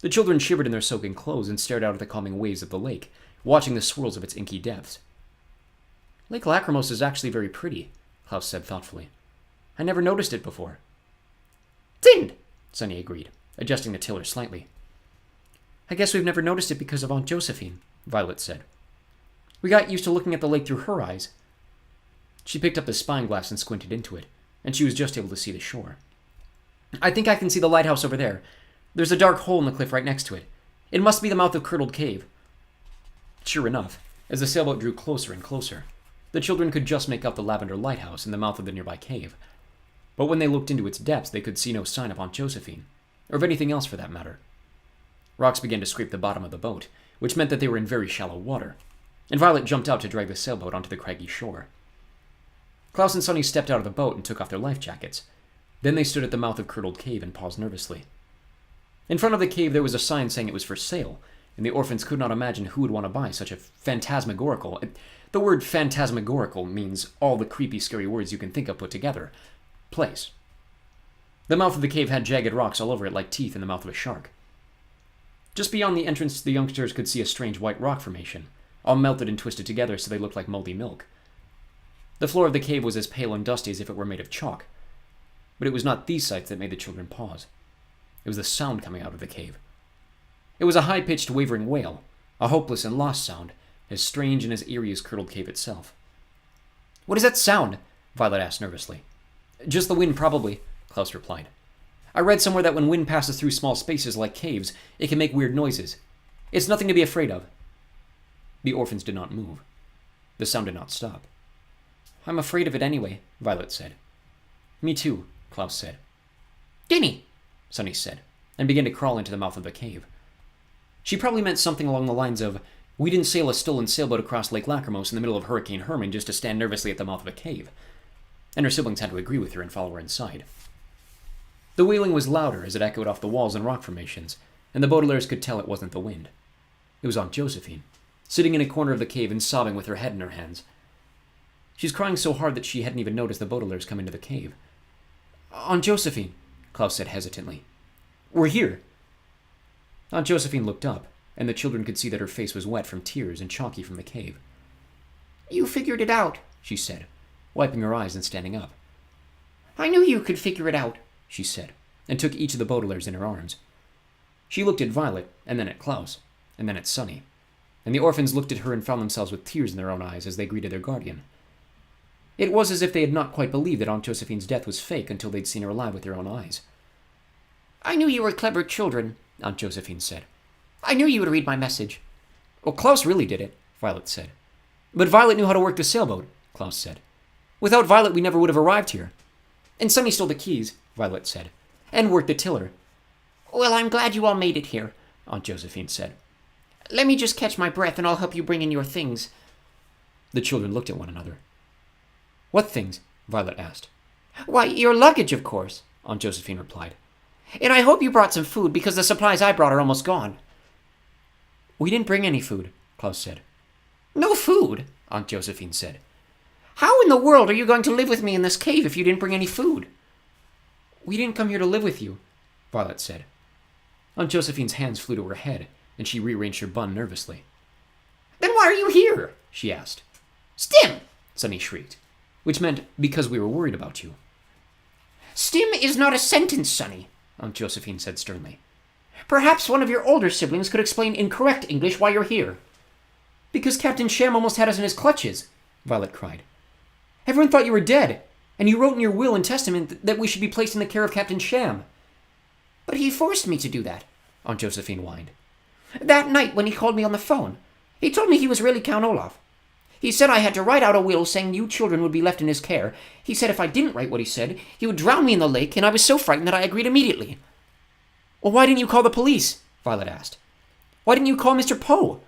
The children shivered in their soaking clothes and stared out at the calming waves of the lake, watching the swirls of its inky depths. Lake Lachrymose is actually very pretty, Klaus said thoughtfully. I never noticed it before. Tinned, Sonny agreed, adjusting the tiller slightly. I guess we've never noticed it because of Aunt Josephine, Violet said. We got used to looking at the lake through her eyes. She picked up the spyglass and squinted into it, and she was just able to see the shore. I think I can see the lighthouse over there. There's a dark hole in the cliff right next to it. It must be the mouth of Curdled Cave. Sure enough, as the sailboat drew closer and closer, the children could just make out the Lavender Lighthouse in the mouth of the nearby cave. But when they looked into its depths, they could see no sign of Aunt Josephine, or of anything else for that matter. Rocks began to scrape the bottom of the boat, which meant that they were in very shallow water, and Violet jumped out to drag the sailboat onto the craggy shore. Klaus and Sonny stepped out of the boat and took off their life jackets. Then they stood at the mouth of Curdled Cave and paused nervously. In front of the cave there was a sign saying it was for sale, and the orphans could not imagine who would want to buy such a phantasmagorical... The word phantasmagorical means all the creepy, scary words you can think of put together. Place. The mouth of the cave had jagged rocks all over it like teeth in the mouth of a shark. Just beyond the entrance, the youngsters could see a strange white rock formation, all melted and twisted together so they looked like moldy milk. The floor of the cave was as pale and dusty as if it were made of chalk. But it was not these sights that made the children pause. It was the sound coming out of the cave. It was a high-pitched, wavering wail, a hopeless and lost sound, as strange and as eerie as Curdled Cave itself. What is that sound? Violet asked nervously. Just the wind, probably, Klaus replied. I read somewhere that when wind passes through small spaces like caves, it can make weird noises. It's nothing to be afraid of. The orphans did not move. The sound did not stop. I'm afraid of it anyway, Violet said. Me too, Klaus said. Dinny, Sonny said, and began to crawl into the mouth of the cave. She probably meant something along the lines of, we didn't sail a stolen sailboat across Lake Lachrymose in the middle of Hurricane Herman just to stand nervously at the mouth of a cave. And her siblings had to agree with her and follow her inside. The wailing was louder as it echoed off the walls and rock formations, and the Baudelaires could tell it wasn't the wind. It was Aunt Josephine, sitting in a corner of the cave and sobbing with her head in her hands. She's crying so hard that she hadn't even noticed the Baudelaires come into the cave. Aunt Josephine, Klaus said hesitantly. We're here. Aunt Josephine looked up, and the children could see that her face was wet from tears and chalky from the cave. You figured it out, she said, wiping her eyes and standing up. I knew you could figure it out, she said, and took each of the Baudelaires in her arms. She looked at Violet, and then at Klaus, and then at Sonny, and the orphans looked at her and found themselves with tears in their own eyes as they greeted their guardian. It was as if they had not quite believed that Aunt Josephine's death was fake until they'd seen her alive with their own eyes. I knew you were clever children, Aunt Josephine said. I knew you would read my message. Well, Klaus really did it, Violet said. But Violet knew how to work the sailboat, Klaus said. Without Violet, we never would have arrived here. And Sonny stole the keys, Violet said, and worked the tiller. Well, I'm glad you all made it here, Aunt Josephine said. Let me just catch my breath and I'll help you bring in your things. The children looked at one another. What things? Violet asked. Why, your luggage, of course, Aunt Josephine replied. And I hope you brought some food because the supplies I brought are almost gone. We didn't bring any food, Klaus said. No food, Aunt Josephine said. How in the world are you going to live with me in this cave if you didn't bring any food? We didn't come here to live with you, Violet said. Aunt Josephine's hands flew to her head, and she rearranged her bun nervously. Then why are you here? She asked. Stim! Sonny shrieked, which meant because we were worried about you. Stim is not a sentence, Sonny, Aunt Josephine said sternly. Perhaps one of your older siblings could explain in correct English why you're here. Because Captain Sham almost had us in his clutches, Violet cried. Everyone thought you were dead, and you wrote in your will and testament that we should be placed in the care of Captain Sham. But he forced me to do that, Aunt Josephine whined. That night when he called me on the phone, he told me he was really Count Olaf. He said I had to write out a will saying you children would be left in his care. He said if I didn't write what he said, he would drown me in the lake, and I was so frightened that I agreed immediately. Well, why didn't you call the police? Violet asked. Why didn't you call Mr. Poe?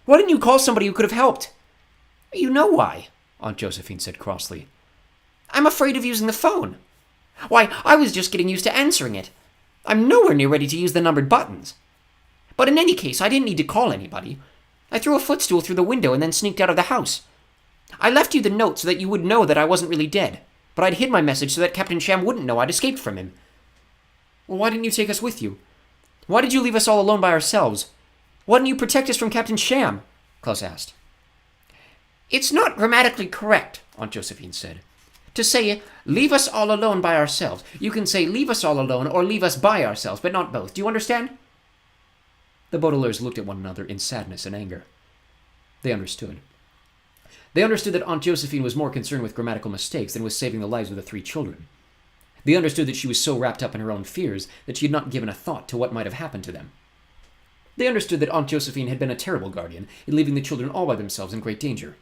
Why didn't you call somebody who could have helped? You know why, Aunt Josephine said crossly. I'm afraid of using the phone. Why, I was just getting used to answering it. I'm nowhere near ready to use the numbered buttons. But in any case, I didn't need to call anybody. I threw a footstool through the window and then sneaked out of the house. I left you the note so that you would know that I wasn't really dead, but I'd hid my message so that Captain Sham wouldn't know I'd escaped from him. Well, why didn't you take us with you? Why did you leave us all alone by ourselves? Why didn't you protect us from Captain Sham? Klaus asked. It's not grammatically correct, Aunt Josephine said. To say, leave us all alone by ourselves. You can say, leave us all alone or leave us by ourselves, but not both. Do you understand? The Baudelaires looked at one another in sadness and anger. They understood. They understood that Aunt Josephine was more concerned with grammatical mistakes than with saving the lives of the 3 children. They understood that she was so wrapped up in her own fears that she had not given a thought to what might have happened to them. They understood that Aunt Josephine had been a terrible guardian in leaving the children all by themselves in great danger.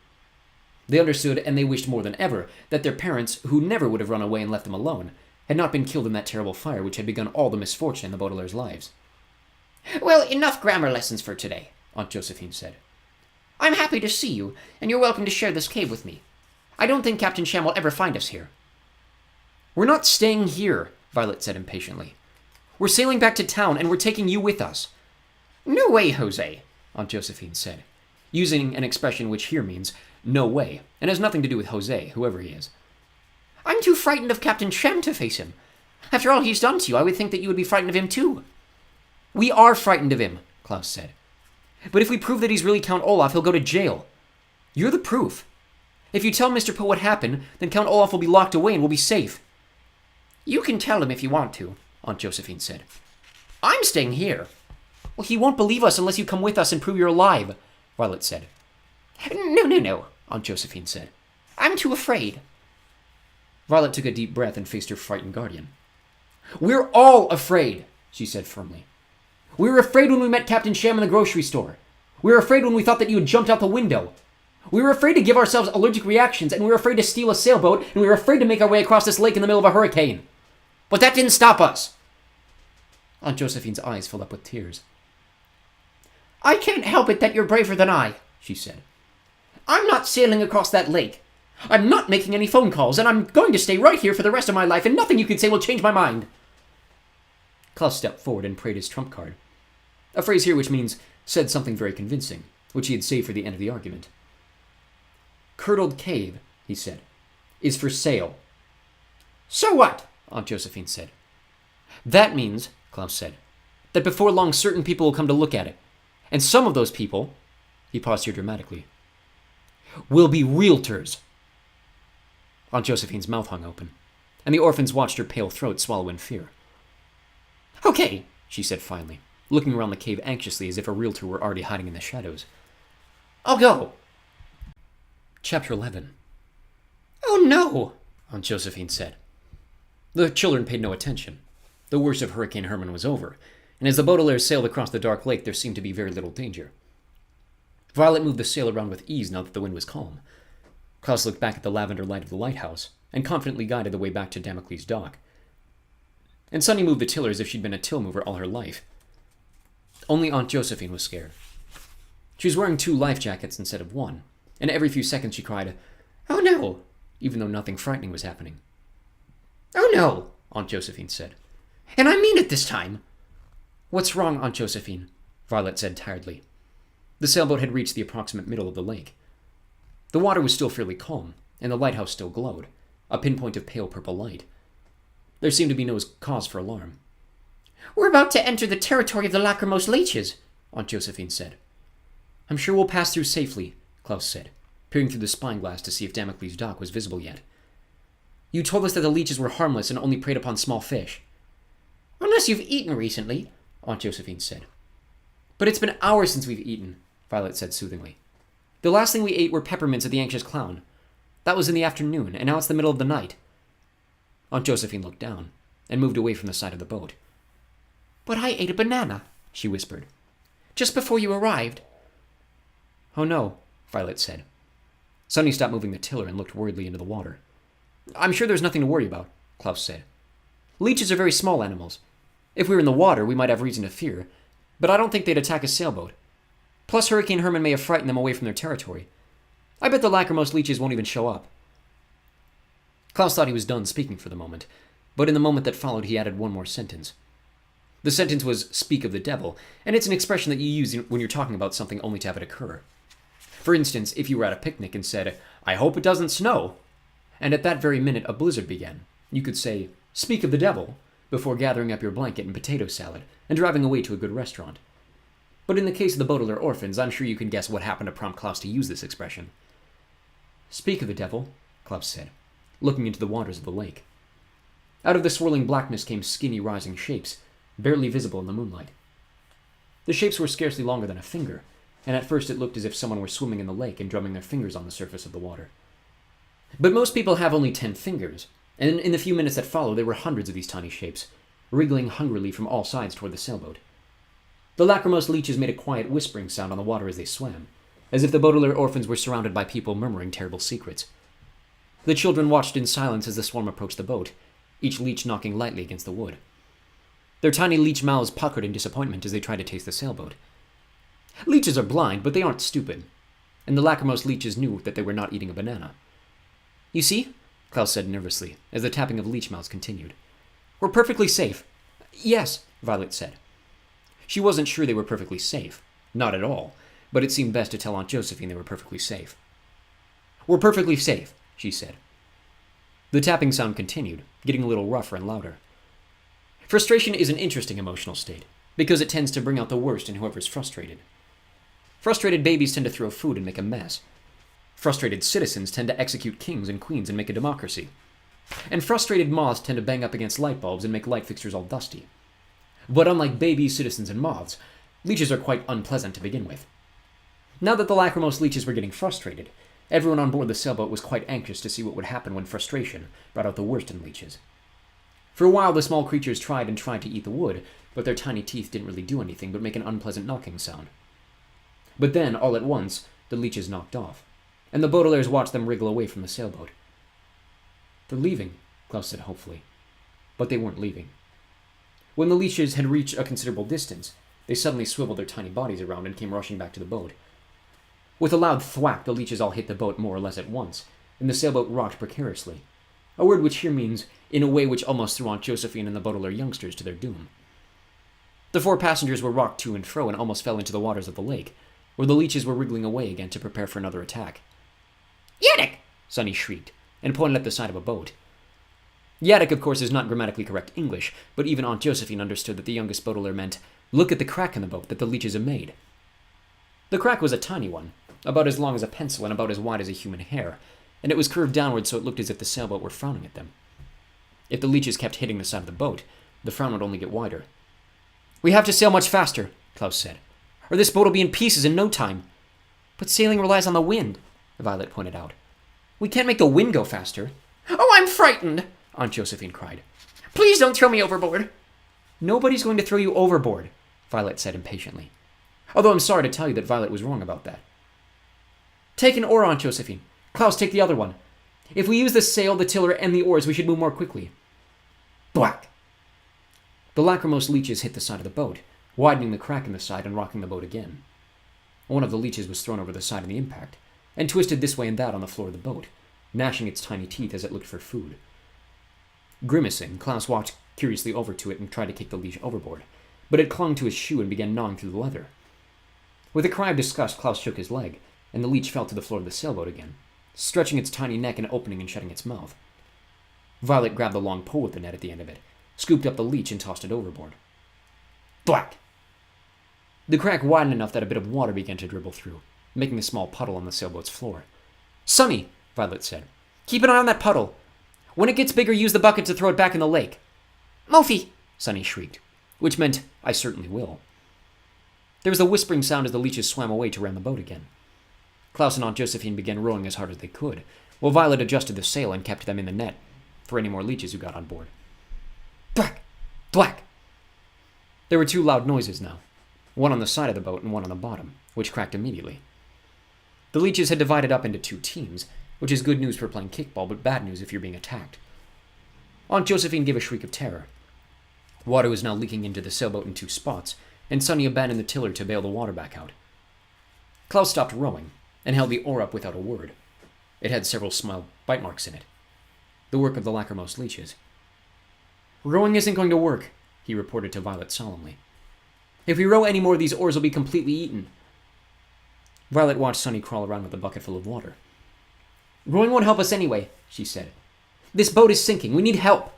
They understood, and they wished more than ever, that their parents, who never would have run away and left them alone, had not been killed in that terrible fire which had begun all the misfortune in the Baudelaires' lives. Well, enough grammar lessons for today, Aunt Josephine said. I'm happy to see you, and you're welcome to share this cave with me. I don't think Captain Sham will ever find us here. We're not staying here, Violet said impatiently. We're sailing back to town, and we're taking you with us. No way, Jose, Aunt Josephine said, using an expression which here means no way, and has nothing to do with Jose, whoever he is. I'm too frightened of Captain Sham to face him. After all he's done to you, I would think that you would be frightened of him too. We are frightened of him, Klaus said. But if we prove that he's really Count Olaf, he'll go to jail. You're the proof. If you tell Mr. Poe what happened, then Count Olaf will be locked away and we'll be safe. You can tell him if you want to, Aunt Josephine said. I'm staying here. Well, he won't believe us unless you come with us and prove you're alive, Violet said. No, Aunt Josephine said. I'm too afraid. Violet took a deep breath and faced her frightened guardian. We're all afraid, she said firmly. We were afraid when we met Captain Sham in the grocery store. We were afraid when we thought that you had jumped out the window. We were afraid to give ourselves allergic reactions, and we were afraid to steal a sailboat, and we were afraid to make our way across this lake in the middle of a hurricane. But that didn't stop us. Aunt Josephine's eyes filled up with tears. I can't help it that you're braver than I, she said. I'm not sailing across that lake. I'm not making any phone calls, and I'm going to stay right here for the rest of my life, and nothing you can say will change my mind. Klaus stepped forward and prayed his trump card. A phrase here which means, said something very convincing, which he had saved for the end of the argument. Curdled Cave, he said, is for sale. So what? Aunt Josephine said. That means, Klaus said, that before long certain people will come to look at it. And some of those people, he paused here dramatically, will be realtors. Aunt Josephine's mouth hung open, and the orphans watched her pale throat swallow in fear. Okay, she said finally, looking around the cave anxiously as if a realtor were already hiding in the shadows. I'll go. Chapter 11. Oh no, Aunt Josephine said. The children paid no attention. The worst of Hurricane Herman was over, and as the Baudelaire sailed across the dark lake, there seemed to be very little danger. Violet moved the sail around with ease now that the wind was calm. Klaus looked back at the lavender light of the lighthouse and confidently guided the way back to Damocles Dock. And Sunny moved the tiller as if she'd been a till mover all her life. Only Aunt Josephine was scared. She was wearing 2 life jackets instead of 1, and every few seconds she cried, "Oh no!" even though nothing frightening was happening. "Oh no!" Aunt Josephine said. "And I mean it this time." "What's wrong, Aunt Josephine?" Violet said tiredly. The sailboat had reached the approximate middle of the lake. The water was still fairly calm, and the lighthouse still glowed, a pinpoint of pale purple light. There seemed to be no cause for alarm. "We're about to enter the territory of the Lachrymose leeches," Aunt Josephine said. "I'm sure we'll pass through safely," Klaus said, peering through the spyglass to see if Damocles Dock was visible yet. "You told us that the leeches were harmless and only preyed upon small fish." "Unless you've eaten recently," Aunt Josephine said. "But it's been hours since we've eaten," Violet said soothingly. "The last thing we ate were peppermints at the Anxious Clown. That was in the afternoon, and now it's the middle of the night." Aunt Josephine looked down and moved away from the side of the boat. "But I ate a banana," she whispered, "just before you arrived." "Oh no," Violet said. Sunny stopped moving the tiller and looked worriedly into the water. "I'm sure there's nothing to worry about," Klaus said. "Leeches are very small animals. If we were in the water, we might have reason to fear, but I don't think they'd attack a sailboat. Plus, Hurricane Herman may have frightened them away from their territory. I bet the Lachrymose leeches won't even show up." Klaus thought he was done speaking for the moment, but in the moment that followed, he added one more sentence. The sentence was, "Speak of the devil," and it's an expression that you use when you're talking about something only to have it occur. For instance, if you were at a picnic and said, "I hope it doesn't snow," and at that very minute a blizzard began, you could say, "Speak of the devil," before gathering up your blanket and potato salad and driving away to a good restaurant. But in the case of the Baudelaire orphans, I'm sure you can guess what happened to prompt Klaus to use this expression. "Speak of the devil," Klaus said, looking into the waters of the lake. Out of the swirling blackness came skinny rising shapes, barely visible in the moonlight. The shapes were scarcely longer than a finger, and at first it looked as if someone were swimming in the lake and drumming their fingers on the surface of the water. But most people have only 10 fingers, and in the few minutes that followed there were hundreds of these tiny shapes, wriggling hungrily from all sides toward the sailboat. The Lachrymose leeches made a quiet whispering sound on the water as they swam, as if the Baudelaire orphans were surrounded by people murmuring terrible secrets. The children watched in silence as the swarm approached the boat, each leech knocking lightly against the wood. Their tiny leech mouths puckered in disappointment as they tried to taste the sailboat. Leeches are blind, but they aren't stupid, and the Lachrymose leeches knew that they were not eating a banana. "You see?" Klaus said nervously, as the tapping of leech mouths continued. "We're perfectly safe." "Yes," Violet said. She wasn't sure they were perfectly safe. Not at all, but it seemed best to tell Aunt Josephine they were perfectly safe. "We're perfectly safe," she said. The tapping sound continued, getting a little rougher and louder. Frustration is an interesting emotional state, because it tends to bring out the worst in whoever's frustrated. Frustrated babies tend to throw food and make a mess. Frustrated citizens tend to execute kings and queens and make a democracy. And frustrated moths tend to bang up against light bulbs and make light fixtures all dusty. But unlike babies, citizens, and moths, leeches are quite unpleasant to begin with. Now that the Lachrymose leeches were getting frustrated, everyone on board the sailboat was quite anxious to see what would happen when frustration brought out the worst in leeches. For a while, the small creatures tried to eat the wood, but their tiny teeth didn't really do anything but make an unpleasant knocking sound. But then, all at once, the leeches knocked off, and the Baudelaires watched them wriggle away from the sailboat. "They're leaving," Klaus said hopefully. But they weren't leaving. When the leeches had reached a considerable distance, they suddenly swiveled their tiny bodies around and came rushing back to the boat. With a loud thwack, the leeches all hit the boat more or less at once, and the sailboat rocked precariously, a word which here means in a way which almost threw Aunt Josephine and the Baudelaire youngsters to their doom. The 4 passengers were rocked to and fro and almost fell into the waters of the lake, where the leeches were wriggling away again to prepare for another attack. "Yaddick!" Sunny shrieked, and pointed at the side of a boat. Yaddick, of course, is not grammatically correct English, but even Aunt Josephine understood that the youngest Baudelaire meant, "Look at the crack in the boat that the leeches have made." The crack was a tiny one, about as long as a pencil and about as wide as a human hair, and it was curved downward so it looked as if the sailboat were frowning at them. If the leeches kept hitting the side of the boat, the frown would only get wider. "We have to sail much faster," Klaus said, "or this boat will be in pieces in no time." "But sailing relies on the wind," Violet pointed out. "We can't make the wind go faster." "Oh, I'm frightened!" Aunt Josephine cried. "Please don't throw me overboard." Nobody's going to throw you overboard, Violet said impatiently. Although I'm sorry to tell you that Violet was wrong about that. Take an oar, Aunt Josephine. Klaus, take the other one. If we use the sail, the tiller, and the oars, we should move more quickly. Thwack! The lachrymose leeches hit the side of the boat, widening the crack in the side and rocking the boat again. One of the leeches was thrown over the side in the impact, and twisted this way and that on the floor of the boat, gnashing its tiny teeth as it looked for food. Grimacing, Klaus walked curiously over to it and tried to kick the leash overboard, but it clung to his shoe and began gnawing through the leather. With a cry of disgust, Klaus shook his leg, and the leech fell to the floor of the sailboat again, stretching its tiny neck and opening and shutting its mouth. Violet grabbed the long pole with the net at the end of it, scooped up the leech, and tossed it overboard. Thwack! The crack widened enough that a bit of water began to dribble through, making a small puddle on the sailboat's floor. Sonny, Violet said, keep an eye on that puddle. When it gets bigger, use the bucket to throw it back in the lake. Mophie! Sonny shrieked, which meant, I certainly will. There was a whispering sound as the leeches swam away to ram the boat again. Klaus and Aunt Josephine began rowing as hard as they could, while Violet adjusted the sail and kept them in the net for any more leeches who got on board. Thwack! Thwack! There were two loud noises now, one on the side of the boat and one on the bottom, which cracked immediately. The leeches had divided up into two teams, which is good news for playing kickball, but bad news if you're being attacked. Aunt Josephine gave a shriek of terror. Water was now leaking into the sailboat in two spots, and Sonny abandoned the tiller to bail the water back out. Klaus stopped rowing and held the oar up without a word. It had several small bite marks in it, the work of the lachrymose leeches. Rowing isn't going to work, he reported to Violet solemnly. If we row any more, these oars will be completely eaten. Violet watched Sonny crawl around with a bucket full of water. Rowing won't help us anyway, she said. This boat is sinking. We need help.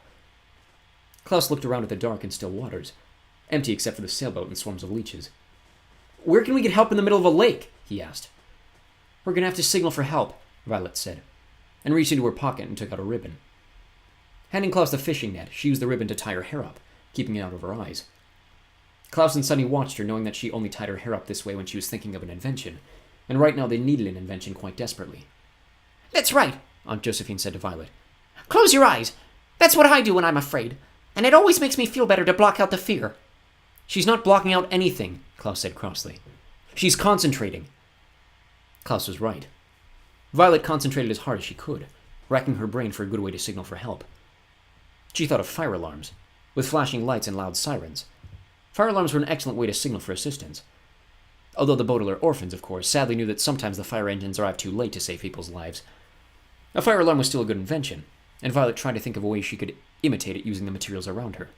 Klaus looked around at the dark and still waters, empty except for the sailboat and swarms of leeches. Where can we get help in the middle of a lake? He asked. We're going to have to signal for help, Violet said, and reached into her pocket and took out a ribbon. Handing Klaus the fishing net, she used the ribbon to tie her hair up, keeping it out of her eyes. Klaus and Sonny watched her, knowing that she only tied her hair up this way when she was thinking of an invention, and right now they needed an invention quite desperately. That's right, Aunt Josephine said to Violet. Close your eyes. That's what I do when I'm afraid, and it always makes me feel better to block out the fear. She's not blocking out anything, Klaus said crossly. She's concentrating. Klaus was right. Violet concentrated as hard as she could, racking her brain for a good way to signal for help. She thought of fire alarms, with flashing lights and loud sirens. Fire alarms were an excellent way to signal for assistance. Although the Baudelaire orphans, of course, sadly knew that sometimes the fire engines arrive too late to save people's lives. A fire alarm was still a good invention, and Violet tried to think of a way she could imitate it using the materials around her.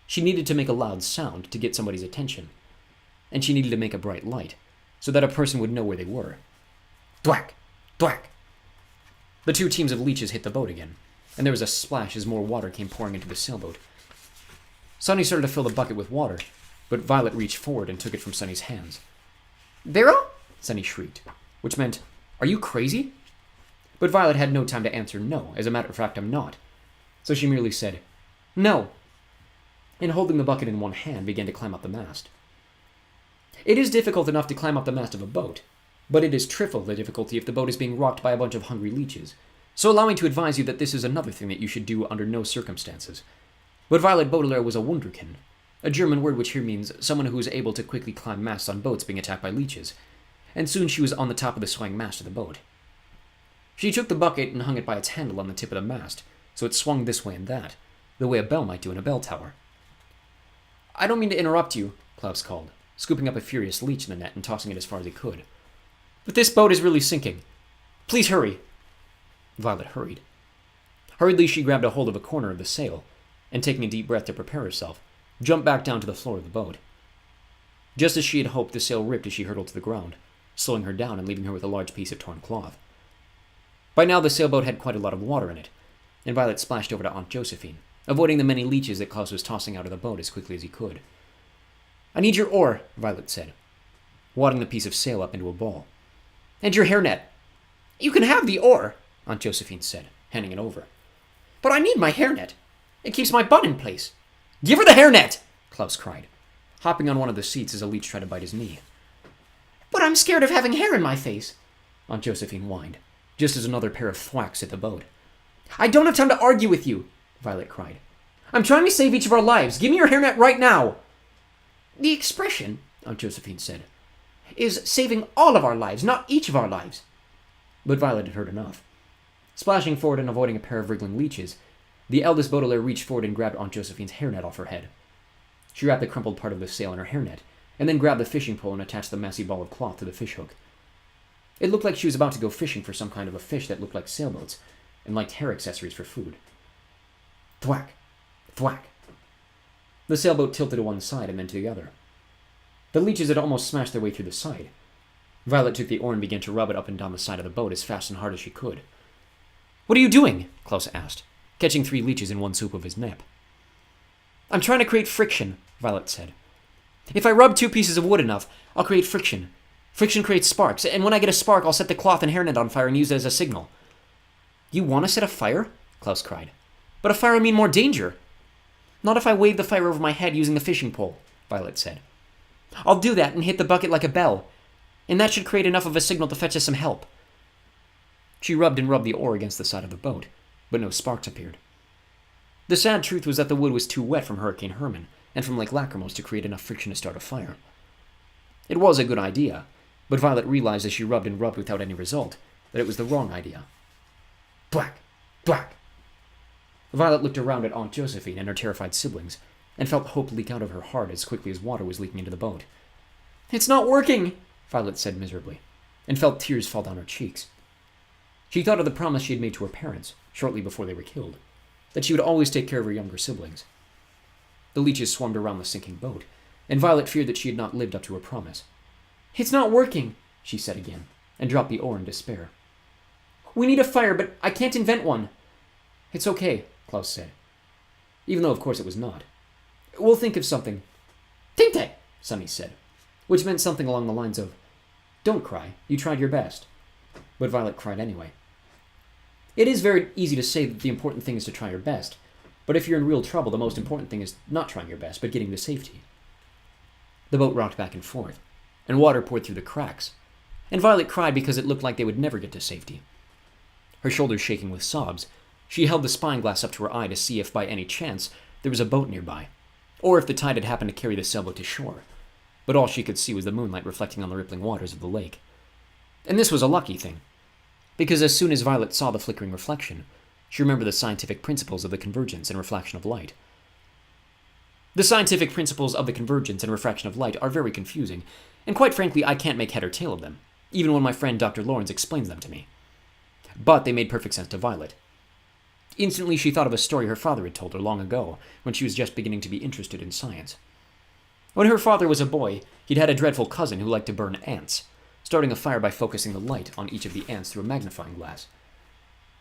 She needed to make a loud sound to get somebody's attention, and she needed to make a bright light, so that a person would know where they were. Thwack! Thwack! The two teams of leeches hit the boat again, and there was a splash as more water came pouring into the sailboat. Sonny started to fill the bucket with water, but Violet reached forward and took it from Sonny's hands. Beryl? Sonny shrieked, which meant, Are you crazy? But Violet had no time to answer no. As a matter of fact, I'm not. So she merely said, No, and holding the bucket in one hand, began to climb up the mast. It is difficult enough to climb up the mast of a boat, but it is triple the difficulty if the boat is being rocked by a bunch of hungry leeches. So allow me to advise you that this is another thing that you should do under no circumstances. But Violet Baudelaire was a Wunderkind, a German word which here means someone who is able to quickly climb masts on boats being attacked by leeches, and soon she was on the top of the swaying mast of the boat. She took the bucket and hung it by its handle on the tip of the mast, so it swung this way and that, the way a bell might do in a bell tower. I don't mean to interrupt you, Klaus called, scooping up a furious leech in the net and tossing it as far as he could. But this boat is really sinking. Please hurry. Violet hurried. Hurriedly, she grabbed a hold of a corner of the sail, and taking a deep breath to prepare herself, jumped back down to the floor of the boat. Just as she had hoped, the sail ripped as she hurtled to the ground, slowing her down and leaving her with a large piece of torn cloth. By now, the sailboat had quite a lot of water in it, and Violet splashed over to Aunt Josephine, avoiding the many leeches that Klaus was tossing out of the boat as quickly as he could. I need your oar, Violet said, wadding the piece of sail up into a ball. And your hairnet. You can have the oar, Aunt Josephine said, handing it over. But I need my hairnet. It keeps my butt in place. Give her the hairnet! Klaus cried, hopping on one of the seats as a leech tried to bite his knee. But I'm scared of having hair in my face, Aunt Josephine whined, just as another pair of thwacks hit the boat. I don't have time to argue with you, Violet cried. I'm trying to save each of our lives. Give me your hairnet right now. The expression, Aunt Josephine said, is saving all of our lives, not each of our lives. But Violet had heard enough. Splashing forward and avoiding a pair of wriggling leeches, the eldest Baudelaire reached forward and grabbed Aunt Josephine's hairnet off her head. She wrapped the crumpled part of the sail in her hairnet, and then grabbed the fishing pole and attached the messy ball of cloth to the fishhook. It looked like she was about to go fishing for some kind of a fish that looked like sailboats, and liked hair accessories for food. Thwack! Thwack! The sailboat tilted to one side and then to the other. The leeches had almost smashed their way through the side. Violet took the oar and began to rub it up and down the side of the boat as fast and hard as she could. "What are you doing?" Klaus asked, catching 3 leeches in one swoop of his nap. "I'm trying to create friction," Violet said. "If I rub 2 pieces of wood enough, I'll create friction. Friction creates sparks, and when I get a spark, I'll set the cloth and hairnet on fire and use it as a signal." "You want to set a fire?" Klaus cried. "But a fire would mean more danger." "Not if I wave the fire over my head using the fishing pole," Violet said. "I'll do that and hit the bucket like a bell, and that should create enough of a signal to fetch us some help." She rubbed and rubbed the oar against the side of the boat, but no sparks appeared. The sad truth was that the wood was too wet from Hurricane Herman and from Lake Lachrymose to create enough friction to start a fire. It was a good idea, but Violet realized as she rubbed and rubbed without any result that it was the wrong idea. Thwack! Thwack! Violet looked around at Aunt Josephine and her terrified siblings, and felt hope leak out of her heart as quickly as water was leaking into the boat. "It's not working," Violet said miserably, and felt tears fall down her cheeks. She thought of the promise she had made to her parents, shortly before they were killed, that she would always take care of her younger siblings. The leeches swarmed around the sinking boat, and Violet feared that she had not lived up to her promise. "It's not working," she said again, and dropped the oar in despair. "We need a fire, but I can't invent one." "It's okay," Klaus said, even though of course it was not. "We'll think of something." "Tinte," Sonny said, which meant something along the lines of, "Don't cry, you tried your best." But Violet cried anyway. It is very easy to say that the important thing is to try your best, but if you're in real trouble, the most important thing is not trying your best, but getting to safety. The boat rocked back and forth, and water poured through the cracks, and Violet cried because it looked like they would never get to safety. Her shoulders shaking with sobs, she held the spyglass up to her eye to see if by any chance there was a boat nearby, or if the tide had happened to carry the sailboat to shore, but all she could see was the moonlight reflecting on the rippling waters of the lake. And this was a lucky thing, because as soon as Violet saw the flickering reflection, she remembered the scientific principles of the convergence and refraction of light. The scientific principles of the convergence and refraction of light are very confusing, and quite frankly I can't make head or tail of them, even when my friend Dr. Lawrence explains them to me. But they made perfect sense to Violet. Instantly she thought of a story her father had told her long ago, when she was just beginning to be interested in science. When her father was a boy, he'd had a dreadful cousin who liked to burn ants, starting a fire by focusing the light on each of the ants through a magnifying glass.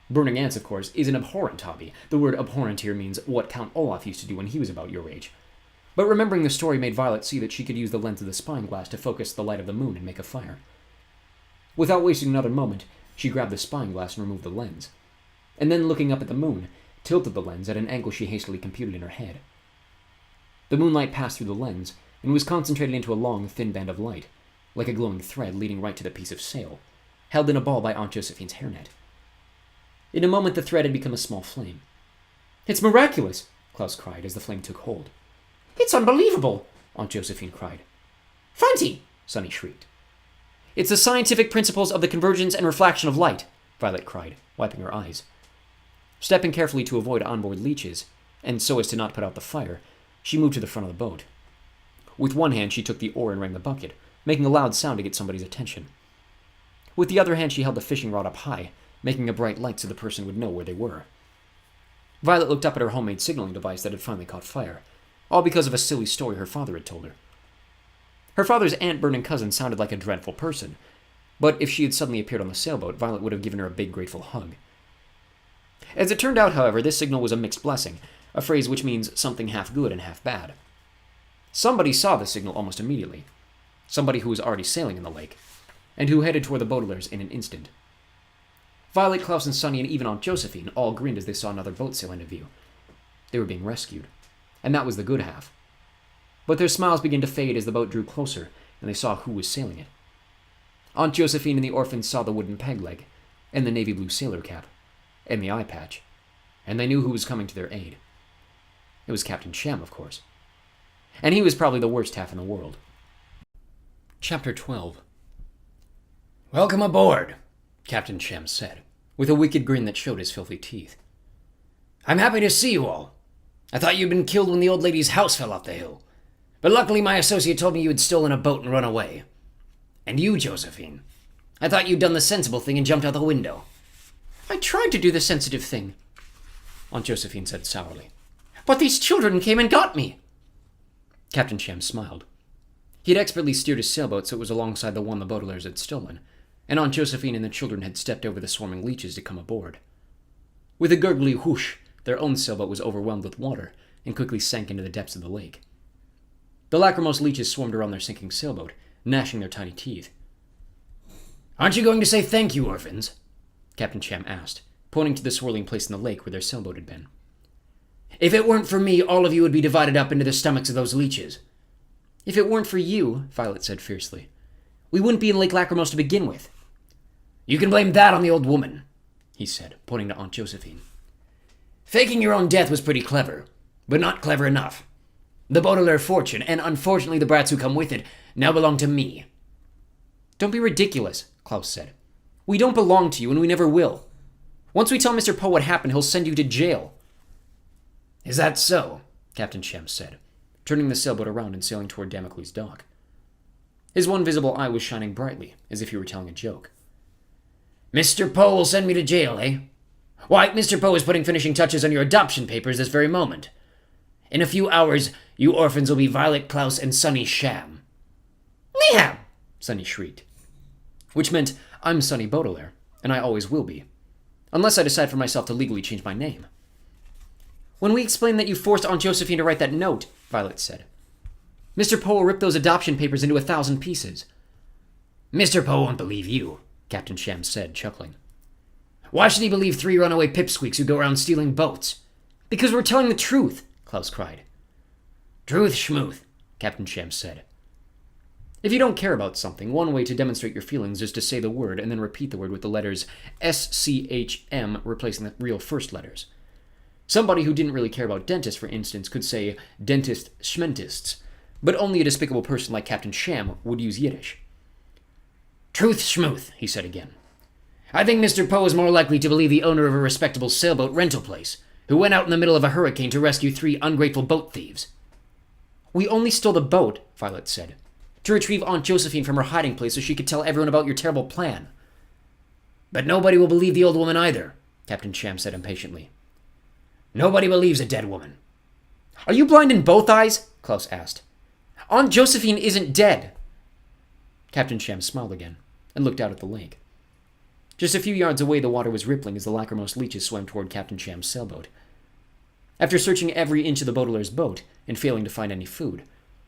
Burning ants, of course, is an abhorrent hobby. The word abhorrent here means what Count Olaf used to do when he was about your age. But remembering the story made Violet see that she could use the lens of the spyglass to focus the light of the moon and make a fire. Without wasting another moment, she grabbed the spyglass and removed the lens, and then looking up at the moon, tilted the lens at an angle she hastily computed in her head. The moonlight passed through the lens and was concentrated into a long, thin band of light, like a glowing thread leading right to the piece of sail, held in a ball by Aunt Josephine's hairnet. In a moment the thread had become a small flame. "It's miraculous!" Klaus cried as the flame took hold. "It's unbelievable!" Aunt Josephine cried. "Fancy!" Sonny shrieked. "It's the scientific principles of the convergence and refraction of light," Violet cried, wiping her eyes. Stepping carefully to avoid onboard leeches, and so as to not put out the fire, she moved to the front of the boat. With one hand she took the oar and rang the bucket, making a loud sound to get somebody's attention. With the other hand she held the fishing rod up high, making a bright light so the person would know where they were. Violet looked up at her homemade signaling device that had finally caught fire, all because of a silly story her father had told her. Her father's ant-burning cousin sounded like a dreadful person, but if she had suddenly appeared on the sailboat, Violet would have given her a big grateful hug. As it turned out, however, this signal was a mixed blessing, a phrase which means something half good and half bad. Somebody saw the signal almost immediately, somebody who was already sailing in the lake, and who headed toward the Baudelaires in an instant. Violet, Klaus, and Sonny, and even Aunt Josephine all grinned as they saw another boat sail into view. They were being rescued, and that was the good half. But their smiles began to fade as the boat drew closer, and they saw who was sailing it. Aunt Josephine and the orphans saw the wooden peg leg, and the navy blue sailor cap, and the eye patch, and they knew who was coming to their aid. It was Captain Sham, of course. And he was probably the worst half in the world. Chapter 12. "Welcome aboard," Captain Sham said, with a wicked grin that showed his filthy teeth. "I'm happy to see you all. I thought you'd been killed when the old lady's house fell off the hill. But luckily my associate told me you had stolen a boat and run away. And you, Josephine. I thought you'd done the sensible thing and jumped out the window." "I tried to do the sensitive thing," Aunt Josephine said sourly. "but these children came and got me." Captain Sham smiled. He had expertly steered his sailboat so it was alongside the one the Baudelaires had stolen, and Aunt Josephine and the children had stepped over the swarming leeches to come aboard. With a gurgly whoosh, their own sailboat was overwhelmed with water and quickly sank into the depths of the lake. The lachrymose leeches swarmed around their sinking sailboat, gnashing their tiny teeth. "Aren't you going to say thank you, orphans?" Captain Sham asked, pointing to the swirling place in the lake where their sailboat had been. "If it weren't for me, all of you would be divided up into the stomachs of those leeches." "If it weren't for you," Violet said fiercely, "we wouldn't be in Lake Lachrymose to begin with." "You can blame that on the old woman," he said, pointing to Aunt Josephine. "Faking your own death was pretty clever, but not clever enough. The Baudelaire fortune, and unfortunately the brats who come with it, now belong to me." "Don't be ridiculous," Klaus said. "We don't belong to you, and we never will. Once we tell Mr. Poe what happened, he'll send you to jail." "Is that so?" Captain Sham said, turning the sailboat around and sailing toward Damocles' dock. His one visible eye was shining brightly, as if he were telling a joke. "Mr. Poe will send me to jail, eh? Why, Mr. Poe is putting finishing touches on your adoption papers this very moment. In a few hours, you orphans will be Violet, Klaus, and Sonny Sham." "Liam!" Sonny shrieked. Which meant, I'm Sonny Baudelaire, and I always will be. Unless I decide for myself to legally change my name. "When we explain that you forced Aunt Josephine to write that note," Violet said, "Mr. Poe will rip those adoption papers into 1,000 pieces." "Mr. Poe won't believe you," Captain Sham said, chuckling. "Why should he believe 3 runaway pipsqueaks who go around stealing boats?" "Because we're telling the truth," Klaus cried. "Truth schmooth," Captain Sham said. If you don't care about something, one way to demonstrate your feelings is to say the word and then repeat the word with the letters SCHM replacing the real first letters. Somebody who didn't really care about dentists, for instance, could say dentist schmentists, but only a despicable person like Captain Sham would use Yiddish. "Truth schmooth," he said again. "I think Mr. Poe is more likely to believe the owner of a respectable sailboat rental place, who went out in the middle of a hurricane to rescue 3 ungrateful boat thieves." "We only stole the boat," Violet said, "to retrieve Aunt Josephine from her hiding place so she could tell everyone about your terrible plan." "But nobody will believe the old woman either," Captain Sham said impatiently. "Nobody believes a dead woman." "Are you blind in both eyes?" Klaus asked. "Aunt Josephine isn't dead." Captain Sham smiled again and looked out at the lake. Just a few yards away, the water was rippling as the lachrymose leeches swam toward Captain Sham's sailboat. After searching every inch of the Baudelaire's boat and failing to find any food,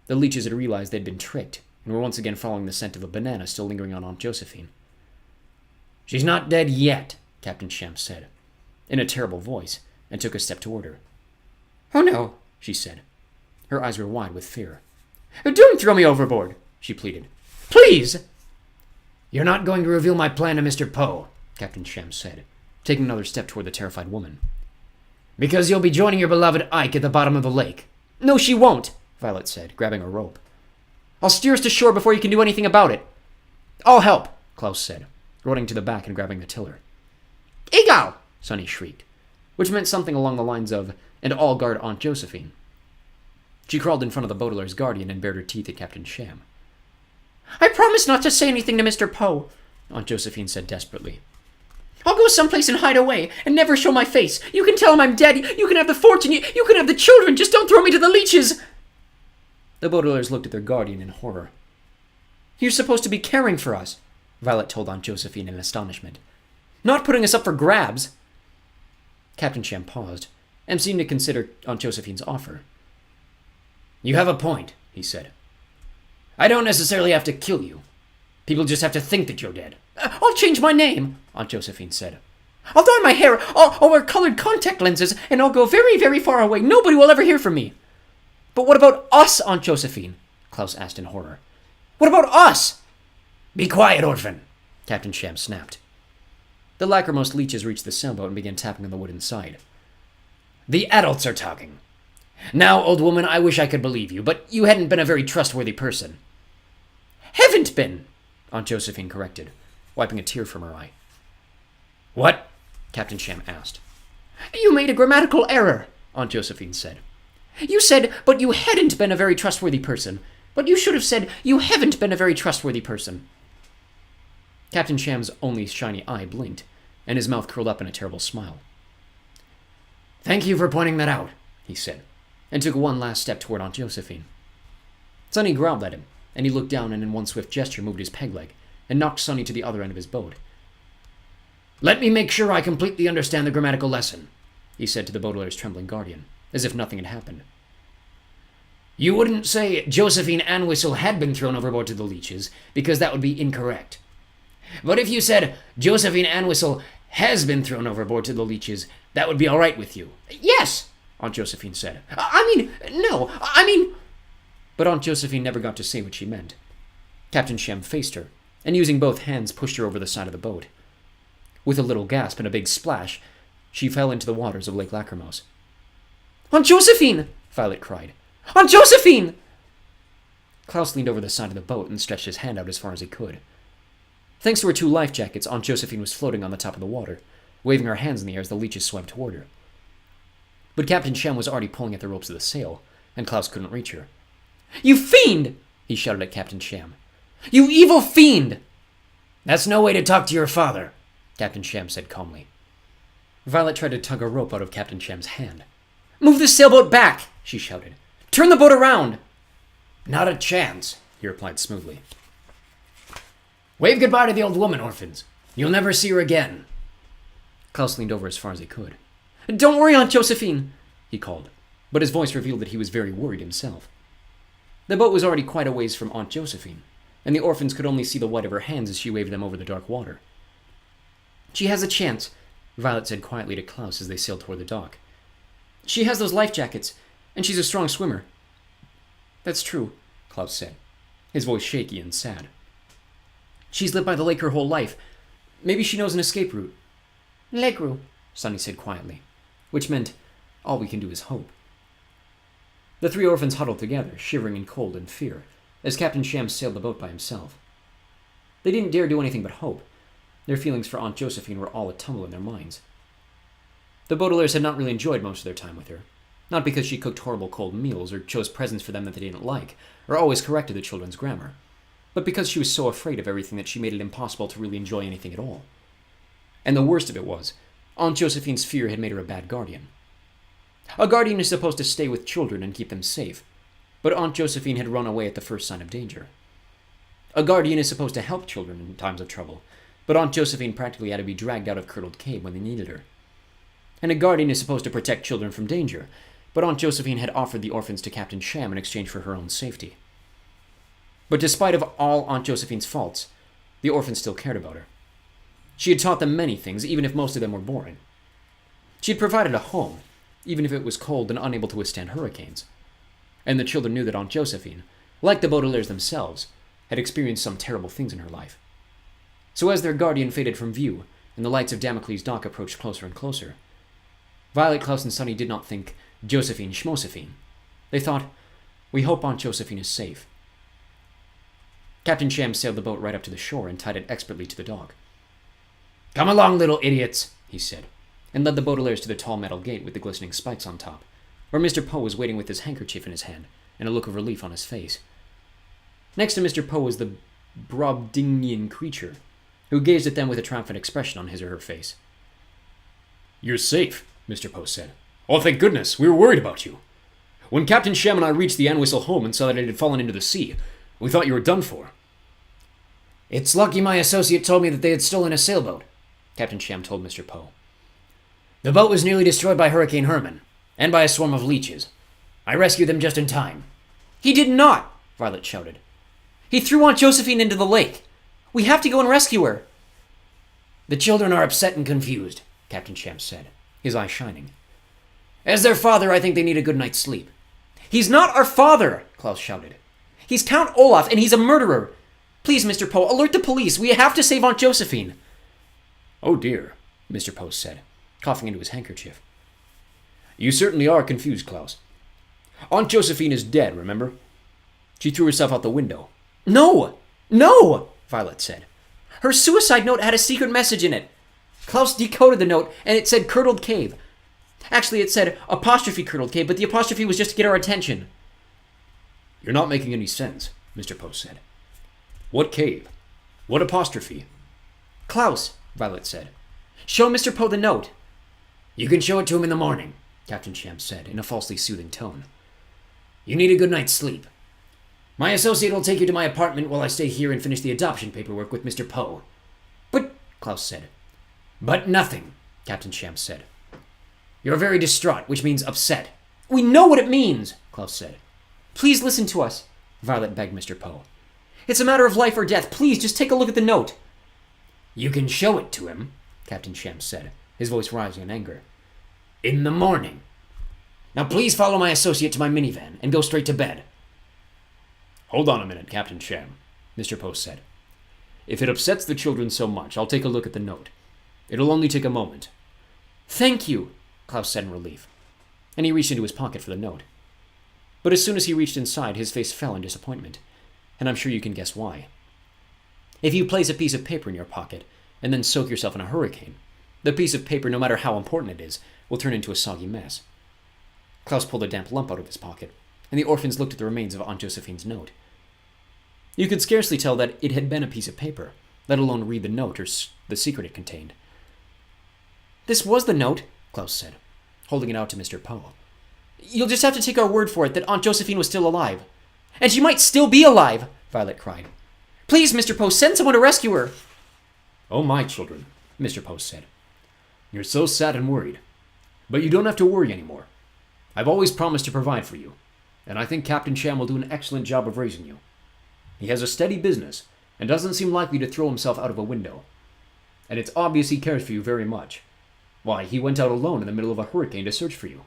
the leeches had realized they'd been tricked and were once again following the scent of a banana still lingering on Aunt Josephine. "She's not dead yet," Captain Sham said, in a terrible voice, and took a step toward her. "Oh no," she said. Her eyes were wide with fear. "Don't throw me overboard," she pleaded. "Please!" "You're not going to reveal my plan to Mr. Poe," Captain Sham said, taking another step toward the terrified woman. "Because you'll be joining your beloved Ike at the bottom of the lake." "No, she won't," Violet said, grabbing a rope. "I'll steer us to shore before you can do anything about it." "I'll help," Klaus said, running to the back and grabbing the tiller. "Egal!" Sonny shrieked, which meant something along the lines of, "And all guard Aunt Josephine." She crawled in front of the Baudelaire's guardian and bared her teeth at Captain Sham. "I promise not to say anything to Mr. Poe," Aunt Josephine said desperately. "I'll go someplace and hide away and never show my face. You can tell him I'm dead. You can have the fortune. You can have the children. Just don't throw me to the leeches." The Baudelaires looked at their guardian in horror. "You're supposed to be caring for us," Violet told Aunt Josephine in astonishment. "Not putting us up for grabs." Captain Sham paused and seemed to consider Aunt Josephine's offer. "You have a point," he said. "I don't necessarily have to kill you. People just have to think that you're dead." "I'll change my name," Aunt Josephine said. "I'll dye my hair. I'll wear colored contact lenses, and I'll go very, very far away. Nobody will ever hear from me." "But what about us, Aunt Josephine?" Klaus asked in horror. "What about us?" "Be quiet, orphan," Captain Sham snapped. The lachrymose leeches reached the sailboat and began tapping on the wood inside. "The adults are talking. Now, old woman, I wish I could believe you, but you hadn't been a very trustworthy person. Haven't been, Aunt Josephine corrected, wiping a tear from her eye. What? Captain Sham asked. You made a grammatical error, Aunt Josephine said. You said, but you hadn't been a very trustworthy person. But you should have said, you haven't been a very trustworthy person. Captain Sham's only shiny eye blinked, and his mouth curled up in a terrible smile. Thank you for pointing that out, he said, and took one last step toward Aunt Josephine. Sonny growled at him, and he looked down and in one swift gesture moved his peg leg, and knocked Sonny to the other end of his boat. Let me make sure I completely understand the grammatical lesson, he said to the Baudelaire's trembling guardian, as if nothing had happened. You wouldn't say Josephine Anwhistle had been thrown overboard to the leeches, because that would be incorrect. But if you said Josephine Anwhistle has been thrown overboard to the leeches, that would be all right with you. Yes, Aunt Josephine said. No. But Aunt Josephine never got to say what she meant. Captain Shem faced her, and using both hands pushed her over the side of the boat. With a little gasp and a big splash, she fell into the waters of Lake Lachrymose. Aunt Josephine! Violet cried. Aunt Josephine! Klaus leaned over the side of the boat and stretched his hand out as far as he could. Thanks to her 2 life jackets, Aunt Josephine was floating on the top of the water, waving her hands in the air as the leeches swam toward her. But Captain Shem was already pulling at the ropes of the sail, and Klaus couldn't reach her. You fiend! He shouted at Captain Shem. You evil fiend! That's no way to talk to your father, Captain Shem said calmly. Violet tried to tug a rope out of Captain Shem's hand. Move the sailboat back, she shouted. Turn the boat around! Not a chance, he replied smoothly. Wave goodbye to the old woman, orphans. You'll never see her again. Klaus leaned over as far as he could. Don't worry, Aunt Josephine, he called, but his voice revealed that he was very worried himself. The boat was already quite a ways from Aunt Josephine, and the orphans could only see the white of her hands as she waved them over the dark water. She has a chance, Violet said quietly to Klaus as they sailed toward the dock. She has those life jackets, and she's a strong swimmer. That's true, Klaus said, his voice shaky and sad. She's lived by the lake her whole life. Maybe she knows an escape route. Lake route, Sonny said quietly, which meant all we can do is hope. The 3 orphans huddled together, shivering in cold and fear, as Captain Sham sailed the boat by himself. They didn't dare do anything but hope. Their feelings for Aunt Josephine were all a tumble in their minds. The Baudelaires had not really enjoyed most of their time with her, not because she cooked horrible cold meals or chose presents for them that they didn't like, or always corrected the children's grammar, but because she was so afraid of everything that she made it impossible to really enjoy anything at all. And the worst of it was, Aunt Josephine's fear had made her a bad guardian. A guardian is supposed to stay with children and keep them safe, but Aunt Josephine had run away at the first sign of danger. A guardian is supposed to help children in times of trouble, but Aunt Josephine practically had to be dragged out of Curdled Cave when they needed her. And a guardian is supposed to protect children from danger, but Aunt Josephine had offered the orphans to Captain Sham in exchange for her own safety. But despite of all Aunt Josephine's faults, the orphans still cared about her. She had taught them many things, even if most of them were boring. She had provided a home, even if it was cold and unable to withstand hurricanes. And the children knew that Aunt Josephine, like the Baudelaires themselves, had experienced some terrible things in her life. So as their guardian faded from view, and the lights of Damocles' dock approached closer and closer, Violet, Klaus, and Sonny did not think Josephine Schmosephine. They thought, we hope Aunt Josephine is safe. Captain Sham sailed the boat right up to the shore and tied it expertly to the dock. Come along, little idiots, he said, and led the Baudelaires to the tall metal gate with the glistening spikes on top, where Mr. Poe was waiting with his handkerchief in his hand and a look of relief on his face. Next to Mr. Poe was the Brobdingnian creature, who gazed at them with a triumphant expression on his or her face. You're safe, Mr. Poe said. Oh, thank goodness, we were worried about you. When Captain Sham and I reached the Anwhistle home and saw that it had fallen into the sea, we thought you were done for. It's lucky my associate told me that they had stolen a sailboat, Captain Sham told Mr. Poe. The boat was nearly destroyed by Hurricane Herman, and by a swarm of leeches. I rescued them just in time. He did not, Violet shouted. He threw Aunt Josephine into the lake. We have to go and rescue her. The children are upset and confused, Captain Sham said, his eyes shining. As their father, I think they need a good night's sleep. He's not our father, Klaus shouted. He's Count Olaf, and he's a murderer. Please, Mr. Poe, alert the police. We have to save Aunt Josephine. Oh dear, Mr. Poe said, coughing into his handkerchief. You certainly are confused, Klaus. Aunt Josephine is dead, remember? She threw herself out the window. No! No! Violet said. Her suicide note had a secret message in it. Klaus decoded the note, and it said Curdled Cave. Actually, it said apostrophe Curdled Cave, but the apostrophe was just to get our attention. You're not making any sense, Mr. Post said. What cave? What apostrophe? Klaus, Violet said. Show Mr. Poe the note. You can show it to him in the morning, Captain Sham said in a falsely soothing tone. You need a good night's sleep. My associate will take you to my apartment while I stay here and finish the adoption paperwork with Mr. Poe. But, Klaus said. But nothing, Captain Sham said. You're very distraught, which means upset. We know what it means, Klaus said. Please listen to us, Violet begged Mr. Poe. It's a matter of life or death. Please, just take a look at the note. You can show it to him, Captain Sham said, his voice rising in anger. In the morning. Now please follow my associate to my minivan and go straight to bed. Hold on a minute, Captain Sham, Mr. Post said. If it upsets the children so much, I'll take a look at the note. It'll only take a moment. Thank you, Klaus said in relief, and he reached into his pocket for the note. But as soon as he reached inside, his face fell in disappointment, and I'm sure you can guess why. If you place a piece of paper in your pocket and then soak yourself in a hurricane, the piece of paper, no matter how important it is, will turn into a soggy mess. Klaus pulled a damp lump out of his pocket, and the orphans looked at the remains of Aunt Josephine's note. You could scarcely tell that it had been a piece of paper, let alone read the note or the secret it contained. This was the note, Klaus said, holding it out to Mr. Poe. You'll just have to take our word for it that Aunt Josephine was still alive. And she might still be alive, Violet cried. Please, Mr. Poe, send someone to rescue her. Oh, my children, Mr. Post said. You're so sad and worried. But you don't have to worry anymore. I've always promised to provide for you, and I think Captain Sham will do an excellent job of raising you. He has a steady business, and doesn't seem likely to throw himself out of a window. And it's obvious he cares for you very much. Why, he went out alone in the middle of a hurricane to search for you.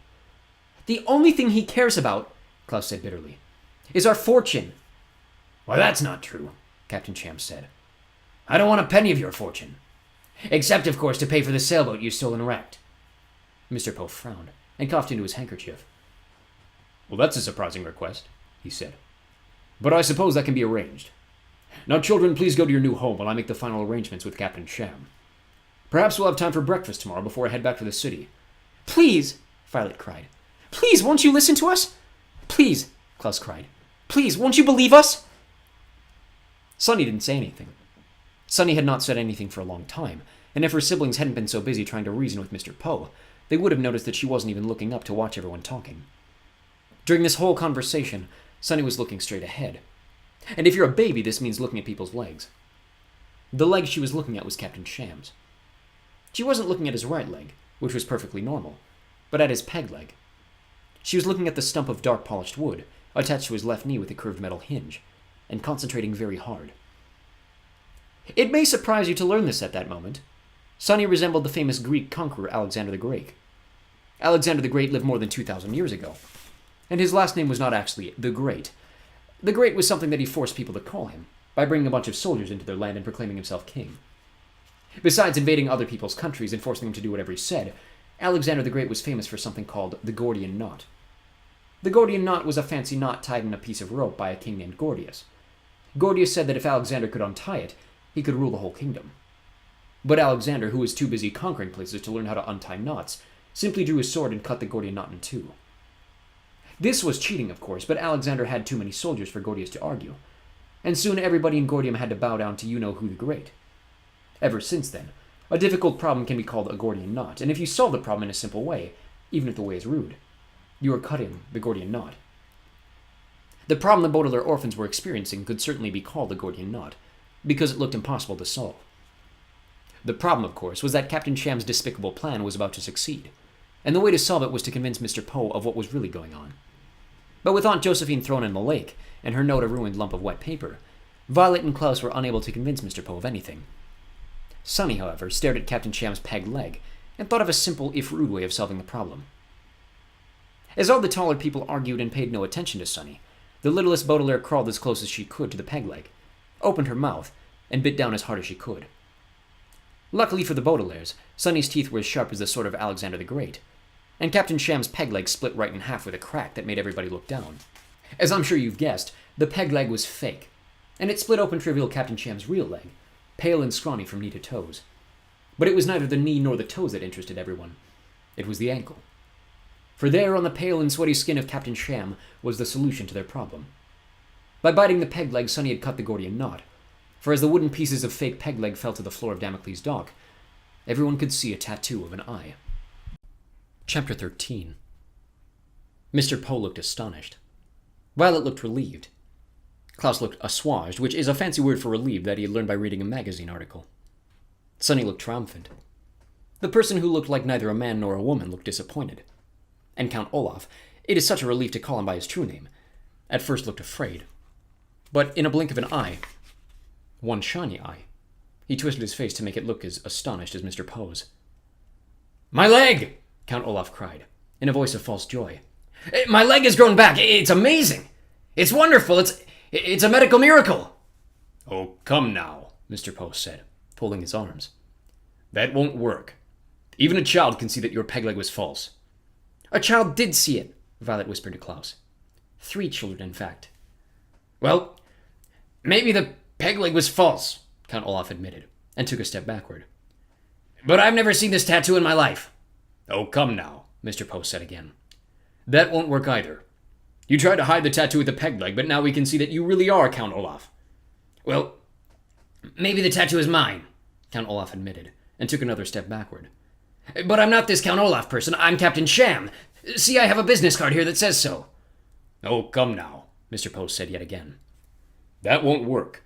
The only thing he cares about, Klaus said bitterly, is our fortune. Why, that's not true, Captain Sham said. I don't want a penny of your fortune. Except, of course, to pay for the sailboat you stole and wrecked. Mr. Poe frowned and coughed into his handkerchief. Well, that's a surprising request, he said. But I suppose that can be arranged. Now, children, please go to your new home while I make the final arrangements with Captain Sham. Perhaps we'll have time for breakfast tomorrow before I head back to the city. Please, Violet cried. Please, won't you listen to us? Please, Klaus cried. Please, won't you believe us? Sunny didn't say anything. Sunny had not said anything for a long time, and if her siblings hadn't been so busy trying to reason with Mr. Poe, they would have noticed that she wasn't even looking up to watch everyone talking. During this whole conversation, Sunny was looking straight ahead. And if you're a baby, this means looking at people's legs. The leg she was looking at was Captain Sham's. She wasn't looking at his right leg, which was perfectly normal, but at his peg leg. She was looking at the stump of dark polished wood, attached to his left knee with a curved metal hinge, and concentrating very hard. It may surprise you to learn this at that moment. Sunny resembled the famous Greek conqueror Alexander the Great. Alexander the Great lived more than 2,000 years ago, and his last name was not actually the Great. The Great was something that he forced people to call him, by bringing a bunch of soldiers into their land and proclaiming himself king. Besides invading other people's countries and forcing them to do whatever he said, Alexander the Great was famous for something called the Gordian knot. The Gordian knot was a fancy knot tied in a piece of rope by a king named Gordius. Gordius said that if Alexander could untie it, he could rule the whole kingdom. But Alexander, who was too busy conquering places to learn how to untie knots, simply drew his sword and cut the Gordian knot in two. This was cheating, of course, but Alexander had too many soldiers for Gordius to argue, and soon everybody in Gordium had to bow down to you-know-who the Great. Ever since then, a difficult problem can be called a Gordian knot, and if you solve the problem in a simple way, even if the way is rude, you are cutting the Gordian knot. The problem the Baudelaire orphans were experiencing could certainly be called the Gordian knot, because it looked impossible to solve. The problem, of course, was that Captain Sham's despicable plan was about to succeed, and the way to solve it was to convince Mr. Poe of what was really going on. But with Aunt Josephine thrown in the lake, and her note a ruined lump of wet paper, Violet and Klaus were unable to convince Mr. Poe of anything. Sunny, however, stared at Captain Sham's pegged leg, and thought of a simple, if rude, way of solving the problem. As all the taller people argued and paid no attention to Sunny, the littlest Baudelaire crawled as close as she could to the peg leg, opened her mouth, and bit down as hard as she could. Luckily for the Baudelaires, Sunny's teeth were as sharp as the sword of Alexander the Great, and Captain Sham's peg leg split right in half with a crack that made everybody look down. As I'm sure you've guessed, the peg leg was fake, and it split open to reveal Captain Sham's real leg, pale and scrawny from knee to toes. But it was neither the knee nor the toes that interested everyone. It was the ankle. For there, on the pale and sweaty skin of Captain Sham, was the solution to their problem. By biting the peg leg, Sonny had cut the Gordian knot, for as the wooden pieces of fake peg leg fell to the floor of Damocles' dock, everyone could see a tattoo of an eye. Chapter 13. Mr. Poe looked astonished. Violet looked relieved. Klaus looked assuaged, which is a fancy word for relieved that he had learned by reading a magazine article. Sonny looked triumphant. The person who looked like neither a man nor a woman looked disappointed. And Count Olaf, it is such a relief to call him by his true name, at first looked afraid. But in a blink of an eye, one shiny eye, he twisted his face to make it look as astonished as Mr. Poe's. "My leg!" Count Olaf cried, in a voice of false joy. "My leg has grown back! It's amazing! It's wonderful! It's a medical miracle!" "Oh, come now," Mr. Poe said, folding his arms. "That won't work. Even a child can see that your peg leg was false." "A child did see it," Violet whispered to Klaus. 3 children, in fact. "Well, maybe the peg leg was false," Count Olaf admitted, and took a step backward. "But I've never seen this tattoo in my life." "Oh, come now," Mr. Poe said again. "That won't work either. You tried to hide the tattoo with the peg leg, but now we can see that you really are Count Olaf." "Well, maybe the tattoo is mine," Count Olaf admitted, and took another step backward. "But I'm not this Count Olaf person. I'm Captain Sham. See, I have a business card here that says so." "Oh, come now," Mr. Poe said yet again. "That won't work.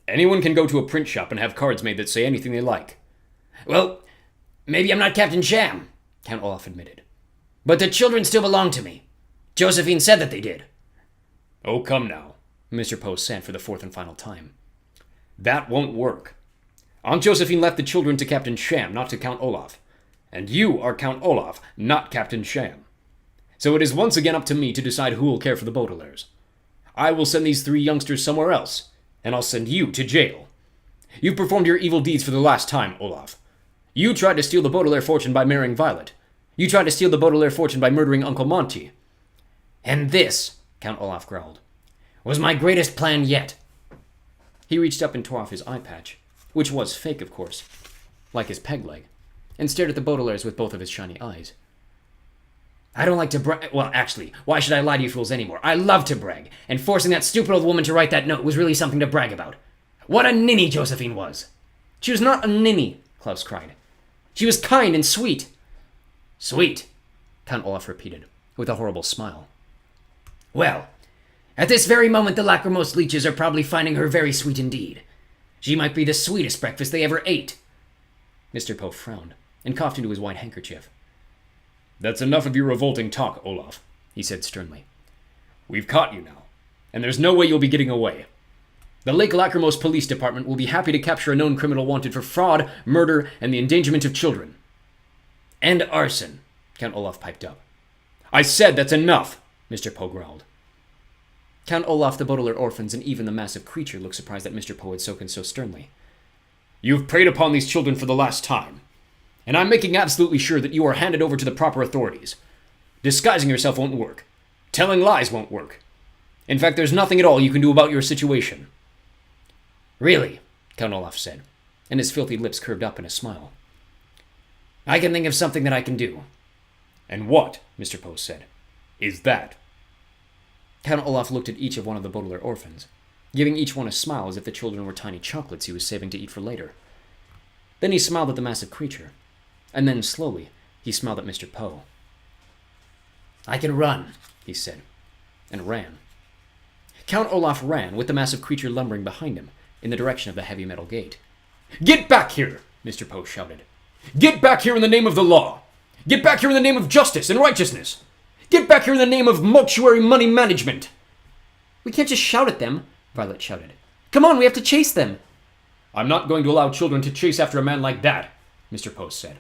Anyone can go to a print shop and have cards made that say anything they like." "Well, maybe I'm not Captain Sham," Count Olaf admitted. "But the children still belong to me. Josephine said that they did." "Oh, come now," Mr. Poe said for the 4th and final time. "That won't work. Aunt Josephine left the children to Captain Sham, not to Count Olaf. And you are Count Olaf, not Captain Sham. So it is once again up to me to decide who will care for the Baudelaires. I will send these 3 youngsters somewhere else, and I'll send you to jail. You've performed your evil deeds for the last time, Olaf. You tried to steal the Baudelaire fortune by marrying Violet. You tried to steal the Baudelaire fortune by murdering Uncle Monty. And this," Count Olaf growled, "was my greatest plan yet." He reached up and tore off his eye patch, which was fake, of course, like his peg leg, and stared at the Baudelaires with both of his shiny eyes. "I don't like to brag. Well, actually, why should I lie to you fools anymore? I love to brag, and forcing that stupid old woman to write that note was really something to brag about. What a ninny Josephine was!" "She was not a ninny," Klaus cried. "She was kind and sweet." "Sweet," Count Olaf repeated, with a horrible smile. "Well, at this very moment the Lachrymose leeches are probably finding her very sweet indeed. She might be the sweetest breakfast they ever ate." Mr. Poe frowned, and coughed into his white handkerchief. "That's enough of your revolting talk, Olaf," he said sternly. "We've caught you now, and there's no way you'll be getting away. The Lake Lachrymose Police Department will be happy to capture a known criminal wanted for fraud, murder, and the endangerment of children." "And arson," Count Olaf piped up. "I said that's enough," Mr. Poe growled. Count Olaf, the Baudelaire orphans, and even the massive creature looked surprised that Mr. Poe had spoken so sternly. "You've preyed upon these children for the last time, and I'm making absolutely sure that you are handed over to the proper authorities. Disguising yourself won't work. Telling lies won't work. In fact, there's nothing at all you can do about your situation." "Really?" Count Olaf said, and his filthy lips curved up in a smile. "I can think of something that I can do." "And what," Mr. Poe said, "is that?" Count Olaf looked at each of one of the Baudelaire orphans, giving each one a smile as if the children were tiny chocolates he was saving to eat for later. Then he smiled at the massive creature, and then, slowly, he smiled at Mr. Poe. "I can run," he said, and ran. Count Olaf ran, with the massive creature lumbering behind him, in the direction of the heavy metal gate. "Get back here!" Mr. Poe shouted. "Get back here in the name of the law! Get back here in the name of justice and righteousness! Get back here in the name of mortuary money management!" "We can't just shout at them," Violet shouted. "Come on, we have to chase them!" "I'm not going to allow children to chase after a man like that," Mr. Poe said,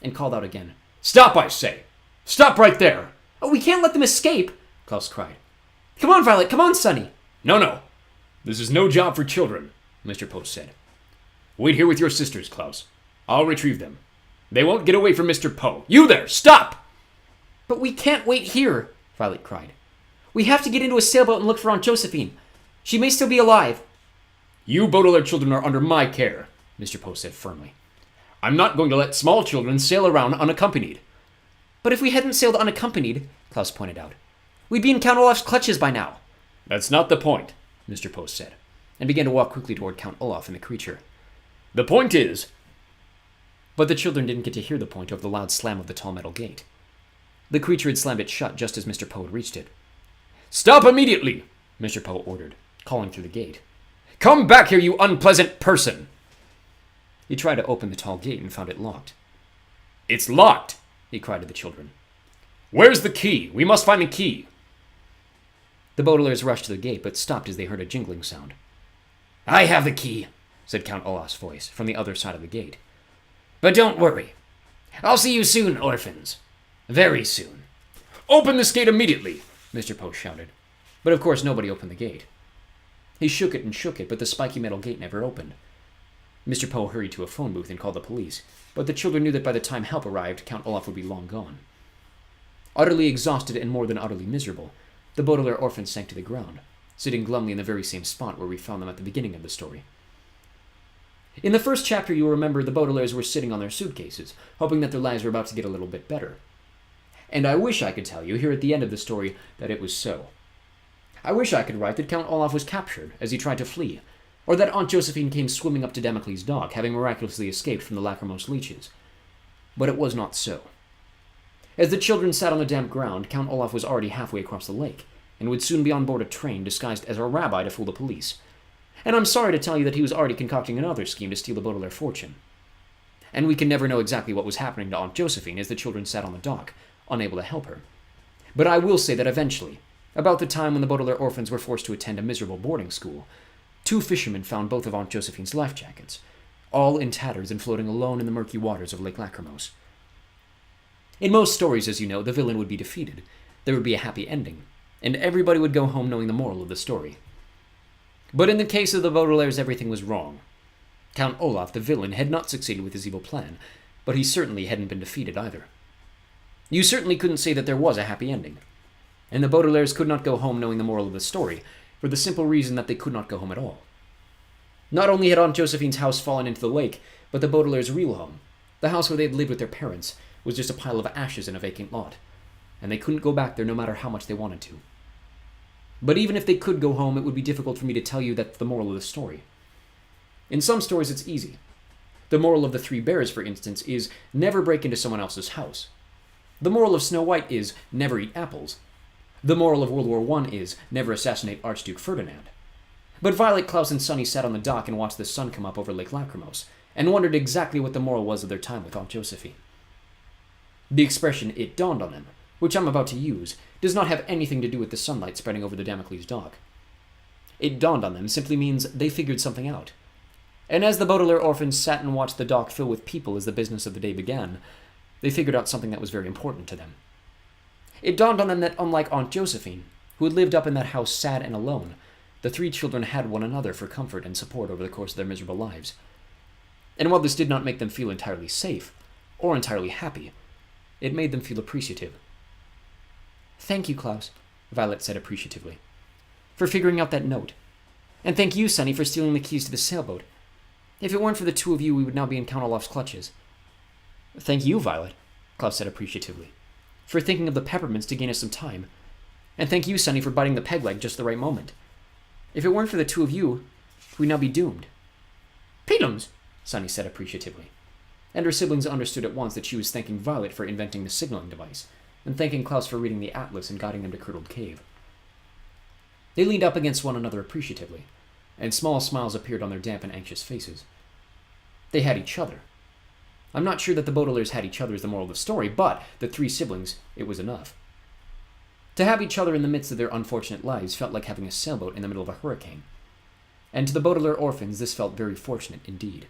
and called out again. "Stop, I say! Stop right there!" "Oh, we can't let them escape!" Klaus cried. "Come on, Violet, come on, Sonny!" No. This is no job for children," Mr. Poe said. "Wait here with your sisters, Klaus. I'll retrieve them. They won't get away from Mr. Poe. You there, stop!" But we can't wait here, Violet cried. We have to get into a sailboat and look for Aunt Josephine. She may still be alive. You Baudelaire children are under my care, Mr. Poe said firmly. I'm not going to let small children sail around unaccompanied. But if we hadn't sailed unaccompanied, Klaus pointed out, we'd be in Count Olaf's clutches by now. That's not the point, Mr. Poe said, and began to walk quickly toward Count Olaf and the creature. The point is... But the children didn't get to hear the point over the loud slam of the tall metal gate. The creature had slammed it shut just as Mr. Poe had reached it. Stop immediately, Mr. Poe ordered, calling through the gate. Come back here, you unpleasant person! He tried to open the tall gate and found it locked. It's locked, he cried to the children. Where's the key? We must find the key. The Baudelaires rushed to the gate, but stopped as they heard a jingling sound. I have the key, said Count Olaf's voice from the other side of the gate. But don't worry. I'll see you soon, orphans. Very soon. Open this gate immediately, Mr. Poe shouted. But of course nobody opened the gate. He shook it and shook it, but the spiky metal gate never opened. Mr. Poe hurried to a phone booth and called the police, but the children knew that by the time help arrived, Count Olaf would be long gone. Utterly exhausted and more than utterly miserable, the Baudelaire orphans sank to the ground, sitting glumly in the very same spot where we found them at the beginning of the story. In the first chapter, you'll remember the Baudelaires were sitting on their suitcases, hoping that their lives were about to get a little bit better. And I wish I could tell you, here at the end of the story, that it was so. I wish I could write that Count Olaf was captured as he tried to flee, or that Aunt Josephine came swimming up to Damocles' dock, having miraculously escaped from the lachrymose leeches. But it was not so. As the children sat on the damp ground, Count Olaf was already halfway across the lake, and would soon be on board a train disguised as a rabbi to fool the police. And I'm sorry to tell you that he was already concocting another scheme to steal the Baudelaire fortune. And we can never know exactly what was happening to Aunt Josephine as the children sat on the dock, unable to help her. But I will say that eventually, about the time when the Baudelaire orphans were forced to attend a miserable boarding school, 2 fishermen found both of Aunt Josephine's life jackets, all in tatters and floating alone in the murky waters of Lake Lachrymose. In most stories, as you know, the villain would be defeated, there would be a happy ending, and everybody would go home knowing the moral of the story. But in the case of the Baudelaires, everything was wrong. Count Olaf, the villain, had not succeeded with his evil plan, but he certainly hadn't been defeated either. You certainly couldn't say that there was a happy ending, and the Baudelaires could not go home knowing the moral of the story, for the simple reason that they could not go home at all. Not only had Aunt Josephine's house fallen into the lake, but the Baudelaires' real home, the house where they had lived with their parents, was just a pile of ashes in a vacant lot, and they couldn't go back there no matter how much they wanted to. But even if they could go home, it would be difficult for me to tell you that's the moral of the story. In some stories, it's easy. The moral of The Three Bears, for instance, is never break into someone else's house. The moral of Snow White is never eat apples. The moral of World War I is never assassinate Archduke Ferdinand. But Violet, Klaus, and Sunny sat on the dock and watched the sun come up over Lake Lachrymose, and wondered exactly what the moral was of their time with Aunt Josephine. The expression, "it dawned on them," which I'm about to use, does not have anything to do with the sunlight spreading over the Damocles dock. It dawned on them simply means they figured something out. And as the Baudelaire orphans sat and watched the dock fill with people as the business of the day began, they figured out something that was very important to them. It dawned on them that unlike Aunt Josephine, who had lived up in that house sad and alone, the 3 children had one another for comfort and support over the course of their miserable lives. And while this did not make them feel entirely safe, or entirely happy, it made them feel appreciative. "Thank you, Klaus," Violet said appreciatively, "for figuring out that note. And thank you, Sunny, for stealing the keys to the sailboat. If it weren't for the 2 of you, we would now be in Count Olaf's clutches." "Thank you, Violet," Klaus said appreciatively, "for thinking of the peppermints to gain us some time. And thank you, Sunny, for biting the peg leg just the right moment. If it weren't for the 2 of you, we'd now be doomed." "Pilums," Sunny said appreciatively, and her siblings understood at once that she was thanking Violet for inventing the signaling device, and thanking Klaus for reading the atlas and guiding them to Curdled Cave. They leaned up against one another appreciatively, and small smiles appeared on their damp and anxious faces. They had each other. I'm not sure that the Baudelaires had each other as the moral of the story, but the 3 siblings, it was enough. To have each other in the midst of their unfortunate lives felt like having a sailboat in the middle of a hurricane. And to the Baudelaire orphans, this felt very fortunate indeed.